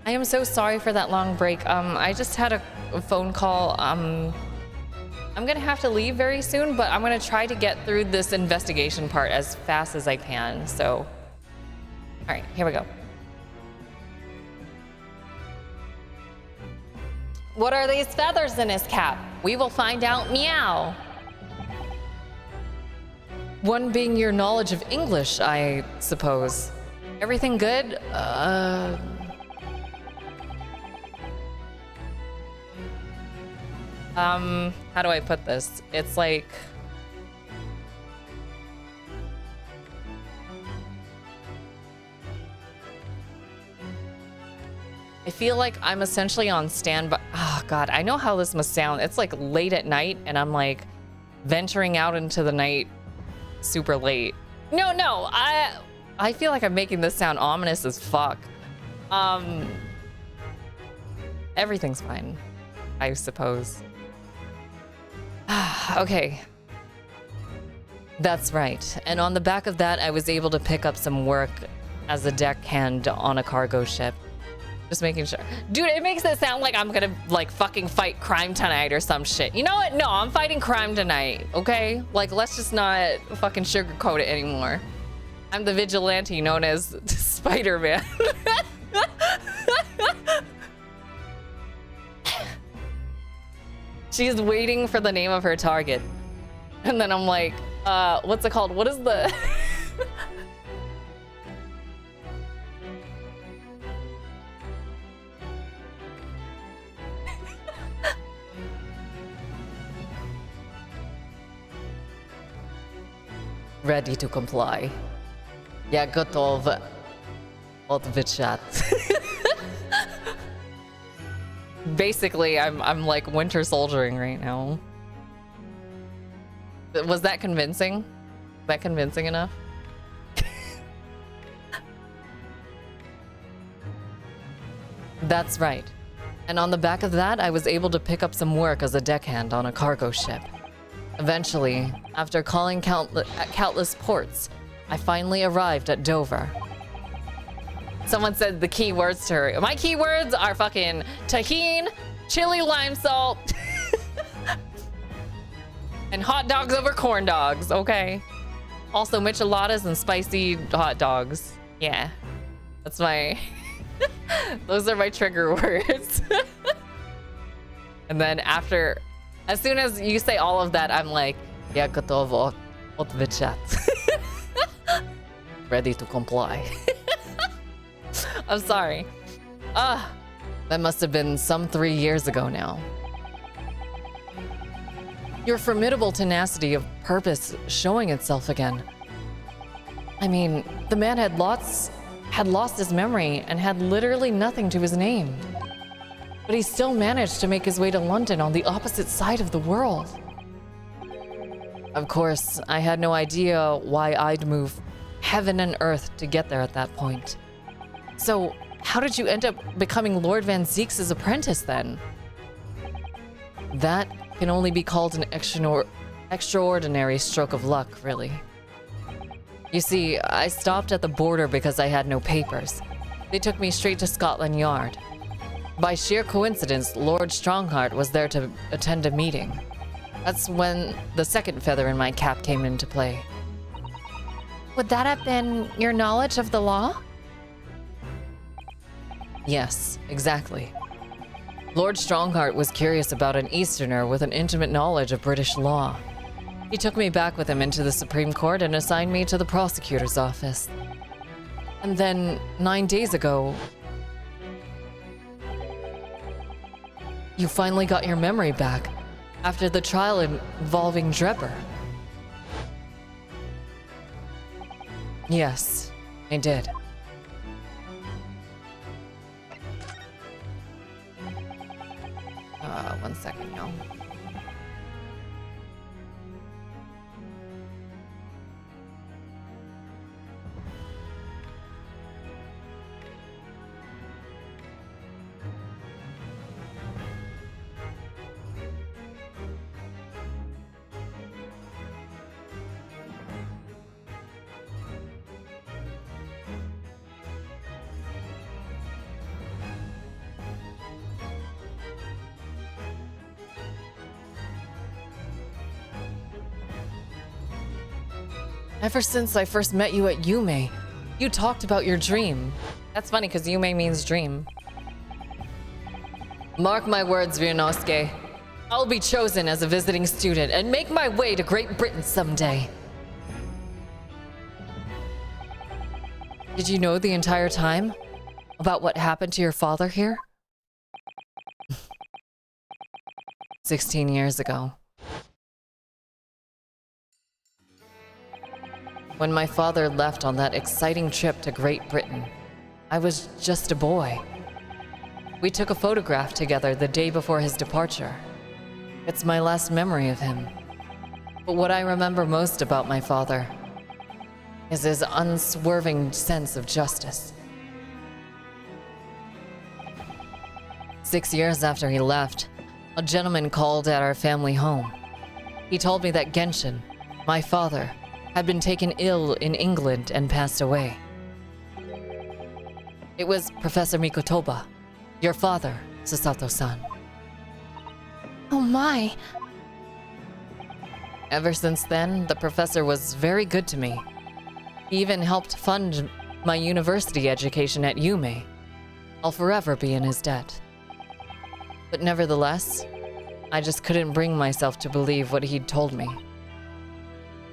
I am so sorry for that long break. I just had a phone call. I'm gonna have to leave very soon, but I'm gonna try to get through this investigation part as fast as I can. So, all right, here we go. What are these feathers in his cap? We will find out. Meow. One being your knowledge of English, I suppose. Everything good? How do I put this? It's like, I feel like I'm essentially on standby. Oh God, I know how this must sound. It's like late at night and I'm like venturing out into the night super late. No, I feel like I'm making this sound ominous as fuck. Everything's fine, I suppose. Okay. That's right. And on the back of that, I was able to pick up some work as a deckhand on a cargo ship. Just making sure. Dude, it makes it sound like I'm gonna like fucking fight crime tonight or some shit. You know what? No, I'm fighting crime tonight, okay? Like, let's just not fucking sugarcoat it anymore. I'm the vigilante known as Spider-Man. She's waiting for the name of her target. And then I'm like, what's it called? What is the... Ready to comply. Я готов отвечать. Basically, I'm like winter soldiering right now. Was that convincing? Was that convincing enough? That's right. And on the back of that, I was able to pick up some work as a deckhand on a cargo ship. Eventually, after calling at countless ports, I finally arrived at Dover. Someone said the key words to her. My keywords are fucking tahine, chili lime salt, and hot dogs over corn dogs, okay? Also micheladas and spicy hot dogs. Yeah, that's my, those are my trigger words. And then after, as soon as you say all of that, I'm like, Я готов отвечать. ready to comply. I'm sorry. That must have been some 3 years ago now. Your formidable tenacity of purpose showing itself again. I mean, the man had lost his memory and had literally nothing to his name. But he still managed to make his way to London on the opposite side of the world. Of course, I had no idea why I'd move heaven and earth to get there at that point. So, how did you end up becoming Lord Van Zeek's apprentice then? That can only be called an extraordinary stroke of luck, really. You see, I stopped at the border because I had no papers. They took me straight to Scotland Yard. By sheer coincidence, Lord Strongheart was there to attend a meeting. That's when the second feather in my cap came into play. Would that have been your knowledge of the law? Yes, exactly. Lord Strongheart was curious about an Easterner with an intimate knowledge of British law. He took me back with him into the Supreme Court and assigned me to the prosecutor's office. And then, 9 days ago, you finally got your memory back after the trial involving Drebber. Yes, I did. One second now. Ever since I first met you at Yume, you talked about your dream. That's funny because Yume means dream. Mark my words, Ryunosuke. I'll be chosen as a visiting student and make my way to Great Britain someday. Did you know the entire time about what happened to your father here? 16 years ago. When my father left on that exciting trip to Great Britain, I was just a boy. We took a photograph together the day before his departure. It's my last memory of him. But what I remember most about my father is his unswerving sense of justice. 6 years after he left, a gentleman called at our family home. He told me that Genshin, my father, had been taken ill in England and passed away. It was Professor Mikotoba, your father, Susato-san. Oh my. Ever since then, the professor was very good to me. He even helped fund my university education at Yume. I'll forever be in his debt. But nevertheless, I just couldn't bring myself to believe what he'd told me.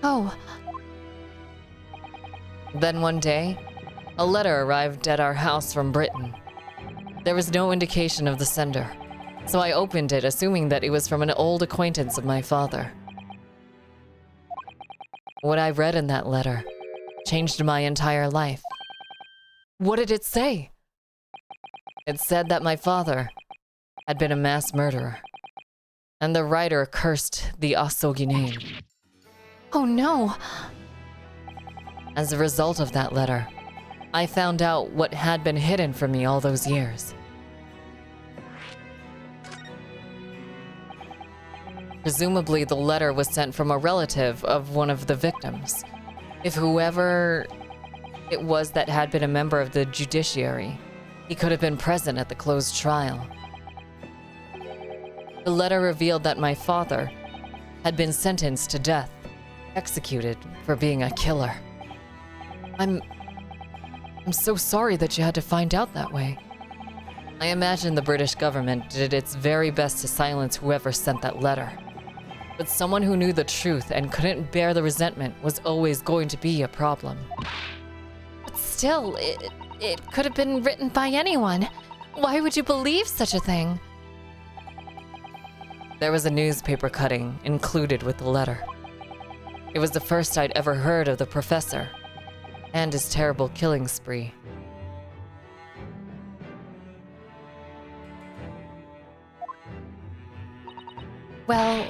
Oh. Then one day, a letter arrived at our house from Britain. There was no indication of the sender, so I opened it assuming that it was from an old acquaintance of my father. What I read in that letter changed my entire life. What did it say? It said that my father had been a mass murderer, and the writer cursed the Asogi name. Oh no. As a result of that letter, I found out what had been hidden from me all those years. Presumably, the letter was sent from a relative of one of the victims. If whoever it was that had been a member of the judiciary, he could have been present at the closed trial. The letter revealed that my father had been sentenced to death, executed for being a killer. I'm so sorry that you had to find out that way. I imagine the British government did its very best to silence whoever sent that letter. But someone who knew the truth and couldn't bear the resentment was always going to be a problem. still, it could have been written by anyone. Why would you believe such a thing? There was a newspaper cutting included with the letter. It was the first I'd ever heard of the professor and his terrible killing spree. Well,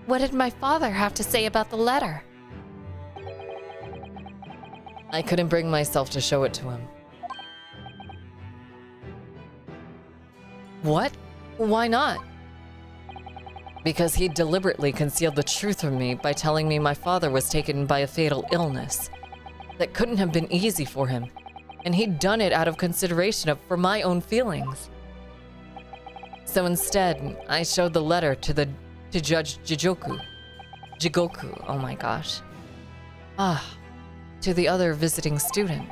what did my father have to say about the letter? I couldn't bring myself to show it to him. What? Why not? Because he deliberately concealed the truth from me by telling me my father was taken by a fatal illness that couldn't have been easy for him, and he'd done it out of consideration for my own feelings. So instead, I showed the letter to Judge Jigoku, oh my gosh. To the other visiting student.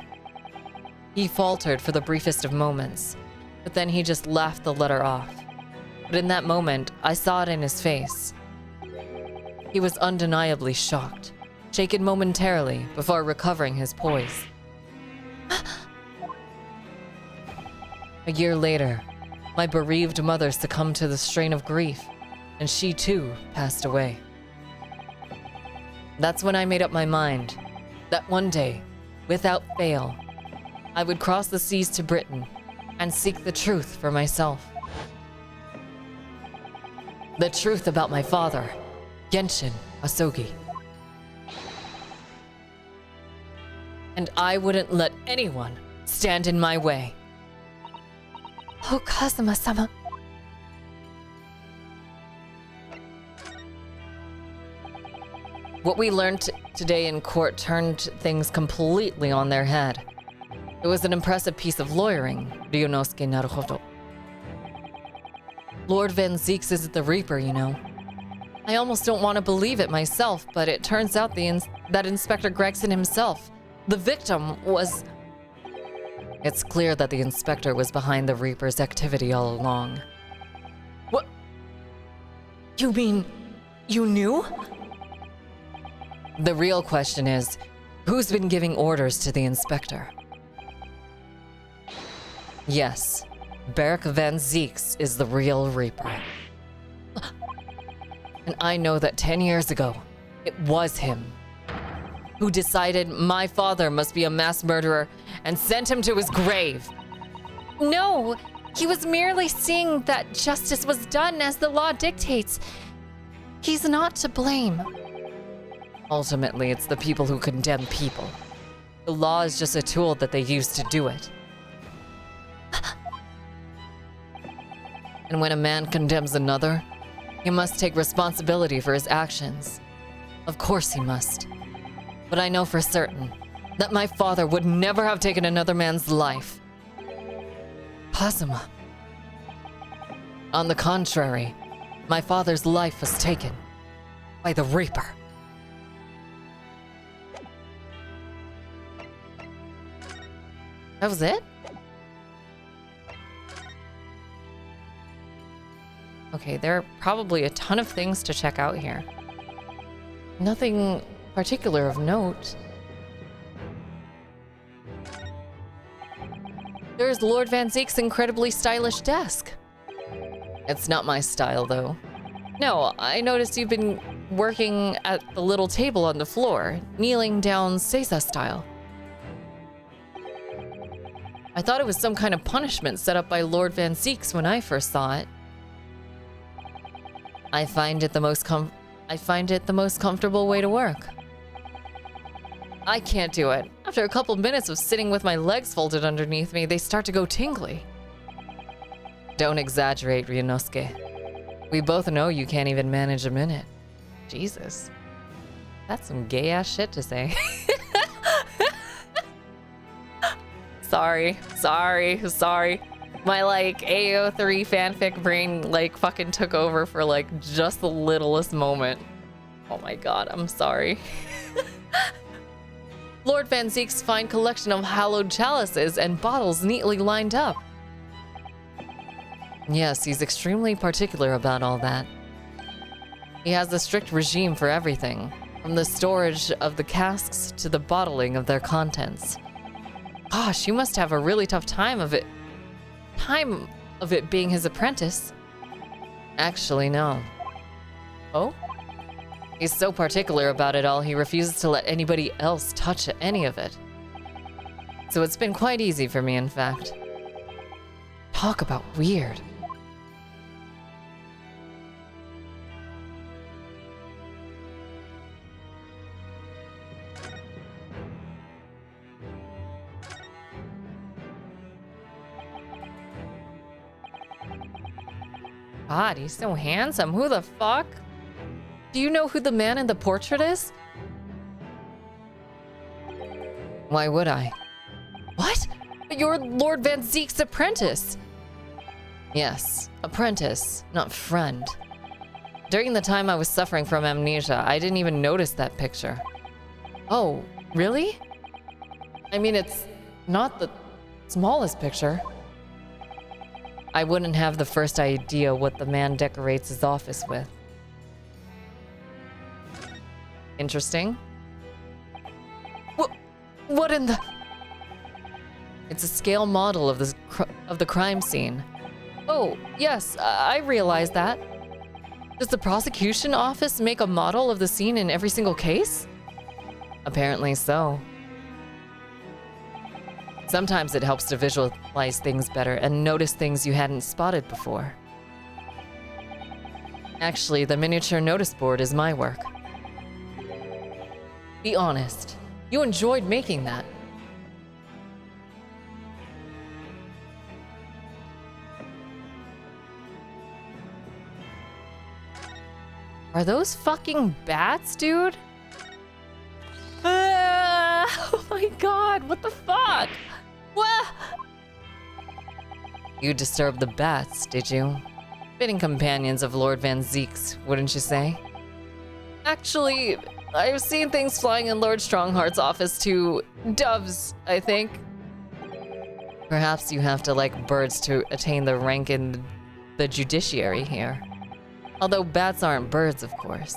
He faltered for the briefest of moments, but then he just laughed the letter off. But in that moment, I saw it in his face. He was undeniably shocked, shaken momentarily before recovering his poise. A year later, my bereaved mother succumbed to the strain of grief, and she too passed away. That's when I made up my mind that one day, without fail, I would cross the seas to Britain and seek the truth for myself. The truth about my father, Genshin Asogi. And I wouldn't let anyone stand in my way. Oh, Kazuma-sama. What we learned today in court turned things completely on their head. It was an impressive piece of lawyering, Ryunosuke Naruhodo. Lord Van Zeeks isn't the Reaper, you know. I almost don't want to believe it myself, but it turns out that Inspector Gregson himself, the victim, was... It's clear that the Inspector was behind the Reaper's activity all along. What? You mean you knew? The real question is, who's been giving orders to the Inspector? Yes, Beric Van Zeeks is the real Reaper. And I know that 10 years ago, it was him who decided my father must be a mass murderer and sent him to his grave. No, he was merely seeing that justice was done as the law dictates. He's not to blame. Ultimately, it's the people who condemn people. The law is just a tool that they use to do it. And when a man condemns another, he must take responsibility for his actions. Of course he must. But I know for certain that my father would never have taken another man's life. Kazuma. On the contrary, my father's life was taken by the Reaper. That was it? Okay, there are probably a ton of things to check out here. Nothing particular of note. There's Lord Van Zeek's incredibly stylish desk. It's not my style, though. No, I noticed you've been working at the little table on the floor, kneeling down Seiza style. I thought it was some kind of punishment set up by Lord Van Zeeks when I first saw it. I find it the most comfortable way to work. I can't do it. After a couple minutes of sitting with my legs folded underneath me, they start to go tingly. Don't exaggerate, Ryunosuke. We both know you can't even manage a minute. Jesus. That's some gay-ass shit to say. Sorry. My, AO3 fanfic brain, fucking took over for, just the littlest moment. Oh my god, I'm sorry. Lord Van Zeek's fine collection of hallowed chalices and bottles neatly lined up. Yes, he's extremely particular about all that. He has a strict regime for everything, from the storage of the casks to the bottling of their contents. Gosh, you must have a really tough time of it being his apprentice. Actually, no. Oh? He's so particular about it all, he refuses to let anybody else touch any of it. So it's been quite easy for me, in fact. Talk about weird. God, he's so handsome. Who the fuck? Do you know who the man in the portrait is? Why would I? What? You're Lord Van Zeek's apprentice. Yes, apprentice, not friend. During the time I was suffering from amnesia, I didn't even notice that picture. Oh, really? I mean, it's not the smallest picture. I wouldn't have the first idea what the man decorates his office with. Interesting. What in the... It's a scale model of the crime scene. Oh, yes, I realize that. Does the prosecution office make a model of the scene in every single case? Apparently so. Sometimes it helps to visualize things better and notice things you hadn't spotted before. Actually, the miniature notice board is my work. Be honest, you enjoyed making that. Are those fucking bats, dude? Oh my god, what the fuck? What? You disturbed the bats, did you? Fitting companions of Lord Van Zeek's, wouldn't you say? Actually, I've seen things flying in Lord Strongheart's office too. Doves, I think. Perhaps you have to like birds to attain the rank in the judiciary here. Although bats aren't birds, of course.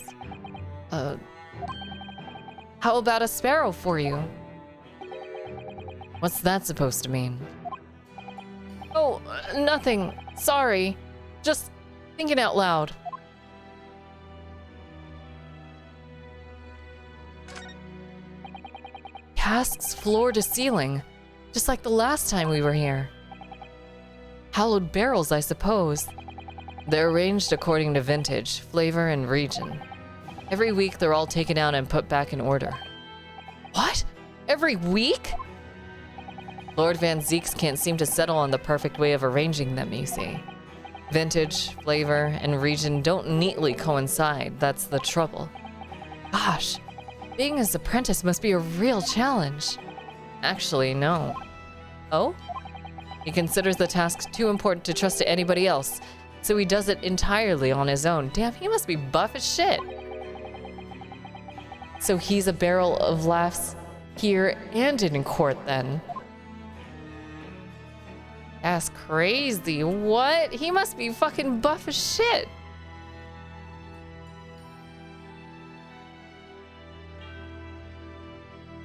How about a sparrow for you? What's that supposed to mean? Oh, nothing. Sorry. Just thinking out loud. Casks floor to ceiling, just like the last time we were here. Hallowed barrels, I suppose. They're arranged according to vintage, flavor, and region. Every week, they're all taken out and put back in order. What? Every week? Lord Van Zeek's can't seem to settle on the perfect way of arranging them, you see. Vintage, flavor, and region don't neatly coincide, that's the trouble. Gosh, being his apprentice must be a real challenge. Actually, no. Oh? He considers the task too important to trust to anybody else, so he does it entirely on his own. Damn, he must be buff as shit. So he's a barrel of laughs here and in court then. That's crazy. What? He must be fucking buff as shit.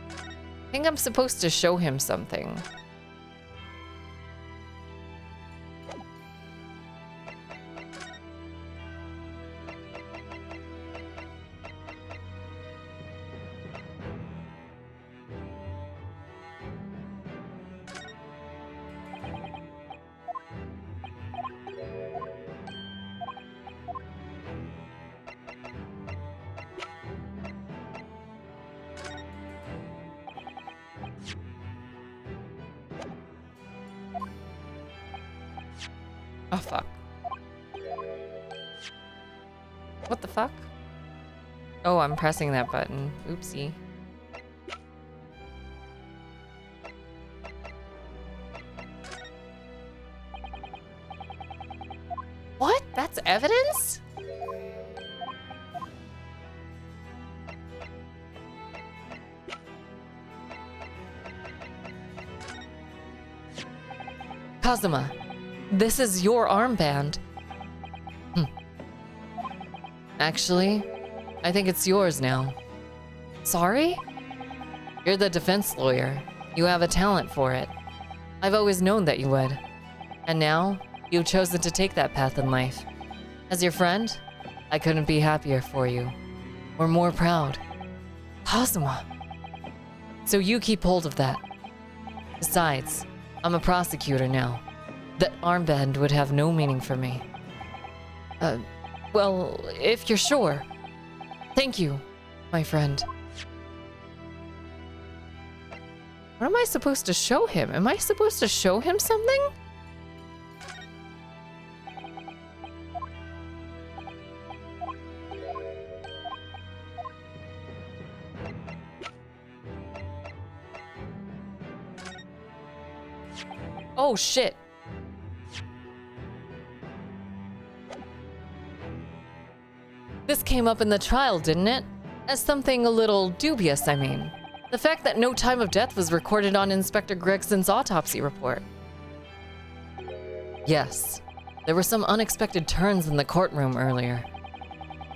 I think I'm supposed to show him something. Oh, fuck. What the fuck? Oh, I'm pressing that button. Oopsie. What? That's evidence? Kazuma. This is your armband. Actually, I think it's yours now. Sorry? You're the defense lawyer. You have a talent for it. I've always known that you would. And now, you've chosen to take that path in life. As your friend, I couldn't be happier for you. Or more proud. Kazuma! So you keep hold of that. Besides, I'm a prosecutor now. That armband would have no meaning for me. Well, if you're sure. Thank you, my friend. What am I supposed to show him? Am I supposed to show him something? Oh, shit. This came up in the trial, didn't it? As something a little dubious, I mean. The fact that no time of death was recorded on Inspector Gregson's autopsy report. Yes, there were some unexpected turns in the courtroom earlier.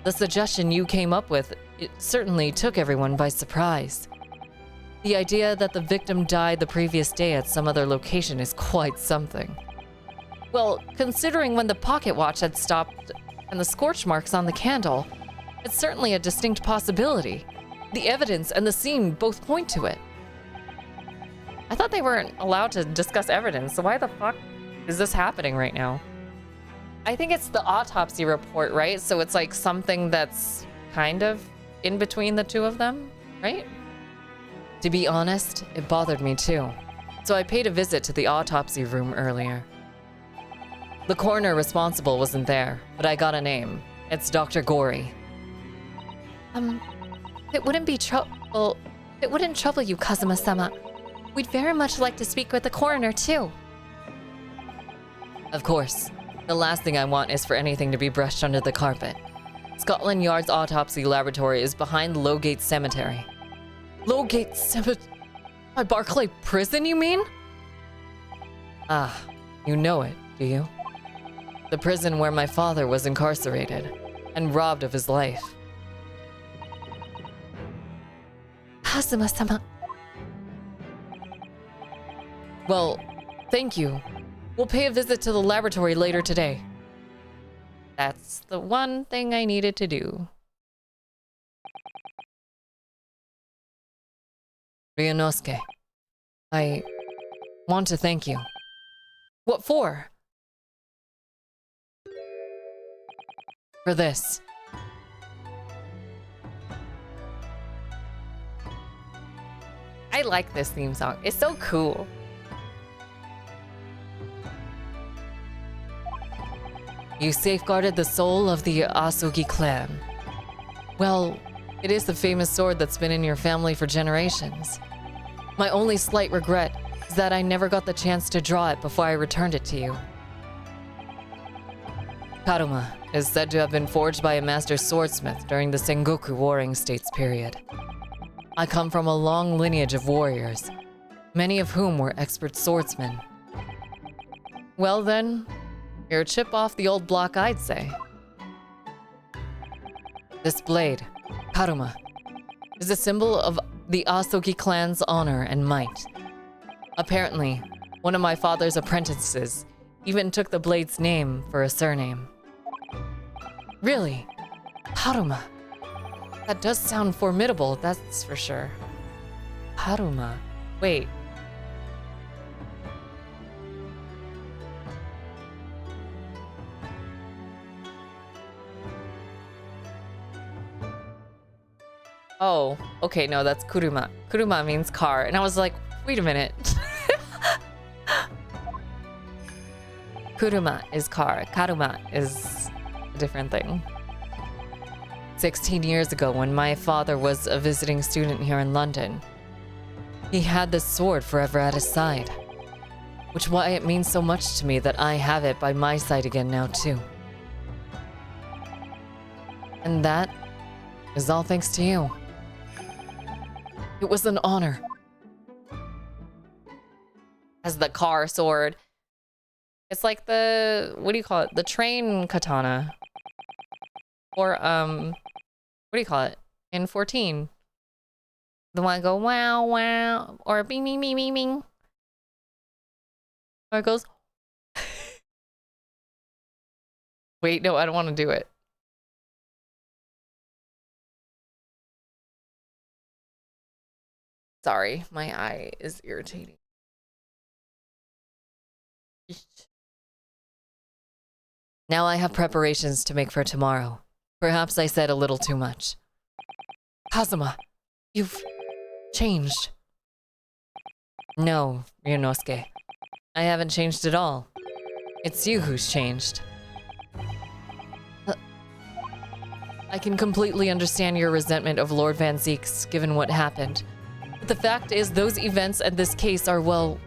The suggestion you came up with, it certainly took everyone by surprise. The idea that the victim died the previous day at some other location is quite something. Well, considering when the pocket watch had stopped and the scorch marks on the candle, it's certainly a distinct possibility. The evidence and the scene both point to it. I thought they weren't allowed to discuss evidence, so why the fuck is this happening right now? I think it's the autopsy report, right? So it's like something that's kind of in between the two of them, right? To be honest, it bothered me too. So I paid a visit to the autopsy room earlier. The coroner responsible wasn't there, but I got a name. It's Dr. Gory. It wouldn't be trouble. It wouldn't trouble you, Kazuma-sama. We'd very much like to speak with the coroner, too. Of course. The last thing I want is for anything to be brushed under the carpet. Scotland Yard's autopsy laboratory is behind Lowgate Cemetery. Lowgate Cemetery? My Barclay prison, you mean? Ah, you know it, do you? The prison where my father was incarcerated and robbed of his life. Kazuma-sama. Well, thank you. We'll pay a visit to the laboratory later today. That's the one thing I needed to do. Ryunosuke, I want to thank you. What for? For this. I like this theme song. It's so cool. You safeguarded the soul of the Asugi clan. Well, it is the famous sword that's been in your family for generations. My only slight regret is that I never got the chance to draw it before I returned it to you. Karuma is said to have been forged by a master swordsmith during the Sengoku Warring States period. I come from a long lineage of warriors, many of whom were expert swordsmen. Well then, you're a chip off the old block, I'd say. This blade, Karuma, is a symbol of the Asogi clan's honor and might. Apparently, one of my father's apprentices even took the blade's name for a surname. Really? Karuma? That does sound formidable, that's for sure. Karuma. Wait. Oh, okay, no, that's kuruma. Kuruma means car. And I was like, wait a minute. Kuruma is car. Karuma is a different thing. 16 years ago, when my father was a visiting student here in London, he had this sword forever at his side. Which why it means so much to me that I have it by my side again now too. And that is all thanks to you. It was an honor. As the car sword. It's like the, what do you call it? The train katana. Or, what do you call it? In 14. The one go wow wow or bing bing bing bing bing. Or it goes. Wait, no, I don't want to do it. Sorry, my eye is irritating. Now I have preparations to make for tomorrow. Perhaps I said a little too much. Kazuma, you've changed. No, Ryunosuke. I haven't changed at all. It's you who's changed. I can completely understand your resentment of Lord Van Zeeks, given what happened. But the fact is, those events and this case are, well,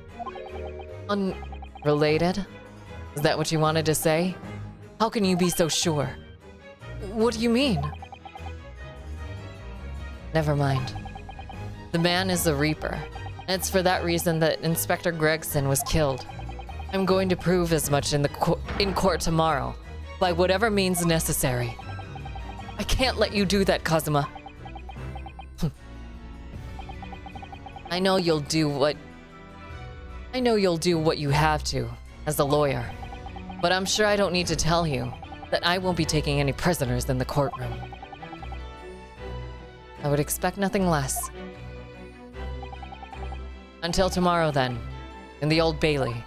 unrelated? Is that what you wanted to say? How can you be so sure? What do you mean? Never mind. The man is a Reaper. And it's for that reason that Inspector Gregson was killed. I'm going to prove as much in court tomorrow, by whatever means necessary. I can't let you do that, Kazuma. I know you'll do what you have to, as a lawyer. But I'm sure I don't need to tell you that I won't be taking any prisoners in the courtroom. I would expect nothing less. Until tomorrow, then, in the Old Bailey.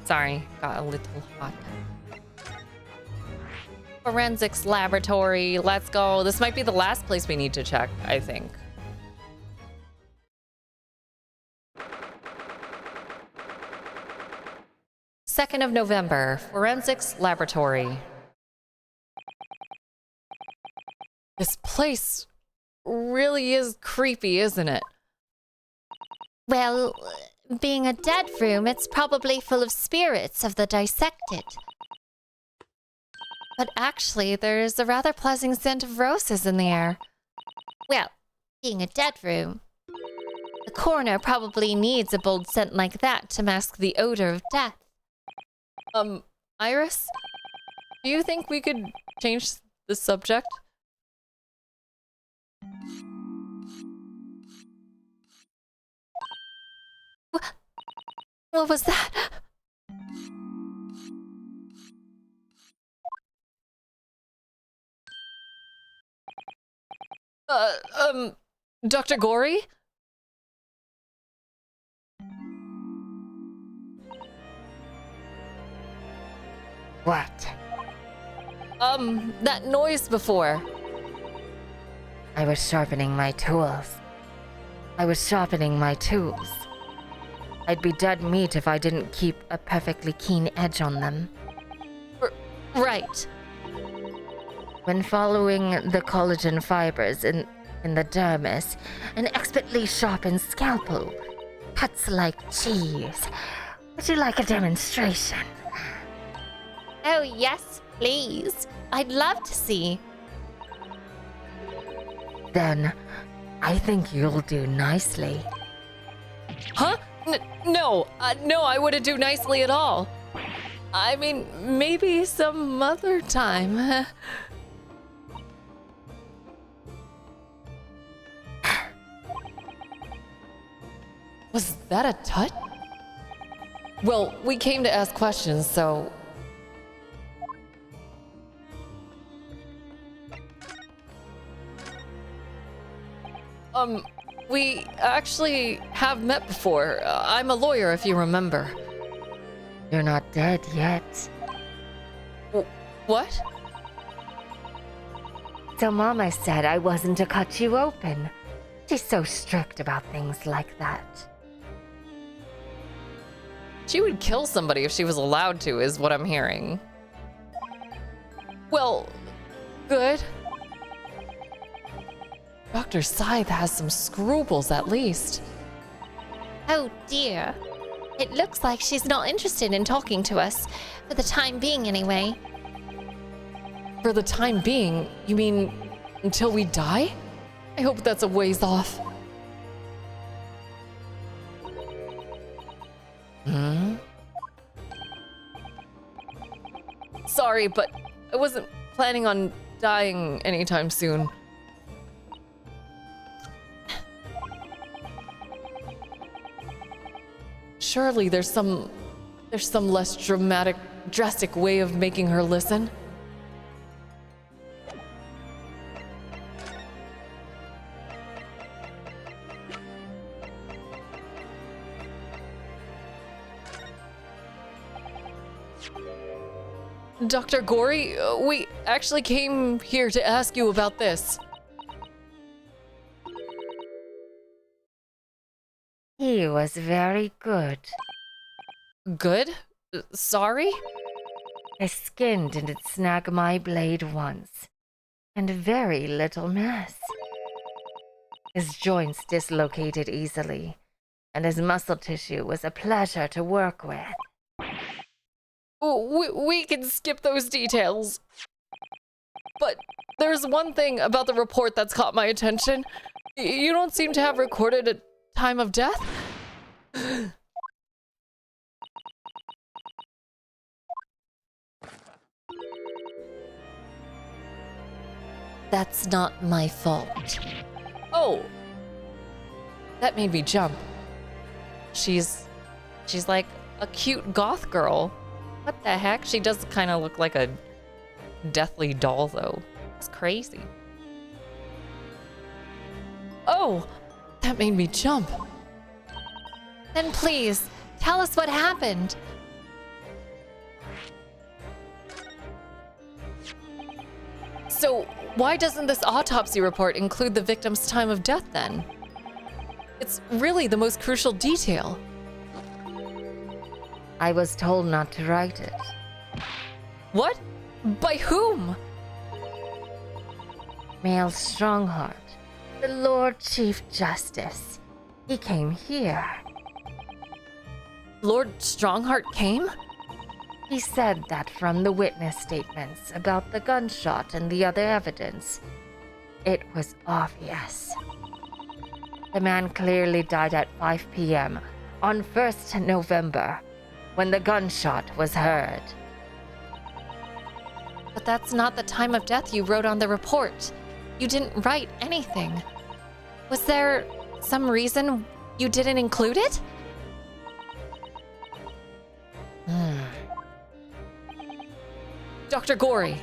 Sorry, got a little hot. Forensics laboratory, let's go. This might be the last place we need to check, I think. Second of November, forensics laboratory. This place really is creepy, isn't it? Well, being a dead room, it's probably full of spirits of the dissected. But actually, there's a rather pleasant scent of roses in the air. Well, being a dead room, the coroner probably needs a bold scent like that to mask the odor of death. Iris? Do you think we could change the subject? What was that? Dr. Gory? What? That noise before. I was sharpening my tools. I'd be dead meat if I didn't keep a perfectly keen edge on them. Right. When following the collagen fibers in the dermis, an expertly sharpened scalpel cuts like cheese. Would you like a demonstration? Oh, yes, please. I'd love to see. Then, I think you'll do nicely. Huh? No, I wouldn't do nicely at all. I mean, maybe some other time. Was that a tut? Well, we came to ask questions, so... We actually have met before. I'm a lawyer, if you remember. You're not dead yet. What? So Mama said I wasn't to cut you open. She's so strict about things like that. She would kill somebody if she was allowed to, is what I'm hearing. Well, good. Dr. Scythe has some scruples at least. Oh dear. It looks like she's not interested in talking to us, for the time being anyway. For the time being, you mean until we die? I hope that's a ways off. Sorry, but I wasn't planning on dying anytime soon. Surely there's some less drastic way of making her listen. Dr. Gory, we actually came here to ask you about this. He was very good. Good? Sorry? His skin didn't snag my blade once, and very little mess. His joints dislocated easily, and his muscle tissue was a pleasure to work with. We can skip those details. But there's one thing about the report that's caught my attention. You don't seem to have recorded a time of death? That's not my fault. Oh. That made me jump. She's like a cute goth girl. What the heck? She does kind of look like a deathly doll, though. It's crazy. Oh, that made me jump. Then please, tell us what happened. So, why doesn't this autopsy report include the victim's time of death then? It's really the most crucial detail. I was told not to write it. What? By whom? Mail Strongheart, the Lord Chief Justice. He came here. Lord Strongheart came? He said that from the witness statements about the gunshot and the other evidence, it was obvious. The man clearly died at 5 p.m. on 1st November, when the gunshot was heard. But that's not the time of death you wrote on the report. You didn't write anything. Was there some reason you didn't include it? Dr. Gory,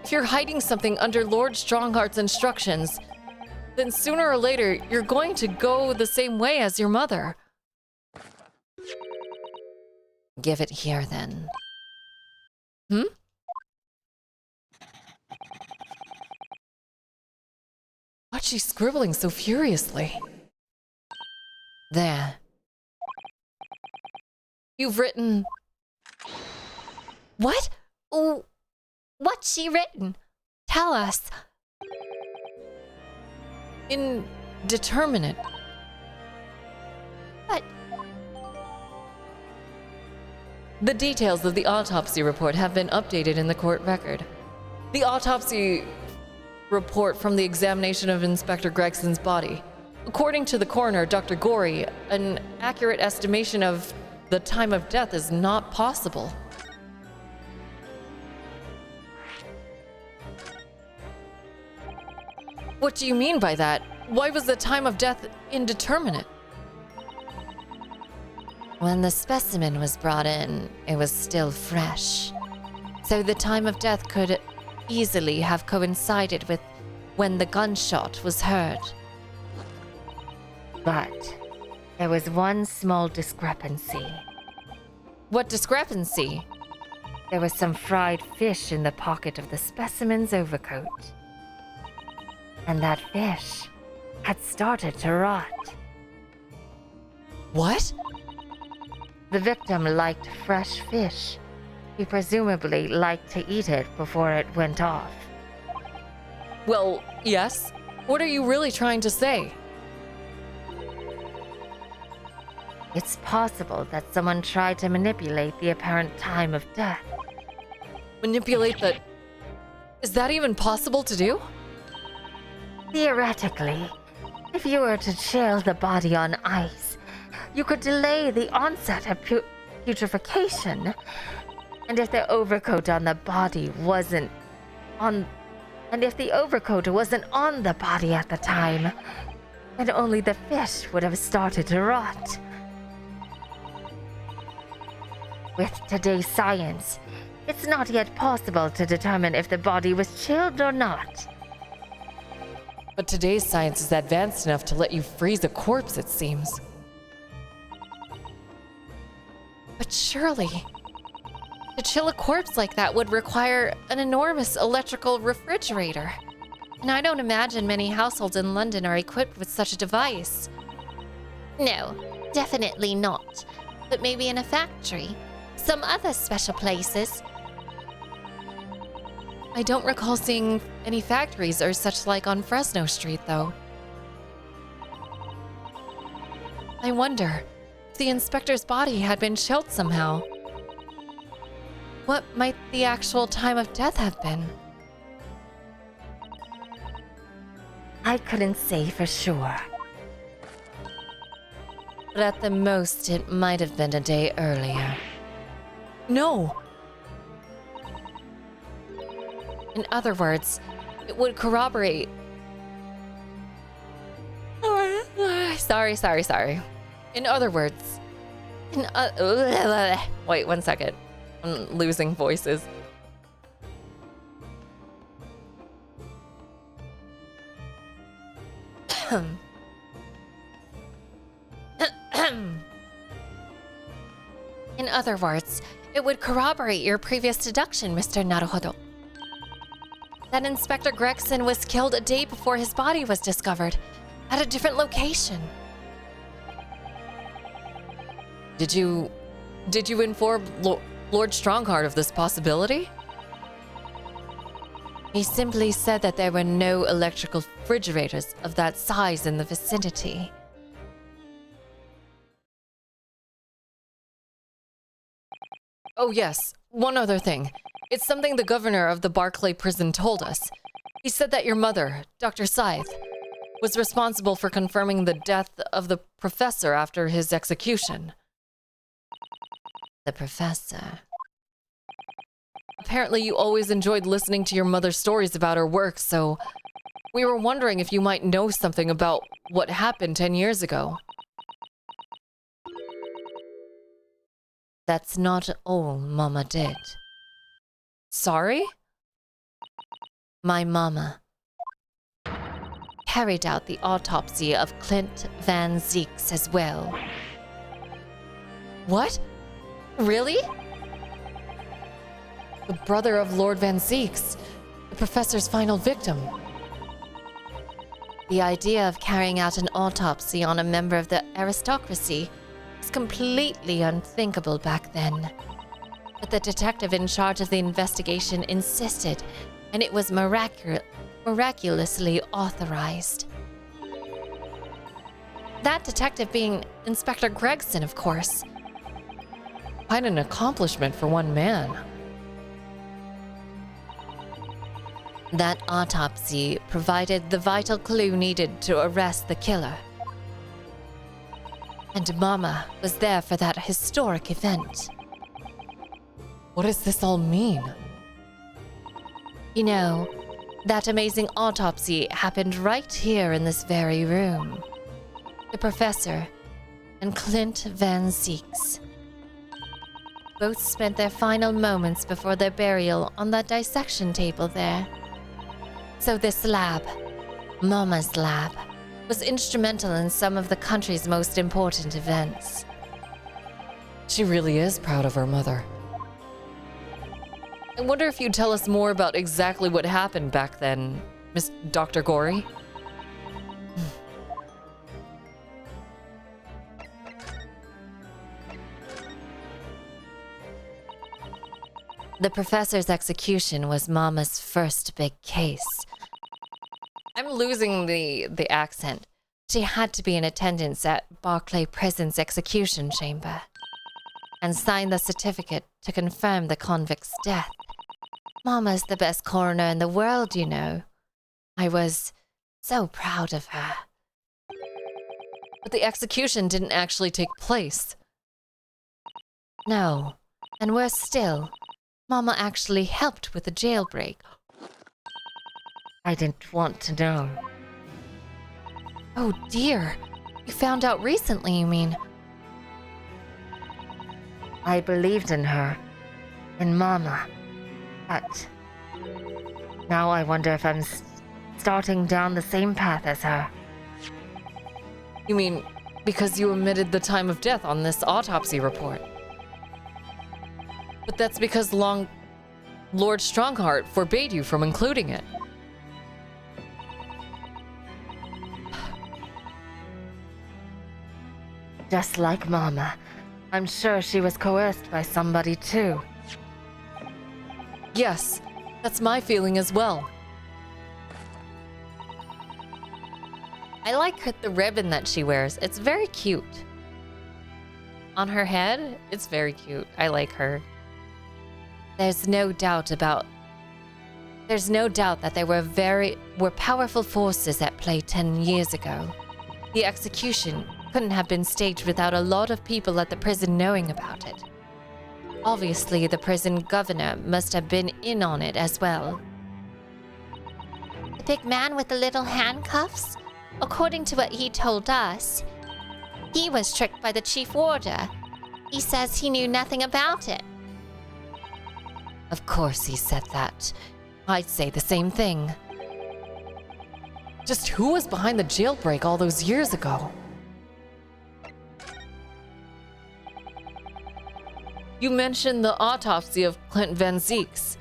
if you're hiding something under Lord Strongheart's instructions, then sooner or later you're going to go the same way as your mother. Give it here then. What's she scribbling so furiously? There. You've written... What? Oh, what's she written? Tell us. Indeterminate. But The details of the autopsy report have been updated in the court record. The autopsy report from the examination of Inspector Gregson's body. According to the coroner, Dr. Gory, an accurate estimation of the time of death is not possible. What do you mean by that? Why was the time of death indeterminate? when the specimen was brought in, it was still fresh. So the time of death could easily have coincided with when the gunshot was heard. But there was one small discrepancy. What discrepancy? There was some fried fish in the pocket of the specimen's overcoat. And that fish had started to rot. What? The victim liked fresh fish. He presumably liked to eat it before it went off. Well, yes. What are you really trying to say? It's possible that someone tried to manipulate the apparent time of death. Manipulate the... Is that even possible to do? Theoretically, if you were to chill the body on ice, you could delay the onset of putrefaction. And if the overcoat on the body wasn't on... And if the overcoat wasn't on the body at the time, then only the fish would have started to rot. With today's science, it's not yet possible to determine if the body was chilled or not. But today's science is advanced enough to let you freeze a corpse, it seems. But surely, to chill a corpse like that would require an enormous electrical refrigerator. And I don't imagine many households in London are equipped with such a device. No, definitely not. But maybe in a factory. Some other special places. I don't recall seeing any factories or such like on Fresno Street, though. I wonder if the inspector's body had been chilled somehow. What might the actual time of death have been? I couldn't say for sure. But at the most, it might have been a day earlier. No! In other words, It would corroborate. Sorry. In other words, wait 1 second. I'm losing voices. in other words, it would corroborate your previous deduction, Mr. Naruhodo. That Inspector Gregson was killed a day before his body was discovered, at a different location. Did you inform Lord Strongheart of this possibility? He simply said that there were no electrical refrigerators of that size in the vicinity. Oh yes, one other thing. It's something the governor of the Barclay prison told us. He said that your mother, Dr. Scythe, was responsible for confirming the death of the professor after his execution. The professor. Apparently you always enjoyed listening to your mother's stories about her work, so we were wondering if you might know something about what happened 10 years ago. That's not all Mama did. Sorry? My mama carried out the autopsy of Clint Van Zeeks as well. What? Really? The brother of Lord Van Zeeks, the professor's final victim. The idea of carrying out an autopsy on a member of the aristocracy was completely unthinkable back then. But the detective in charge of the investigation insisted, and it was miraculously authorized. That detective being Inspector Gregson, of course. Quite an accomplishment for one man. That autopsy provided the vital clue needed to arrest the killer. And Mama was there for that historic event. What does this all mean? You know, that amazing autopsy happened right here in this very room. The professor and Clint Van Zeeks both spent their final moments before their burial on that dissection table there. So this lab, Mama's lab, was instrumental in some of the country's most important events. She really is proud of her mother. I wonder if you'd tell us more about exactly what happened back then, Miss Dr. Gory? The professor's execution was Mama's first big case. I'm losing the accent. She had to be in attendance at Barclay Prison's execution chamber and sign the certificate to confirm the convict's death. Mama's the best coroner in the world, you know. I was so proud of her. But the execution didn't actually take place. No, and worse still, Mama actually helped with the jailbreak. I didn't want to know. Oh dear, you found out recently, you mean? I believed in her, in Mama, but now I wonder if I'm starting down the same path as her. You mean because you omitted the time of death on this autopsy report? But that's because Lord Strongheart forbade you from including it. Just like Mama, I'm sure she was coerced by somebody too. Yes, that's my feeling as well. I like the ribbon that she wears. It's very cute. On her head, it's very cute. I like her. There's no doubt that there were powerful forces at play 10 years ago. The execution couldn't have been staged without a lot of people at the prison knowing about it. Obviously, the prison governor must have been in on it as well. The big man with the little handcuffs? According to what he told us, he was tricked by the chief warder. He says he knew nothing about it. Of course he said that. I'd say the same thing. Just who was behind the jailbreak all those years ago? You mentioned the autopsy of Clint Van Zeeks.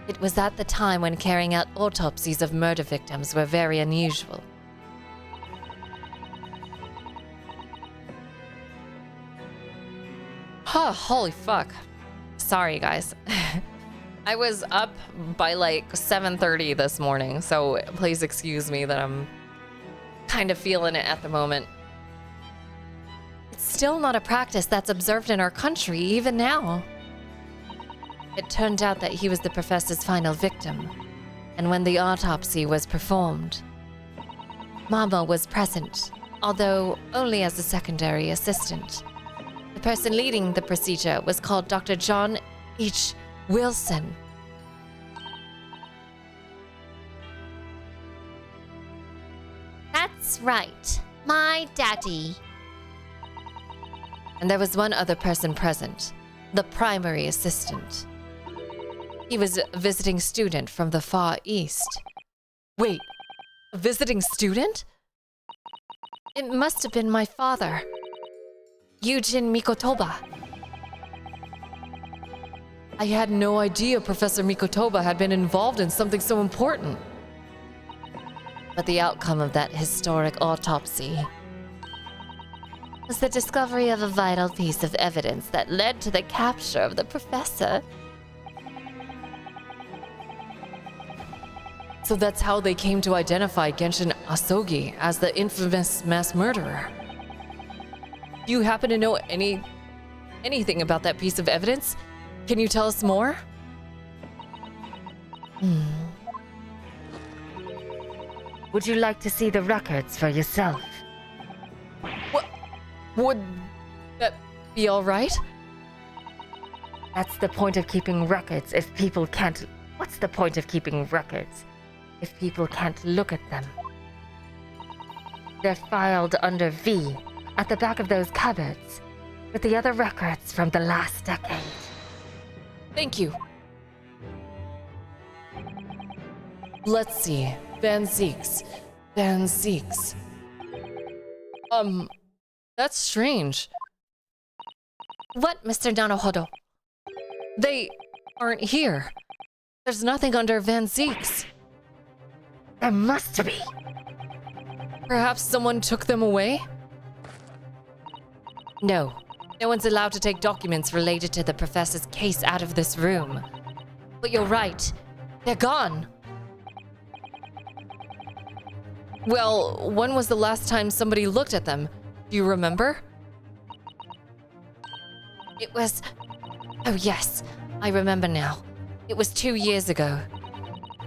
It was at the time when carrying out autopsies of murder victims were very unusual. Huh, holy fuck. Sorry, guys. I was up by like 7:30 this morning, so please excuse me that I'm kind of feeling it at the moment. It's still not a practice that's observed in our country, even now. It turned out that he was the professor's final victim, and when the autopsy was performed, Mama was present, although only as a secondary assistant. The person leading the procedure was called Dr. John H. Wilson. That's right, my daddy. And there was one other person present, the primary assistant. He was a visiting student from the Far East. Wait, a visiting student? It must have been my father, Eugene Mikotoba. I had no idea Professor Mikotoba had been involved in something so important. But the outcome of that historic autopsy was the discovery of a vital piece of evidence that led to the capture of the professor. So that's how they came to identify Genshin Asogi as the infamous mass murderer. Do you happen to know anything about that piece of evidence? Can you tell us more? Would you like to see the records for yourself? What? Would that be all right? That's the point of keeping records if people can't... What's the point of keeping records if people can't look at them? They're filed under V at the back of those cupboards with the other records from the last decade. Thank you. Let's see. Van Zeeks. That's strange. What, Mr. Nanohodo? They aren't here. There's nothing under Van Zeeks. There must be. Perhaps someone took them away? No. No one's allowed to take documents related to the professor's case out of this room. But you're right. They're gone. Well, when was the last time somebody looked at them? Do you remember? It was... Oh yes, I remember now. It was 2 years ago.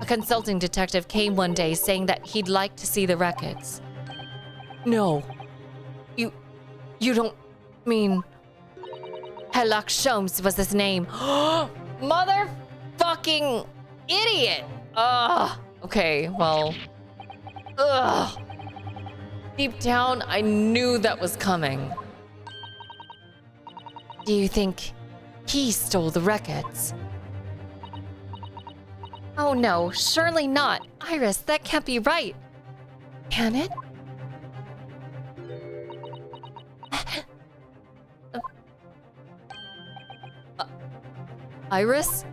A consulting detective came one day saying that he'd like to see the records. No. You don't mean... Herlock Sholmes was his name. Motherfucking idiot! Ugh. Okay, well... Ugh. Deep down, I knew that was coming. Do you think he stole the records? Oh no, surely not. Iris, that can't be right. Can it? Iris?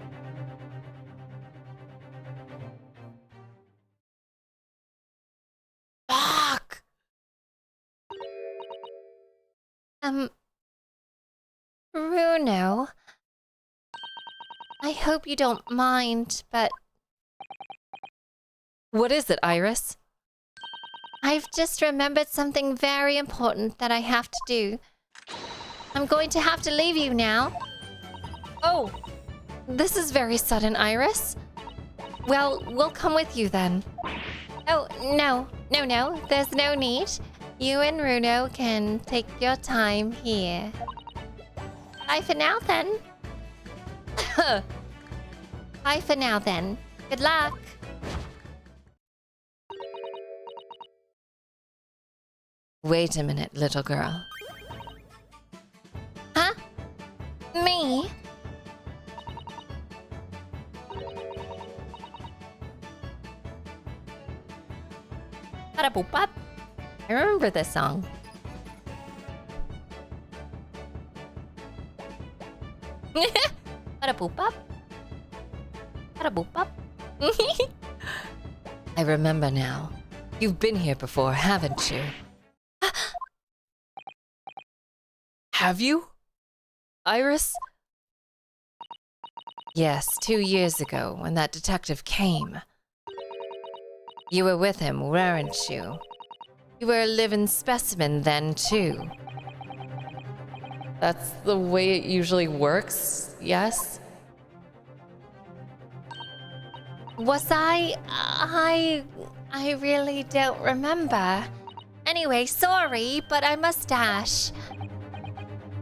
Fuck! Bruno. I hope you don't mind, but What is it, Iris? I've just remembered something very important that I have to do. I'm going to have to leave you now. Oh, This is very sudden, Iris. Well, we'll come with you then. Oh, no. No. There's no need. You and Bruno can take your time here. Bye for now, then. Bye for now, then. Good luck. wait a minute, little girl. Huh? Me? Ba-da-boop-bop. I remember this song. Ba-da-boop-bop. Ba-da-boop-bop. I remember now. You've been here before, haven't you? Have you? Iris? Yes, 2 years ago, when that detective came. You were with him, weren't you? You were a living specimen then, too. That's the way it usually works, yes? Was I really don't remember. Anyway, sorry, but I must dash.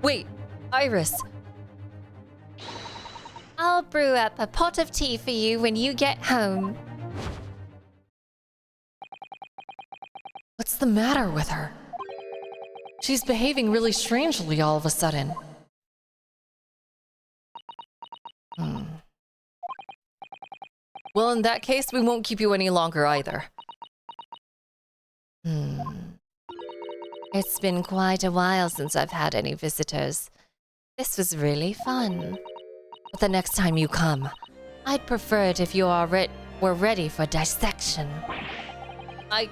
Wait, Iris. I'll brew up a pot of tea for you when you get home. What's the matter with her? She's behaving really strangely all of a sudden. Well, in that case, we won't keep you any longer either. It's been quite a while since I've had any visitors. This was really fun. But the next time you come, I'd prefer it if you were ready for dissection. I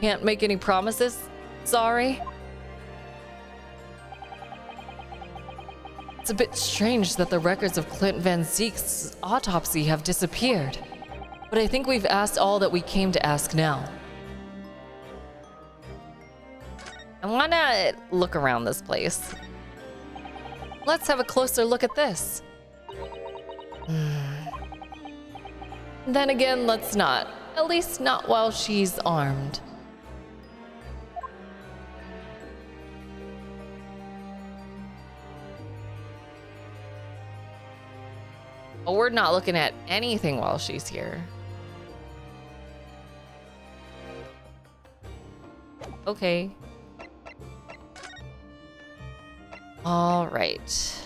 can't make any promises. Sorry. It's a bit strange that the records of Clint Van Zeek's autopsy have disappeared. But I think we've asked all that we came to ask now. I wanna look around this place. Let's have a closer look at this. Then again, let's not. At least not while she's armed. Oh, we're not looking at anything while she's here. Okay. All right.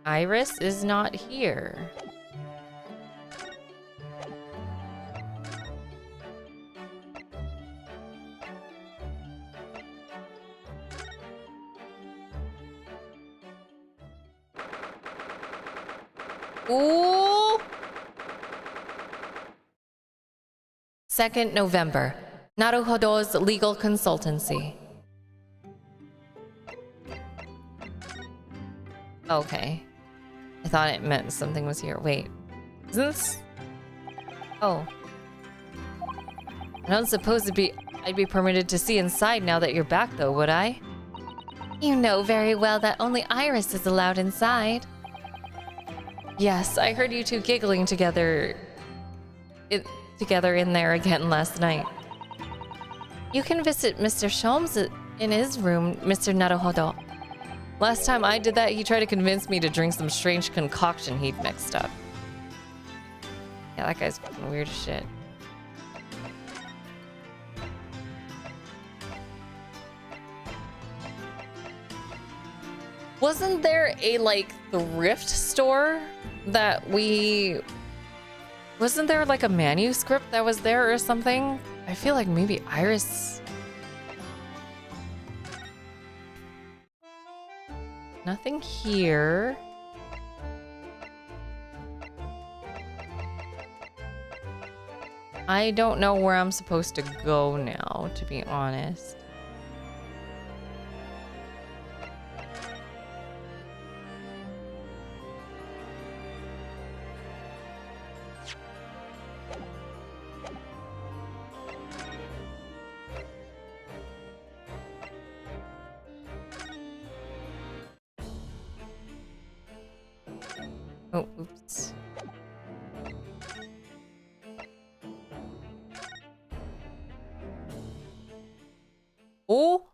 Iris is not here. Ooh. 2nd November. Naruhodo's legal consultancy. Okay. I thought it meant something was here. Wait. Is this? Oh. I don't suppose I'd be permitted to see inside now that you're back though, would I? You know very well that only Iris is allowed inside. Yes, I heard you two giggling together in there again last night. You can visit Mr. Sholmes in his room, Mr. Naruhodo. Last time I did that, he tried to convince me to drink some strange concoction he'd mixed up. Yeah, that guy's fucking weird as shit. Wasn't there a, like, thrift store that wasn't there, like, a manuscript that was there or something? I feel like maybe Iris... Nothing here. I don't know where I'm supposed to go now, to be honest. Oh, oops. Oh.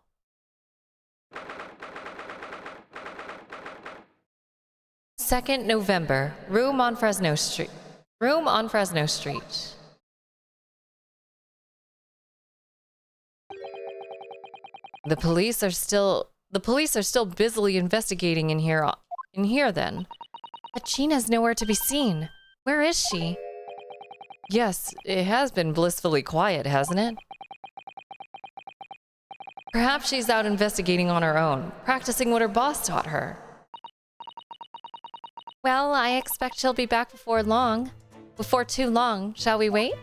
Second November, room on Fresno Street. Room on Fresno Street. The police are still busily investigating in here then. But Gina's nowhere to be seen. Where is she? Yes, it has been blissfully quiet, hasn't it? Perhaps she's out investigating on her own, practicing what her boss taught her. Well, I expect she'll be back before long. Before too long, shall we wait?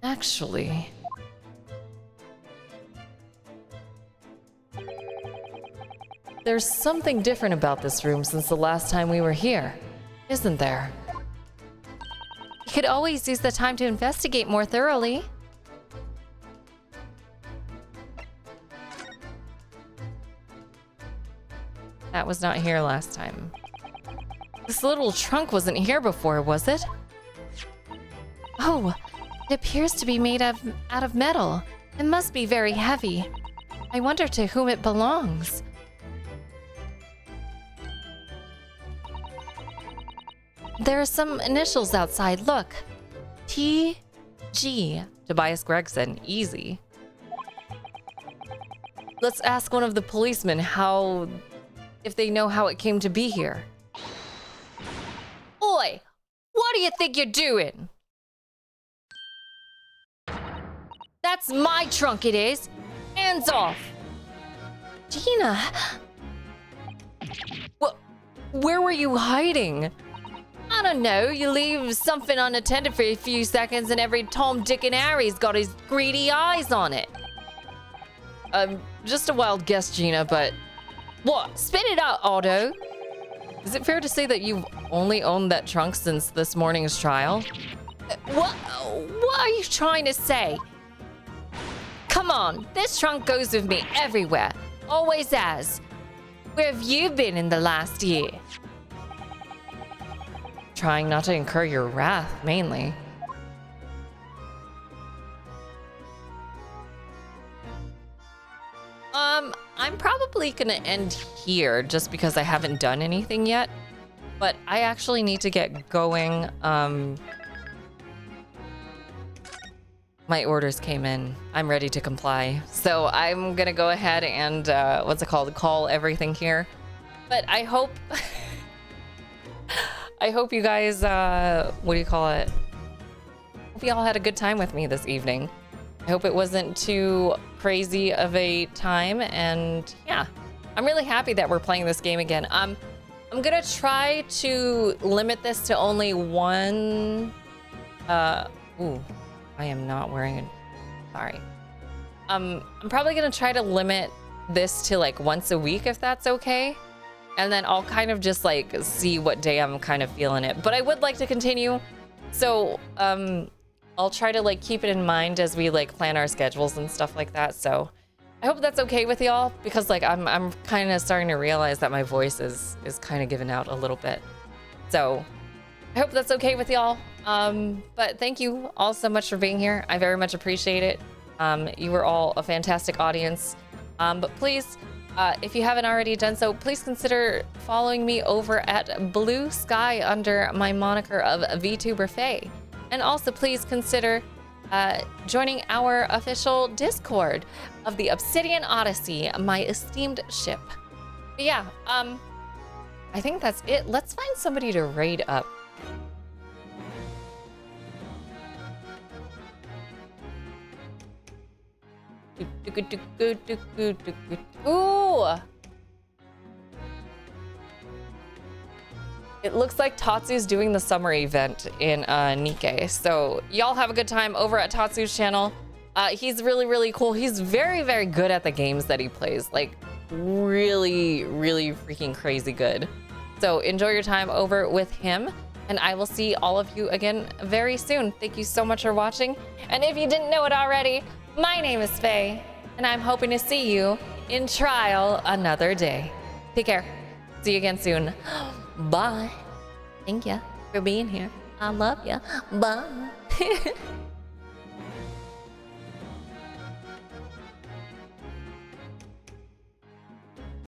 Actually... There's something different about this room since the last time we were here, isn't there? You could always use the time to investigate more thoroughly. That was not here last time. This little trunk wasn't here before, was it? Oh, it appears to be made out of metal. It must be very heavy. I wonder to whom it belongs. There are some initials outside, look. T.G. Tobias Gregson, easy. Let's ask one of the policemen if they know how it came to be here. Oi! What do you think you're doing? That's my trunk, it is. Hands off. Gina! Where were you hiding? I don't know, you leave something unattended for a few seconds and every Tom, Dick, and Harry's got his greedy eyes on it. Just a wild guess, Gina, but... What? Spit it out, Otto. Is it fair to say that you've only owned that trunk since this morning's trial? What are you trying to say? Come on, this trunk goes with me everywhere. Always has. Where have you been in the last year? Trying not to incur your wrath, mainly. I'm probably gonna end here just because I haven't done anything yet. But I actually need to get going. My orders came in. I'm ready to comply. So I'm gonna go ahead and, call everything here. But I hope... I hope you guys, Hope you all had a good time with me this evening. I hope it wasn't too crazy of a time, and yeah. I'm really happy that we're playing this game again. I'm gonna try to limit this to only one. Ooh, I am not wearing it. Sorry. I'm probably gonna try to limit this to like once a week if that's okay. And then I'll kind of just like see what day I'm kind of feeling it. But I would like to continue. So, I'll try to like keep it in mind as we like plan our schedules and stuff like that. So I hope that's okay with y'all, because like I'm kind of starting to realize that my voice is kind of giving out a little bit. So I hope that's okay with y'all. But thank you all so much for being here. I very much appreciate it. You were all a fantastic audience. But please, if you haven't already done so, please consider following me over at Blue Sky under my moniker of VTuber Faye. And also please consider joining our official Discord of the Obsidian Odyssey, my esteemed ship. But yeah, I think that's it. Let's find somebody to raid up. Ooh! It looks like Tatsu's doing the summer event in Nikkei. So y'all have a good time over at Tatsu's channel. He's really, really cool. He's very, very good at the games that he plays. Like really, really freaking crazy good. So enjoy your time over with him. And I will see all of you again very soon. Thank you so much for watching. And if you didn't know it already, my name is Faye. And I'm hoping to see you in trial another day. Take care. See you again soon. Bye. Thank you for being here. I love you. Bye.